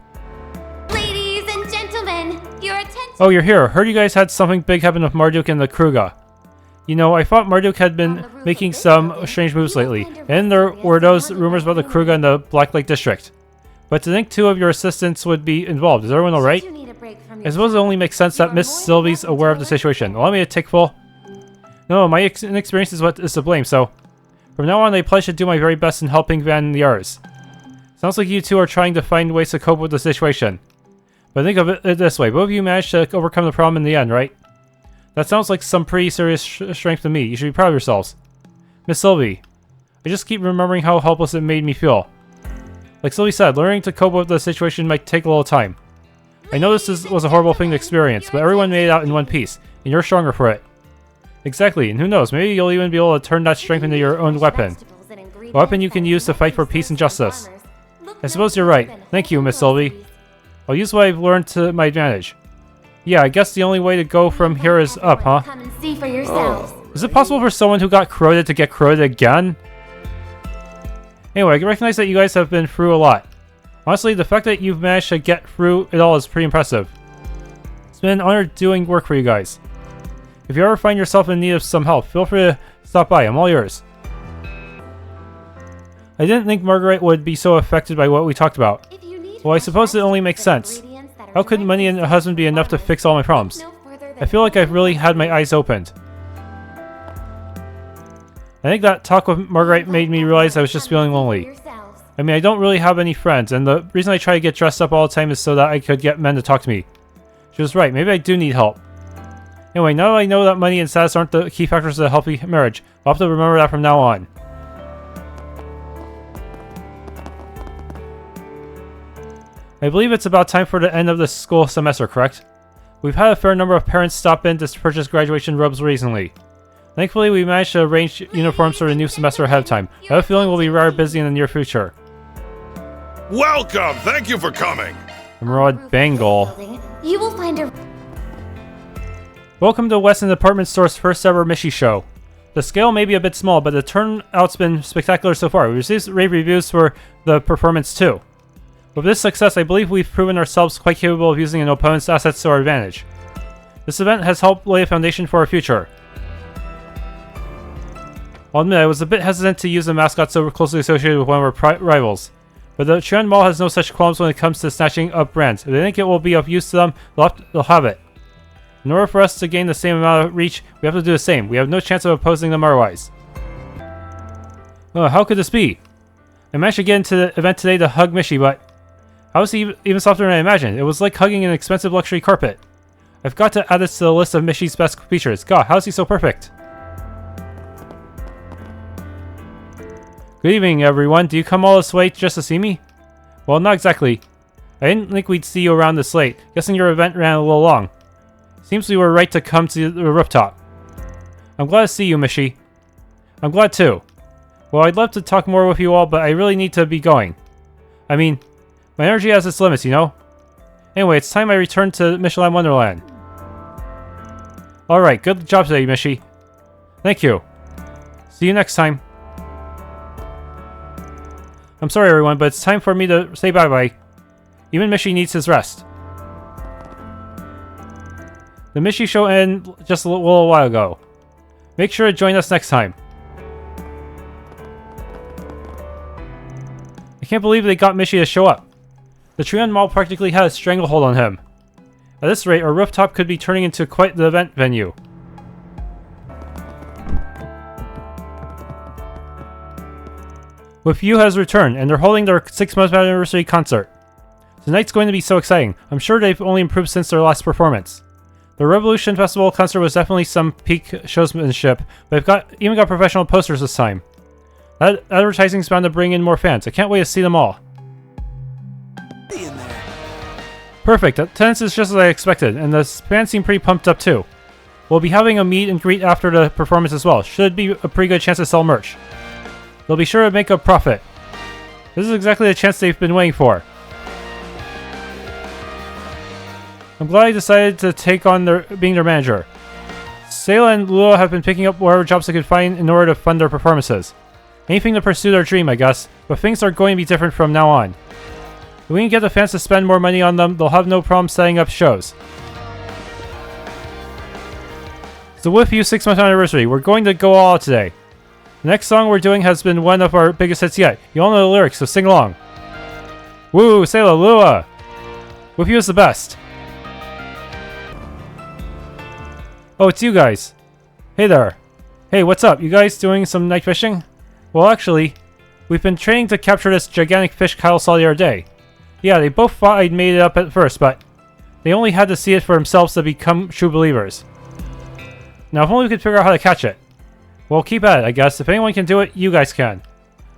Ladies and gentlemen, your attention Oh, you're here. Heard you guys had something big happen with Marduk and the Kruga. You know, I thought Marduk had been making some strange moves lately, and there were those rumors about the Kruga in the Black Lake District. But to think 2 of your assistants would be involved, is everyone alright? I suppose it only makes sense that Miss Sylvie's aware of the situation. Allow me to take full... No, my inexperience is what is to blame, so... From now on, I pledge to do my very best in helping Van and the others. Sounds like you 2 are trying to find ways to cope with the situation. But think of it this way, both of you managed to overcome the problem in the end, right? That sounds like some pretty serious strength to me. You should be proud of yourselves. Miss Sylvie, I just keep remembering how helpless it made me feel. Like Sylvie said, learning to cope with the situation might take a little time. I know this was a horrible thing to experience, but everyone made it out in one piece, and you're stronger for it. Exactly, and who knows, maybe you'll even be able to turn that strength into your own weapon. A weapon you can use to fight for peace and justice. I suppose you're right. Thank you, Miss Sylvie. I'll use what I've learned to my advantage. Yeah, I guess the only way to go from here is up, huh? Come and see for yourselves. Is it possible for someone who got corroded to get corroded again? Anyway, I can recognize that you guys have been through a lot. Honestly, the fact that you've managed to get through it all is pretty impressive. It's been an honor doing work for you guys. If you ever find yourself in need of some help, feel free to stop by. I'm all yours. I didn't think Margaret would be so affected by what we talked about. Well, I suppose it only makes sense. How could money and a husband be enough to fix all my problems? I feel like I've really had my eyes opened. I think that talk with Margaret made me realize I was just feeling lonely. I mean, I don't really have any friends, and the reason I try to get dressed up all the time is so that I could get men to talk to me. She was right, maybe I do need help. Anyway, now that I know that money and status aren't the key factors of a healthy marriage, I'll have to remember that from now on. I believe it's about time for the end of the school semester, correct? We've had a fair number of parents stop in to purchase graduation robes recently. Thankfully, we managed to arrange uniforms for the new semester ahead of time. I have a feeling we'll be rather busy in the near future. Welcome! Thank you for coming! Emerald Bangle. You will find a... Welcome to Weston Department Store's first ever Mishi show. The scale may be a bit small, but the turnout's been spectacular so far. We received rave reviews for the performance too. With this success, I believe we've proven ourselves quite capable of using an opponent's assets to our advantage. This event has helped lay a foundation for our future. I'll admit, I was a bit hesitant to use a mascot so closely associated with one of our rivals. But the Trion Mall has no such qualms when it comes to snatching up brands. If they think it will be of use to them, they'll have it. In order for us to gain the same amount of reach, we have to do the same. We have no chance of opposing them otherwise. Oh, how could this be? I managed to get into the event today to hug Mishi, but... how was he even softer than I imagined? It was like hugging an expensive luxury carpet. I've got to add this to the list of Mishi's best features. God, how is he so perfect? Good evening, everyone. Do you come all this way just to see me? Well, not exactly. I didn't think we'd see you around this late. Guessing your event ran a little long. Seems we were right to come to the rooftop. I'm glad to see you, Mishi. I'm glad too. Well, I'd love to talk more with you all, but I really need to be going. I mean, my energy has its limits, you know? Anyway, it's time I return to Michelin Wonderland. Alright, good job today, Mishi. Thank you. See you next time. I'm sorry, everyone, but it's time for me to say bye-bye. Even Mishi needs his rest. The Mishi show ended just a little while ago. Make sure to join us next time. I can't believe they got Mishi to show up. The Trion Mall practically had a stranglehold on him. At this rate, our rooftop could be turning into quite the event venue. With You has returned, and they're holding their 6th anniversary concert. Tonight's going to be so exciting. I'm sure they've only improved since their last performance. The Revolution Festival concert was definitely some peak showsmanship, but they've even got professional posters this time. That advertising's bound to bring in more fans. I can't wait to see them all. Perfect. Attendance is just as I expected, and the fans seem pretty pumped up too. We'll be having a meet and greet after the performance as well. Should be a pretty good chance to sell merch. They'll be sure to make a profit. This is exactly the chance they've been waiting for. I'm glad I decided to take on being their manager. Sayla and Lua have been picking up whatever jobs they could find in order to fund their performances. Anything to pursue their dream, I guess, but things are going to be different from now on. If we can get the fans to spend more money on them, they'll have no problem setting up shows. So with you 6-month anniversary, we're going to go all out today. The next song we're doing has been one of our biggest hits yet. You all know the lyrics, so sing along. Woo, Sailor Lua! With you is the best. Oh, it's you guys. Hey there. Hey, what's up? You guys doing some night fishing? Well, actually, we've been training to capture this gigantic fish Kyle saw the other day. Yeah, they both thought I'd made it up at first, but they only had to see it for themselves to become true believers. Now, if only we could figure out how to catch it. Well, keep at it, I guess. If anyone can do it, you guys can.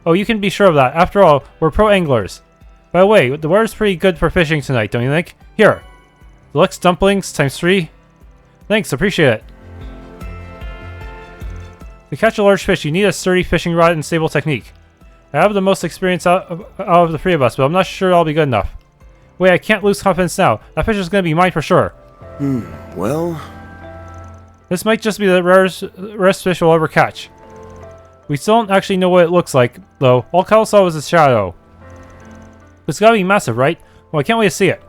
Oh, you can be sure of that. After all, we're pro anglers. By the way, the weather's pretty good for fishing tonight, don't you think? Here. Deluxe dumplings ×3. Thanks, appreciate it. To catch a large fish, you need a sturdy fishing rod and stable technique. I have the most experience out of the three of us, but I'm not sure I'll be good enough. Wait, I can't lose confidence now. That fish is going to be mine for sure. Well... This might just be the rarest fish we'll ever catch. We still don't actually know what it looks like, though. All Kyle saw was a shadow. It's gotta be massive, right? Well, I can't wait to see it.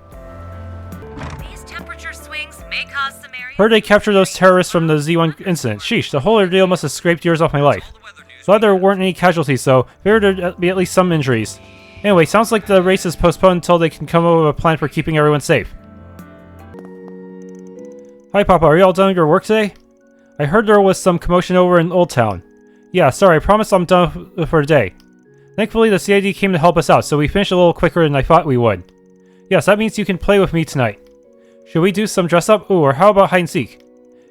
These temperature swings may cause some areas... Heard they captured those terrorists from the Z1 incident. Sheesh, the whole ordeal must have scraped years off my life. Glad there weren't any casualties, though. Figured there'd be at least some injuries. Anyway, sounds like the race is postponed until they can come up with a plan for keeping everyone safe. Hi, Papa. Are you all done with your work today? I heard there was some commotion over in Old Town. Yeah, sorry. I promise I'm done for today. Thankfully, the CID came to help us out, so we finished a little quicker than I thought we would. Yes, that means you can play with me tonight. Should we do some dress-up? Ooh, or how about hide-and-seek?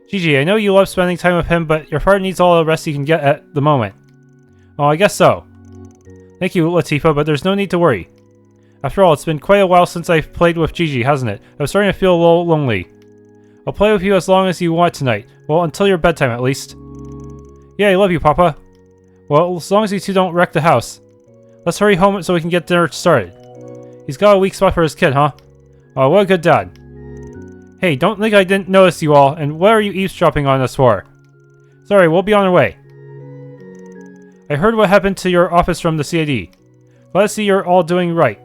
Gigi, I know you love spending time with him, but your father needs all the rest he can get at the moment. Oh, I guess so. Thank you, Latifa, but there's no need to worry. After all, it's been quite a while since I've played with Gigi, hasn't it? I was starting to feel a little lonely. I'll play with you as long as you want tonight. Well, until your bedtime, at least. Yeah, I love you, Papa. Well, as long as you two don't wreck the house. Let's hurry home so we can get dinner started. He's got a weak spot for his kid, huh? Oh, what a good dad. Hey, don't think I didn't notice you all, and what are you eavesdropping on us for? Sorry, we'll be on our way. I heard what happened to your office from the CID. Glad to see you're all doing right.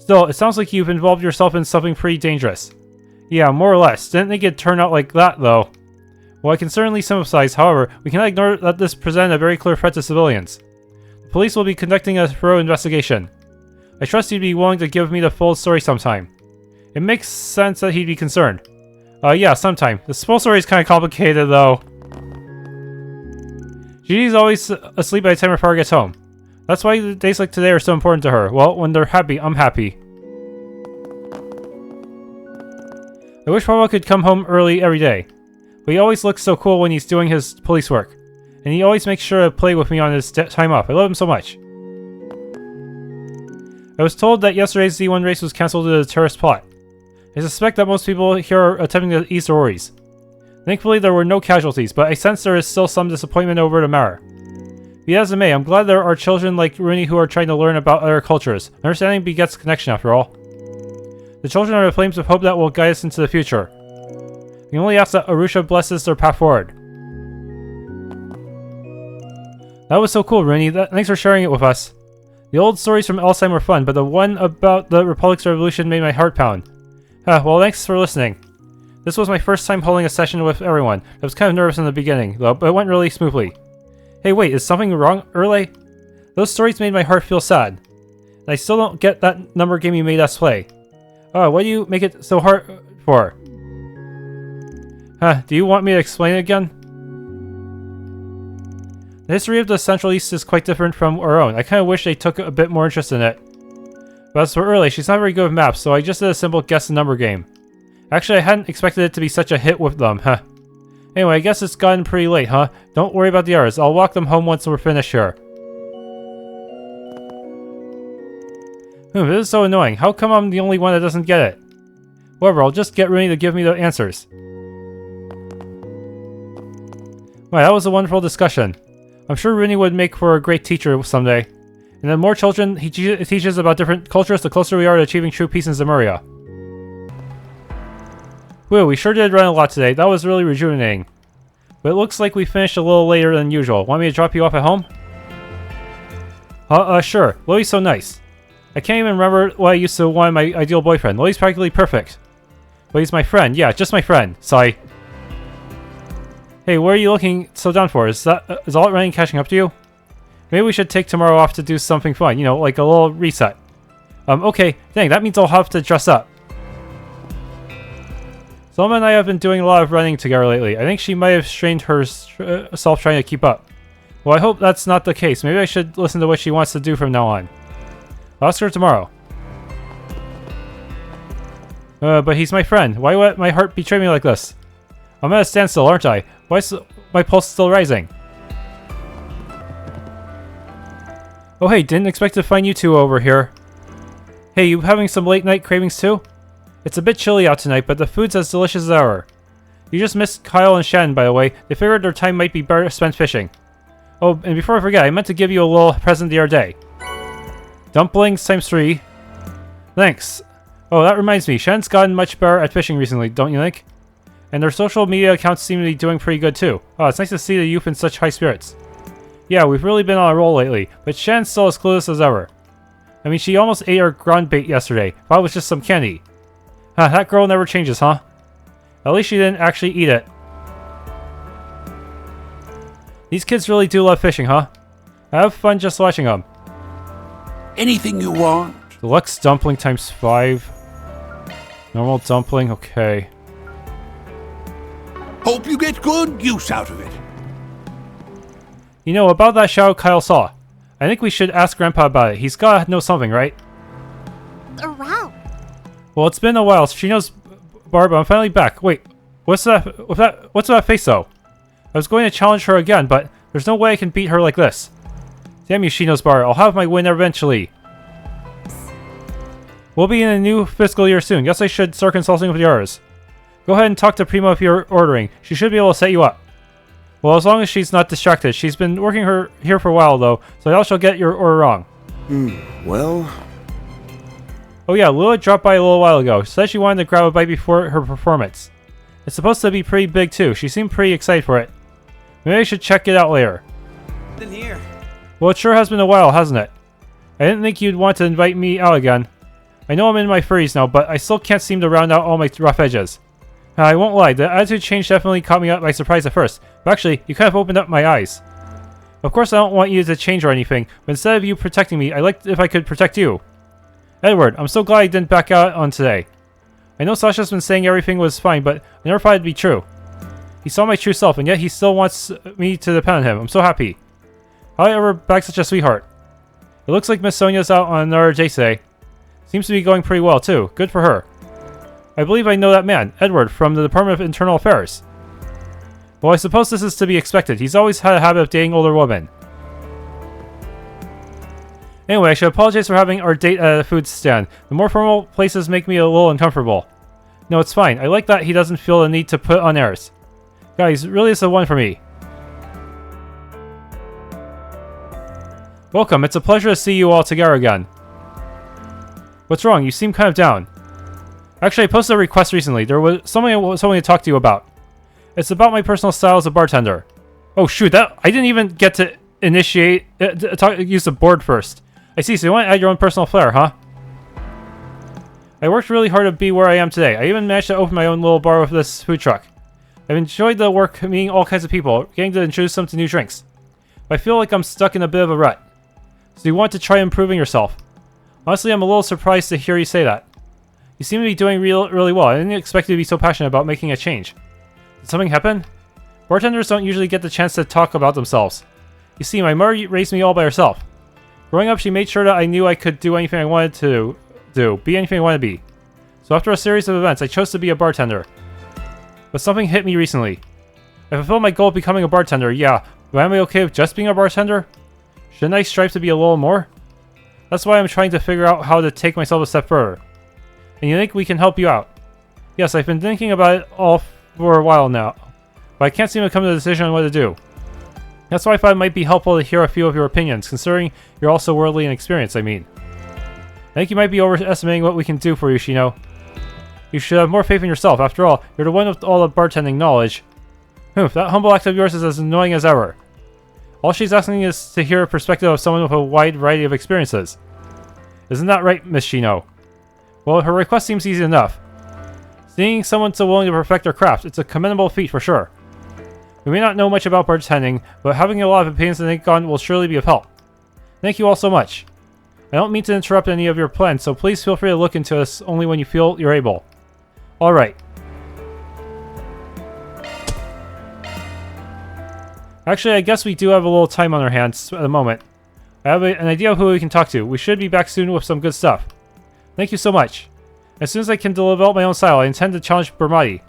Still, it sounds like you've involved yourself in something pretty dangerous. Yeah, more or less. Didn't think it'd turn out like that, though. Well, I can certainly sympathize. However, we cannot ignore that this presented a very clear threat to civilians. The police will be conducting a thorough investigation. I trust you'd be willing to give me the full story sometime. It makes sense that he'd be concerned. Yeah, sometime. This full story is kind of complicated, though. Gigi's always asleep by the time her father gets home. That's why days like today are so important to her. Well, when they're happy, I'm happy. I wish Papa could come home early every day. But he always looks so cool when he's doing his police work. And he always makes sure to play with me on his time off. I love him so much. I was told that yesterday's Z1 race was cancelled due to the terrorist plot. I suspect that most people here are attempting to ease their worries. Thankfully, there were no casualties, but I sense there is still some disappointment over the matter. Be as it may, I'm glad there are children like Rooney who are trying to learn about other cultures. Understanding begets connection, after all. The children are the flames of hope that will guide us into the future. We only ask that Arusha blesses their path forward. That was so cool, Rooney. Thanks for sharing it with us. The old stories from Alzheimer were fun, but the one about the Republic's revolution made my heart pound. Well, thanks for listening. This was my first time holding a session with everyone. I was kind of nervous in the beginning, though, but it went really smoothly. Hey, wait, is something wrong, Allay? Those stories made my heart feel sad. And I still don't get that number game you made us play. What do you make it so hard for? Do you want me to explain it again? The history of the Central East is quite different from our own. I kind of wish they took a bit more interest in it. But as for Allay, she's not very good with maps, so I just did a simple guess the number game. Actually, I hadn't expected it to be such a hit with them, Anyway, I guess it's gotten pretty late, huh? Don't worry about the others. I'll walk them home once we're finished here. This is so annoying. How come I'm the only one that doesn't get it? Whatever, I'll just get Rooney to give me the answers. Wow, that was a wonderful discussion. I'm sure Rooney would make for a great teacher someday. And the more children he teaches about different cultures, the closer we are to achieving true peace in Zemuria. Whew, we sure did run a lot today. That was really rejuvenating. But it looks like we finished a little later than usual. Want me to drop you off at home? Sure. Lily's so nice. I can't even remember what I used to want in my ideal boyfriend. Lily's practically perfect. But he's my friend. Yeah, just my friend. Sigh. Hey, what are you looking so down for? Is all it running catching up to you? Maybe we should take tomorrow off to do something fun, you know, like a little reset. Okay, dang, that means I'll have to dress up. Selma and I have been doing a lot of running together lately. I think she might have strained herself trying to keep up. Well, I hope that's not the case. Maybe I should listen to what she wants to do from now on. I'll ask her tomorrow. But he's my friend. Why would my heart betray me like this? I'm at a standstill, aren't I? Why is my pulse still rising? Oh hey, didn't expect to find you two over here. Hey, you having some late night cravings too? It's a bit chilly out tonight, but the food's as delicious as ever. You just missed Kyle and Shannon, by the way. They figured their time might be better spent fishing. Oh, and before I forget, I meant to give you a little present the other day. Dumplings times 3. Thanks. Oh, that reminds me. Shannon's gotten much better at fishing recently, don't you think? And their social media accounts seem to be doing pretty good too. Oh, it's nice to see the youth in such high spirits. Yeah, we've really been on a roll lately, but Shannon's still as clueless as ever. I mean, she almost ate our ground bait yesterday. Thought it was just some candy. Huh, that girl never changes, huh? At least she didn't actually eat it. These kids really do love fishing, huh? I have fun just watching them. Anything you want? Deluxe dumpling times 5. Normal dumpling, okay. Hope you get good use out of it. You know, about that shadow Kyle saw. I think we should ask Grandpa about it. He's gotta know something, right? Wow. Well, it's been a while. She knows, Barb, I'm finally back. Wait, what's that face though? I was going to challenge her again, but there's no way I can beat her like this. Damn you, she knows, Barb. I'll have my win eventually. We'll be in a new fiscal year soon. Guess I should start consulting with yours. Go ahead and talk to Primo if you're ordering. She should be able to set you up. Well, as long as she's not distracted. She's been working here for a while, though, so I doubt she'll get your order wrong. Well... Oh yeah, Lua dropped by a little while ago. Said she wanted to grab a bite before her performance. It's supposed to be pretty big, too. She seemed pretty excited for it. Maybe I should check it out later. In here. Well, it sure has been a while, hasn't it? I didn't think you'd want to invite me out again. I know I'm in my 30s now, but I still can't seem to round out all my rough edges. I won't lie, the attitude change definitely caught me up by surprise at first. But actually, you kind of opened up my eyes. Of course, I don't want you to change or anything, but instead of you protecting me, I'd like if I could protect you. Edward, I'm so glad I didn't back out on today. I know Sasha's been saying everything was fine, but I never thought it'd be true. He saw my true self, and yet he still wants me to depend on him. I'm so happy. How did I ever back such a sweetheart? It looks like Miss Sonia's out on another date today. Seems to be going pretty well, too. Good for her. I believe I know that man, Edward, from the Department of Internal Affairs. Well, I suppose this is to be expected. He's always had a habit of dating older women. Anyway, I should apologize for having our date at a food stand. The more formal places make me a little uncomfortable. No, it's fine. I like that he doesn't feel the need to put on airs. Guys, really is the one for me. Welcome. It's a pleasure to see you all together again. What's wrong? You seem kind of down. Actually, I posted a request recently. There was something I was hoping to talk to you about. It's about my personal style as a bartender. Oh shoot, I didn't even get to initiate, use the board first. I see, so you want to add your own personal flair, huh? I worked really hard to be where I am today. I even managed to open my own little bar with this food truck. I've enjoyed the work meeting all kinds of people, getting to introduce them to new drinks. But I feel like I'm stuck in a bit of a rut. So you want to try improving yourself. Honestly, I'm a little surprised to hear you say that. You seem to be doing really well. I didn't expect you to be so passionate about making a change. Did something happen? Bartenders don't usually get the chance to talk about themselves. You see, my mother raised me all by herself. Growing up, she made sure that I knew I could do anything I wanted to do, be anything I wanted to be. So after a series of events, I chose to be a bartender. But something hit me recently. I fulfilled my goal of becoming a bartender, yeah, but am I okay with just being a bartender? Shouldn't I strive to be a little more? That's why I'm trying to figure out how to take myself a step further. And you think we can help you out? Yes, I've been thinking about it all for a while now, but I can't seem to come to a decision on what to do. That's why I thought it might be helpful to hear a few of your opinions, considering you're also worldly and experienced, I mean. I think you might be overestimating what we can do for you, Shino. You should have more faith in yourself. After all, you're the one with all the bartending knowledge. That humble act of yours is as annoying as ever. All she's asking is to hear a perspective of someone with a wide variety of experiences. Isn't that right, Miss Shino? Well, her request seems easy enough. Seeing someone so willing to perfect their craft, it's a commendable feat for sure. We may not know much about bartending, but having a lot of opinions in Nihon will surely be of help. Thank you all so much. I don't mean to interrupt any of your plans, so please feel free to look into this only when you feel you're able. Alright. Actually, I guess we do have a little time on our hands at the moment. I have an idea of who we can talk to. We should be back soon with some good stuff. Thank you so much. As soon as I can develop my own style, I intend to challenge Bermotti.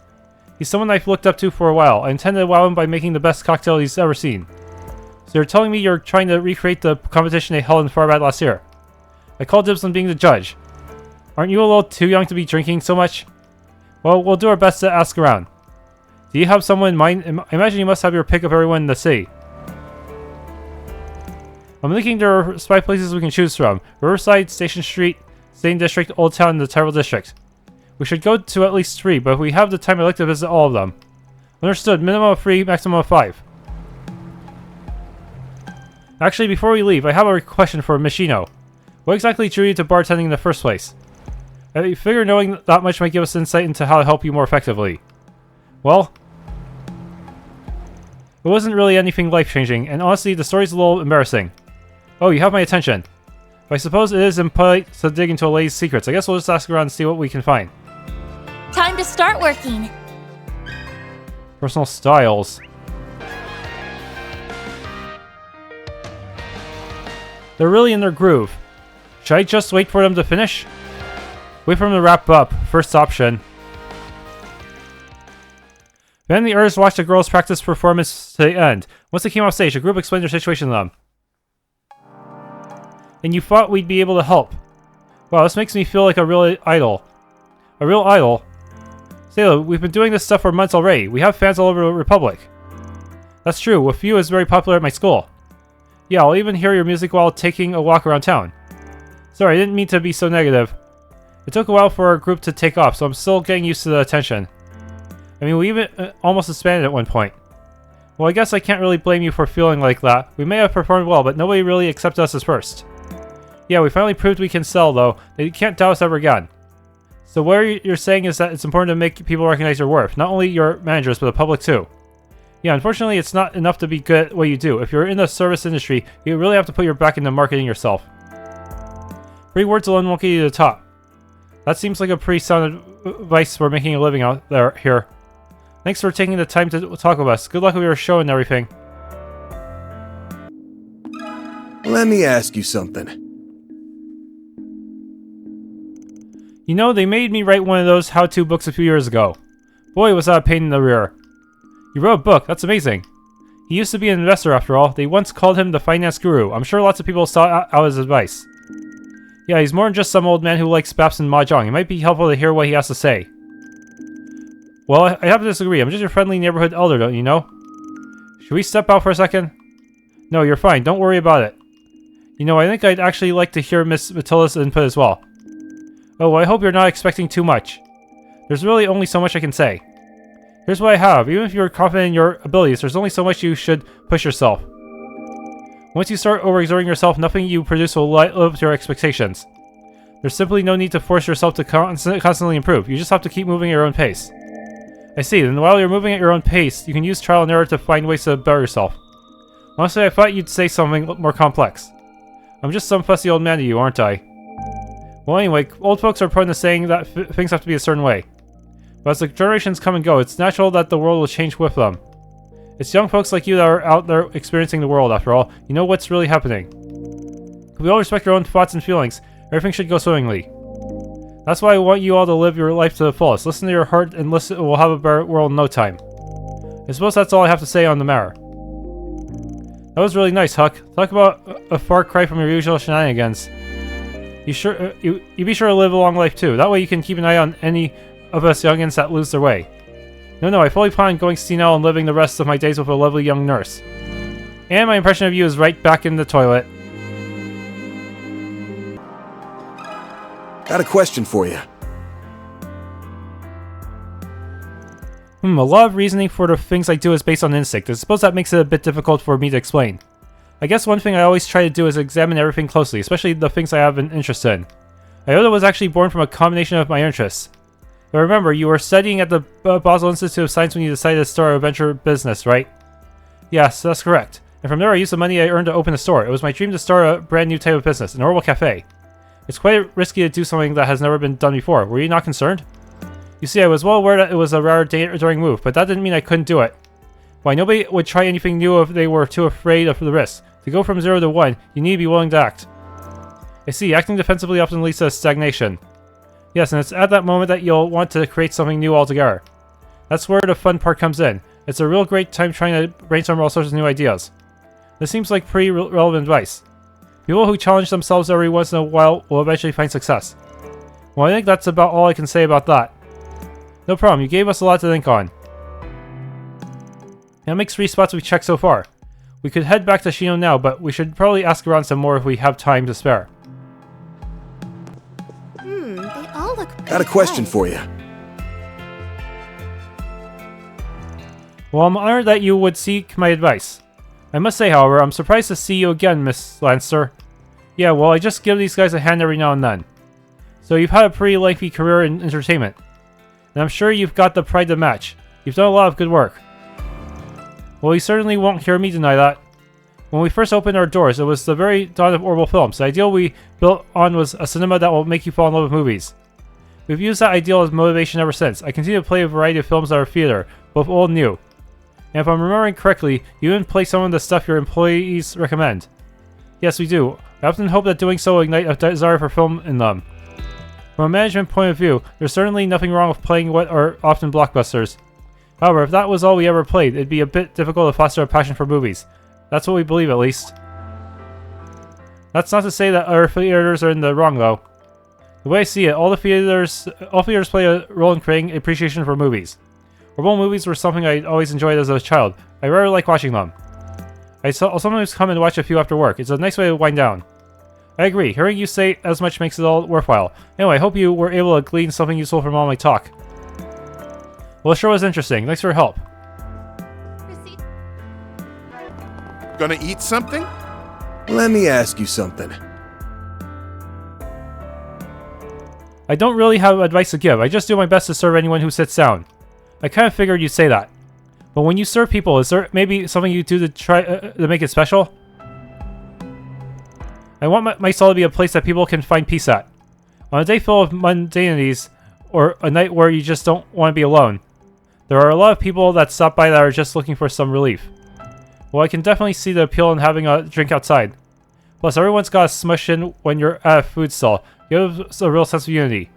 He's someone I've looked up to for a while. I intend to wow him by making the best cocktail he's ever seen. So you're telling me you're trying to recreate the competition they held in Farbad last year? I call dibs on being the judge. Aren't you a little too young to be drinking so much? Well, we'll do our best to ask around. Do you have someone in mind? I imagine you must have your pick of everyone in the city. I'm thinking there are 5 places we can choose from. Riverside, Station Street, Seiden District, Old Town, and the Tyrell District. We should go to at least 3, but if we have the time, I'd like to visit all of them. Understood. Minimum of 3, maximum of 5. Actually, before we leave, I have a question for Mishino. What exactly drew you to bartending in the first place? I figure knowing that much might give us insight into how to help you more effectively. Well, it wasn't really anything life-changing, and honestly, the story's a little embarrassing. Oh, you have my attention. But I suppose it is impolite to dig into Allay's secrets. I guess we'll just ask around and see what we can find. Time to start working. Personal styles. They're really in their groove. Should I just wait for them to finish? Wait for them to wrap up. First option. Then the artists watched the girls practice performance to the end. Once they came off stage, the group explained their situation to them. And you thought we'd be able to help. Wow, this makes me feel like a real idol. A real idol? Sayla, we've been doing this stuff for months already. We have fans all over the Republic. That's true. With you is very popular at my school. Yeah, I'll even hear your music while taking a walk around town. Sorry, I didn't mean to be so negative. It took a while for our group to take off, so I'm still getting used to the attention. I mean, we even almost expanded at one point. Well, I guess I can't really blame you for feeling like that. We may have performed well, but nobody really accepted us as first. Yeah, we finally proved we can sell, though. They can't doubt us ever again. So what you're saying is that it's important to make people recognize your worth. Not only your managers, but the public too. Yeah, unfortunately, it's not enough to be good at what you do. If you're in the service industry, you really have to put your back into marketing yourself. Free words alone won't get you to the top. That seems like a pretty sound advice for making a living out there here. Thanks for taking the time to talk with us. Good luck with your show and everything. Let me ask you something. You know, they made me write one of those how-to books a few years ago. Boy, was that a pain in the rear. You wrote a book, that's amazing. He used to be an investor after all. They once called him the finance guru. I'm sure lots of people sought out his advice. Yeah, he's more than just some old man who likes baps and mahjong. It might be helpful to hear what he has to say. Well, I have to disagree. I'm just your friendly neighborhood elder, don't you know? Should we step out for a second? No, you're fine. Don't worry about it. You know, I think I'd actually like to hear Miss Matilda's input as well. Oh, well, I hope you're not expecting too much. There's really only so much I can say. Here's what I have. Even if you're confident in your abilities, there's only so much you should push yourself. Once you start overexerting yourself, nothing you produce will live up to your expectations. There's simply no need to force yourself to constantly improve. You just have to keep moving at your own pace. I see. Then while you're moving at your own pace, you can use trial and error to find ways to better yourself. Honestly, I thought you'd say something more complex. I'm just some fussy old man to you, aren't I? Well, anyway, old folks are prone to saying that things have to be a certain way. But as the generations come and go, it's natural that the world will change with them. It's young folks like you that are out there experiencing the world, after all. You know what's really happening. If we all respect your own thoughts and feelings, everything should go swimmingly. That's why I want you all to live your life to the fullest. Listen to your heart and listen. We'll have a better world in no time. I suppose that's all I have to say on the matter. That was really nice, Huck. Talk about a far cry from your usual shenanigans. You be sure to live a long life too. That way you can keep an eye on any of us youngins that lose their way. No, I fully plan on going senile and living the rest of my days with a lovely young nurse. And my impression of you is right back in the toilet. Got a question for you. A lot of reasoning for the things I do is based on instinct. I suppose that makes it a bit difficult for me to explain. I guess one thing I always try to do is examine everything closely, especially the things I have an interest in. Iota was actually born from a combination of my interests. But remember, you were studying at the Basel Institute of Science when you decided to start a venture business, right? Yes, that's correct. And from there I used the money I earned to open a store. It was my dream to start a brand new type of business, an herbal cafe. It's quite risky to do something that has never been done before. Were you not concerned? You see, I was well aware that it was a rather daring move, but that didn't mean I couldn't do it. Why, nobody would try anything new if they were too afraid of the risk. To go from 0 to 1, you need to be willing to act. I see, acting defensively often leads to stagnation. Yes, and it's at that moment that you'll want to create something new altogether. That's where the fun part comes in. It's a real great time trying to brainstorm all sorts of new ideas. This seems like pretty relevant advice. People who challenge themselves every once in a while will eventually find success. Well, I think that's about all I can say about that. No problem, you gave us a lot to think on. That makes 3 spots we've checked so far. We could head back to Shino now, but we should probably ask around some more if we have time to spare. They all look Got a question for you. Well, I'm honored that you would seek my advice. I must say, however, I'm surprised to see you again, Miss Lancer. Yeah, well, I just give these guys a hand every now and then. So you've had a pretty lengthy career in entertainment. And I'm sure you've got the pride to match. You've done a lot of good work. Well, you certainly won't hear me deny that. When we first opened our doors, it was the very dawn of Orbital Films. The ideal we built on was a cinema that will make you fall in love with movies. We've used that ideal as motivation ever since. I continue to play a variety of films at our theater, both old and new. And if I'm remembering correctly, you even play some of the stuff your employees recommend. Yes, we do. I often hope that doing so will ignite a desire for film in them. From a management point of view, there's certainly nothing wrong with playing what are often blockbusters. However, if that was all we ever played, it'd be a bit difficult to foster a passion for movies. That's what we believe, at least. That's not to say that our theaters are in the wrong, though. The way I see it, all theaters play a role in creating appreciation for movies. Horrible movies were something I always enjoyed as a child. I rather like watching them. I'll sometimes come and watch a few after work. It's a nice way to wind down. I agree. Hearing you say as much makes it all worthwhile. Anyway, I hope you were able to glean something useful from all my talk. Well, it sure was interesting. Thanks for your help. Gonna eat something? Let me ask you something. I don't really have advice to give. I just do my best to serve anyone who sits down. I kind of figured you'd say that. But when you serve people, is there maybe something you do to try to make it special? I want my stall to be a place that people can find peace at. On a day full of mundanities, or a night where you just don't want to be alone, there are a lot of people that stop by that are just looking for some relief. Well, I can definitely see the appeal in having a drink outside. Plus, everyone's got to smush in when you're at a food stall. It gives a real sense of unity.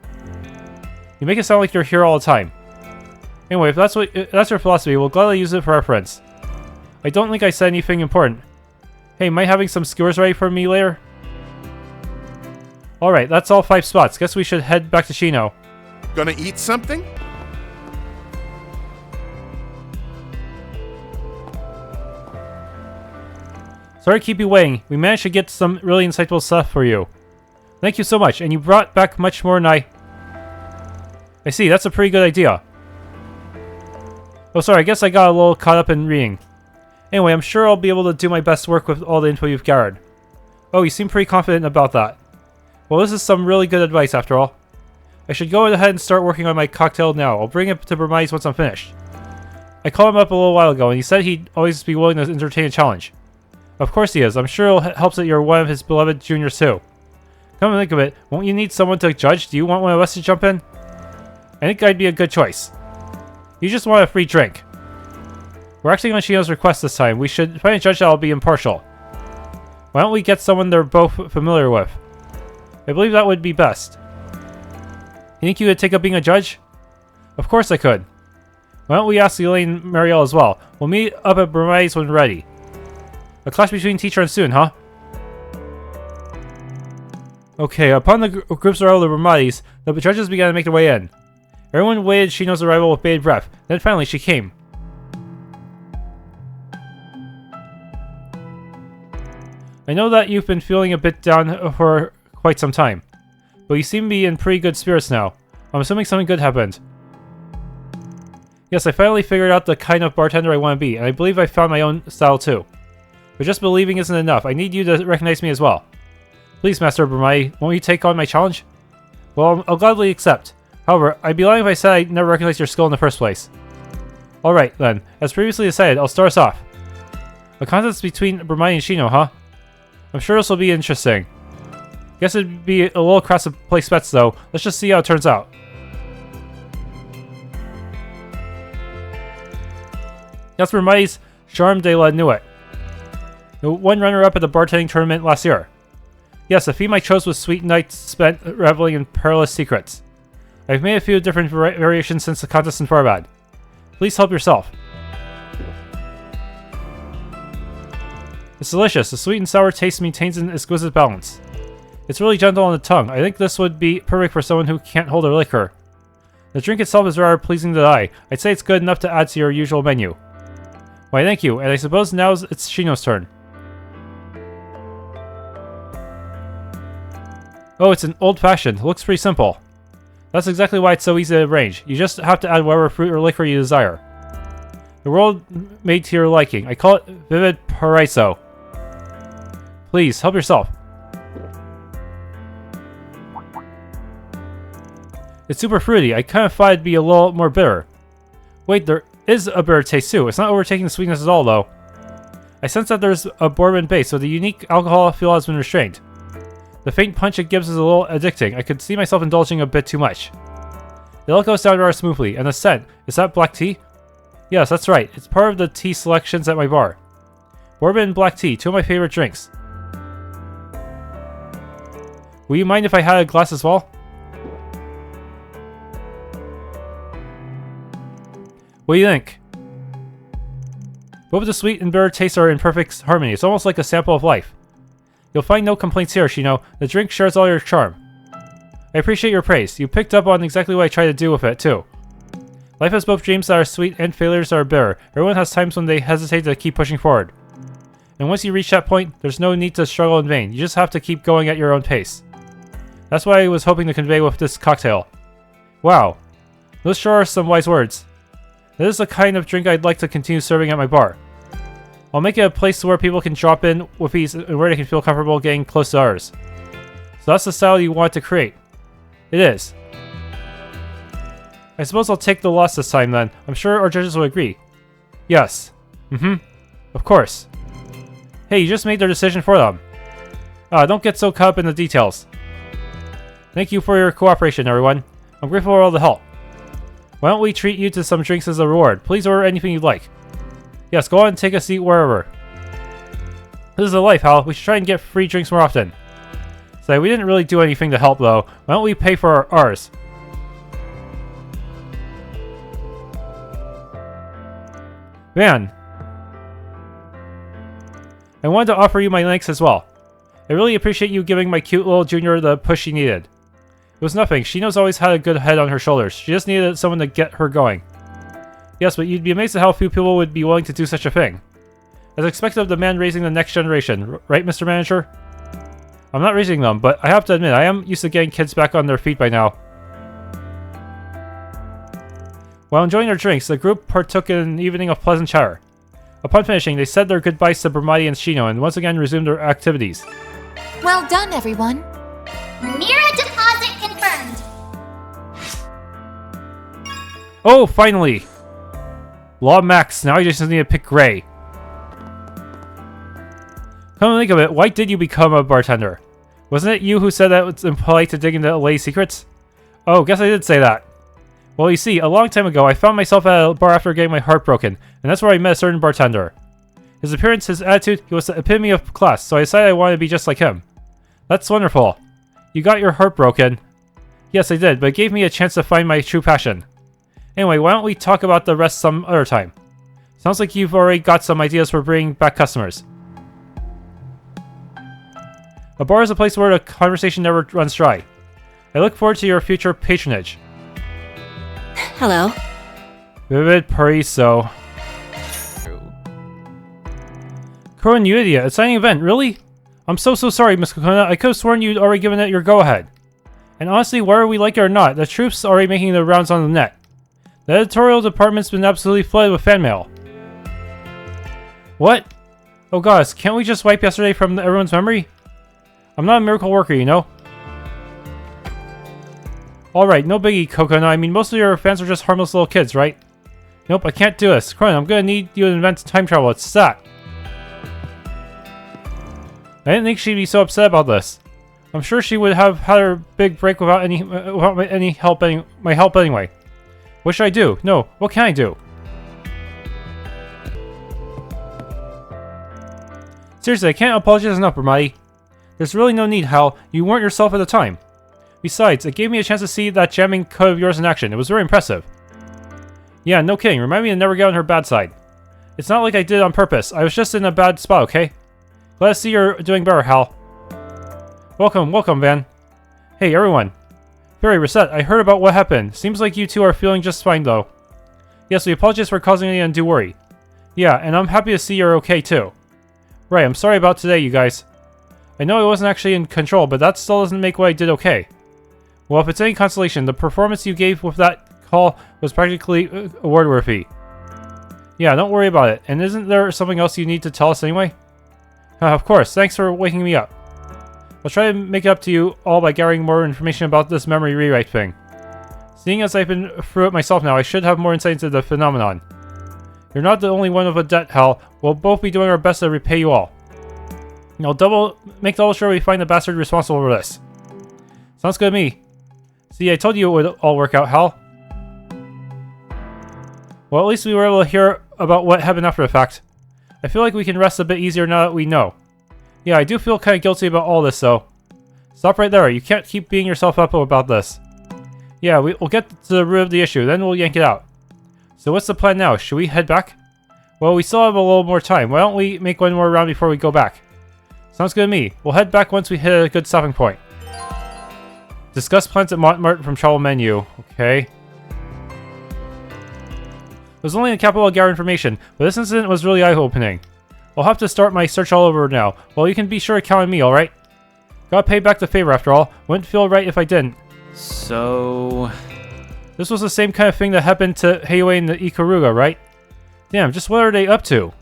You make it sound like you're here all the time. Anyway, if that's your philosophy, we'll gladly use it for reference. I don't think I said anything important. Hey, am I having some skewers ready for me later? Alright, that's all 5 spots. Guess we should head back to Shino. Gonna eat something? Sorry to keep you waiting. We managed to get some really insightful stuff for you. Thank you so much, and you brought back much more than I see, that's a pretty good idea. Oh, sorry, I guess I got a little caught up in reading. Anyway, I'm sure I'll be able to do my best work with all the info you've gathered. Oh, you seem pretty confident about that. Well, this is some really good advice after all. I should go ahead and start working on my cocktail now. I'll bring it to Bermotti's once I'm finished. I called him up a little while ago, and he said he'd always be willing to entertain a challenge. Of course he is. I'm sure it helps that you're one of his beloved juniors too. Come to think of it, won't you need someone to judge? Do you want one of us to jump in? I think I'd be a good choice. You just want a free drink. We're acting on Shino's request this time. We should find a judge that will be impartial. Why don't we get someone they're both familiar with? I believe that would be best. You think you could take up being a judge? Of course I could. Why don't we ask Allay and Mirabel as well? We'll meet up at Bermotti's when ready. A clash between teacher and student, huh? Okay, upon the group's arrival at Bermotti's, the judges began to make their way in. Everyone waited Shino's arrival with bated breath. Then finally she came. I know that you've been feeling a bit down for quite some time, but you seem to be in pretty good spirits now. I'm assuming something good happened. Yes, I finally figured out the kind of bartender I want to be, and I believe I found my own style too. But just believing isn't enough. I need you to recognize me as well. Please, Master Bermotti, won't you take on my challenge? Well, I'll gladly accept. However, I'd be lying if I said I never recognized your skill in the first place. Alright, then. As previously decided, I'll start us off. A contest between Bermotti and Shino, huh? I'm sure this will be interesting. Guess it'd be a little crass to place bets though. Let's just see how it turns out. That's Bermotti's Charme de la Nuit. The one runner-up at the bartending tournament last year. Yes, the theme I chose was sweet nights spent reveling in perilous secrets. I've made a few different variations since the contest in Farbad. Please help yourself. It's delicious. The sweet and sour taste maintains an exquisite balance. It's really gentle on the tongue. I think this would be perfect for someone who can't hold their liquor. The drink itself is rather pleasing to the eye. I'd say it's good enough to add to your usual menu. Why, thank you, and I suppose now it's Shino's turn. Oh, it's an old-fashioned. Looks pretty simple. That's exactly why it's so easy to arrange. You just have to add whatever fruit or liquor you desire. The world made to your liking. I call it Vivid Paraiso. Please, help yourself. It's super fruity. I kind of thought it'd be a little more bitter. Wait, there is a bitter taste too. It's not overtaking the sweetness at all, though. I sense that there's a bourbon base, so the unique alcohol feel has been restrained. The faint punch it gives is a little addicting. I could see myself indulging a bit too much. It all goes down rather smoothly, and the scent. Is that black tea? Yes, that's right. It's part of the tea selections at my bar. Bourbon and black tea, two of my favorite drinks. Will you mind if I had a glass as well? What do you think? Both the sweet and bitter tastes are in perfect harmony. It's almost like a sample of life. You'll find no complaints here, Shino. The drink shares all your charm. I appreciate your praise. You picked up on exactly what I tried to do with it, too. Life has both dreams that are sweet and failures that are bitter. Everyone has times when they hesitate to keep pushing forward. And once you reach that point, there's no need to struggle in vain. You just have to keep going at your own pace. That's what I was hoping to convey with this cocktail. Wow. Those sure are some wise words. This is the kind of drink I'd like to continue serving at my bar. I'll make it a place where people can drop in with ease and where they can feel comfortable getting close to ours. So that's the style you want to create. It is. I suppose I'll take the loss this time then. I'm sure our judges will agree. Yes. Of course. Hey, you just made their decision for them. Don't get so caught up in the details. Thank you for your cooperation, everyone. I'm grateful for all the help. Why don't we treat you to some drinks as a reward? Please order anything you'd like. Yes, go on and take a seat wherever. This is a life, Hal. We should try and get free drinks more often. So we didn't really do anything to help, though. Why don't we pay for ours? Man. I wanted to offer you my thanks as well. I really appreciate you giving my cute little junior the push she needed. It was nothing. Shino's always had a good head on her shoulders. She just needed someone to get her going. Yes, but you'd be amazed at how few people would be willing to do such a thing. As expected of the man raising the next generation, right, Mr. Manager? I'm not raising them, but I have to admit, I am used to getting kids back on their feet by now. While enjoying their drinks, the group partook in an evening of pleasant chatter. Upon finishing, they said their goodbyes to Bermotti and Shino and once again resumed their activities. Well done, everyone. Mira deposit confirmed. Oh, finally! Law Max, now you just need to pick Gray. Come to think of it, why did you become a bartender? Wasn't it you who said that it's impolite to dig into Allay's secrets? Oh, guess I did say that. Well, you see, a long time ago, I found myself at a bar after getting my heart broken, and that's where I met a certain bartender. His appearance, his attitude, he was the epitome of class, so I decided I wanted to be just like him. That's wonderful. You got your heart broken. Yes, I did, but it gave me a chance to find my true passion. Anyway, why don't we talk about the rest some other time? Sounds like you've already got some ideas for bringing back customers. A bar is a place where the conversation never runs dry. I look forward to your future patronage. Hello. Vivid Paraiso. Koran, you idiot. Exciting event, really? I'm so sorry, Miss Kokona. I could have sworn you'd already given it your go-ahead. And honestly, whether we like it or not, the truth's already making the rounds on the net. The editorial department's been absolutely flooded with fan mail. What? Oh gosh, can't we just wipe yesterday from everyone's memory? I'm not a miracle worker, you know? Alright, no biggie, Kokona. I mean, most of your fans are just harmless little kids, right? Nope, I can't do this. Cronin, I'm gonna need you to invent time travel. It's that. I didn't think she'd be so upset about this. I'm sure she would have had her big break without my help anyway. What should I do? No, what can I do? Seriously, I can't apologize enough, Bermotti. There's really no need, Hal. You weren't yourself at the time. Besides, it gave me a chance to see that jamming code of yours in action. It was very impressive. Yeah, no kidding. Remind me to never get on her bad side. It's not like I did it on purpose. I was just in a bad spot, okay? Glad to see you're doing better, Hal. Welcome, Van. Hey, everyone. Fairy, Reset, I heard about what happened. Seems like you two are feeling just fine, though. Yes, we apologize for causing any undue worry. Yeah, and I'm happy to see you're okay, too. Right, I'm sorry about today, you guys. I know I wasn't actually in control, but that still doesn't make what I did okay. Well, if it's any consolation, the performance you gave with that call was practically award-worthy. Yeah, don't worry about it. And isn't there something else you need to tell us anyway? Of course, thanks for waking me up. I'll try to make it up to you all by gathering more information about this memory rewrite thing. Seeing as I've been through it myself now, I should have more insight into the phenomenon. You're not the only one of a debt, Hal. We'll both be doing our best to repay you all. I'll make double sure we find the bastard responsible for this. Sounds good to me. See, I told you it would all work out, Hal. Well, at least we were able to hear about what happened after the fact. I feel like we can rest a bit easier now that we know. Yeah, I do feel kind of guilty about all this, though. Stop right there. You can't keep beating yourself up about this. Yeah, we'll get to the root of the issue, then we'll yank it out. So what's the plan now? Should we head back? Well, we still have a little more time. Why don't we make one more round before we go back? Sounds good to me. We'll head back once we hit a good stopping point. Discuss plans at Montmartre from travel menu. Okay. It was only in the capital to gather information, but this incident was really eye-opening. I'll have to start my search all over now. Well, you can be sure to count on me, alright? Gotta pay back the favor after all. Wouldn't feel right if I didn't. So... This was the same kind of thing that happened to Heiwei and the Ikaruga, right? Damn, just what are they up to?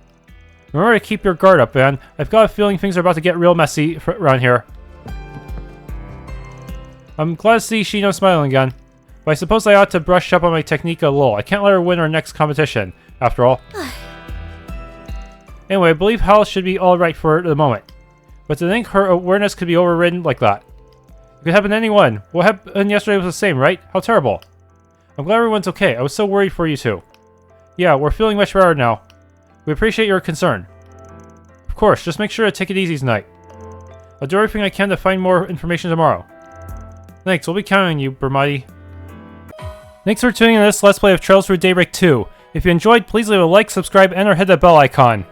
Remember to keep your guard up, man. I've got a feeling things are about to get real messy around here. I'm glad to see Shino smiling again. But I suppose I ought to brush up on my technique a little. I can't let her win our next competition, after all. Anyway, I believe Hal should be alright for the moment. But to think her awareness could be overridden like that. It could happen to anyone. What happened yesterday was the same, right? How terrible. I'm glad everyone's okay. I was so worried for you two. Yeah, we're feeling much better now. We appreciate your concern. Of course, just make sure to take it easy tonight. I'll do everything I can to find more information tomorrow. Thanks, we'll be counting on you, Bermotti. Thanks for tuning in to this Let's Play of Trails through Daybreak 2. If you enjoyed, please leave a like, subscribe, and or hit that bell icon.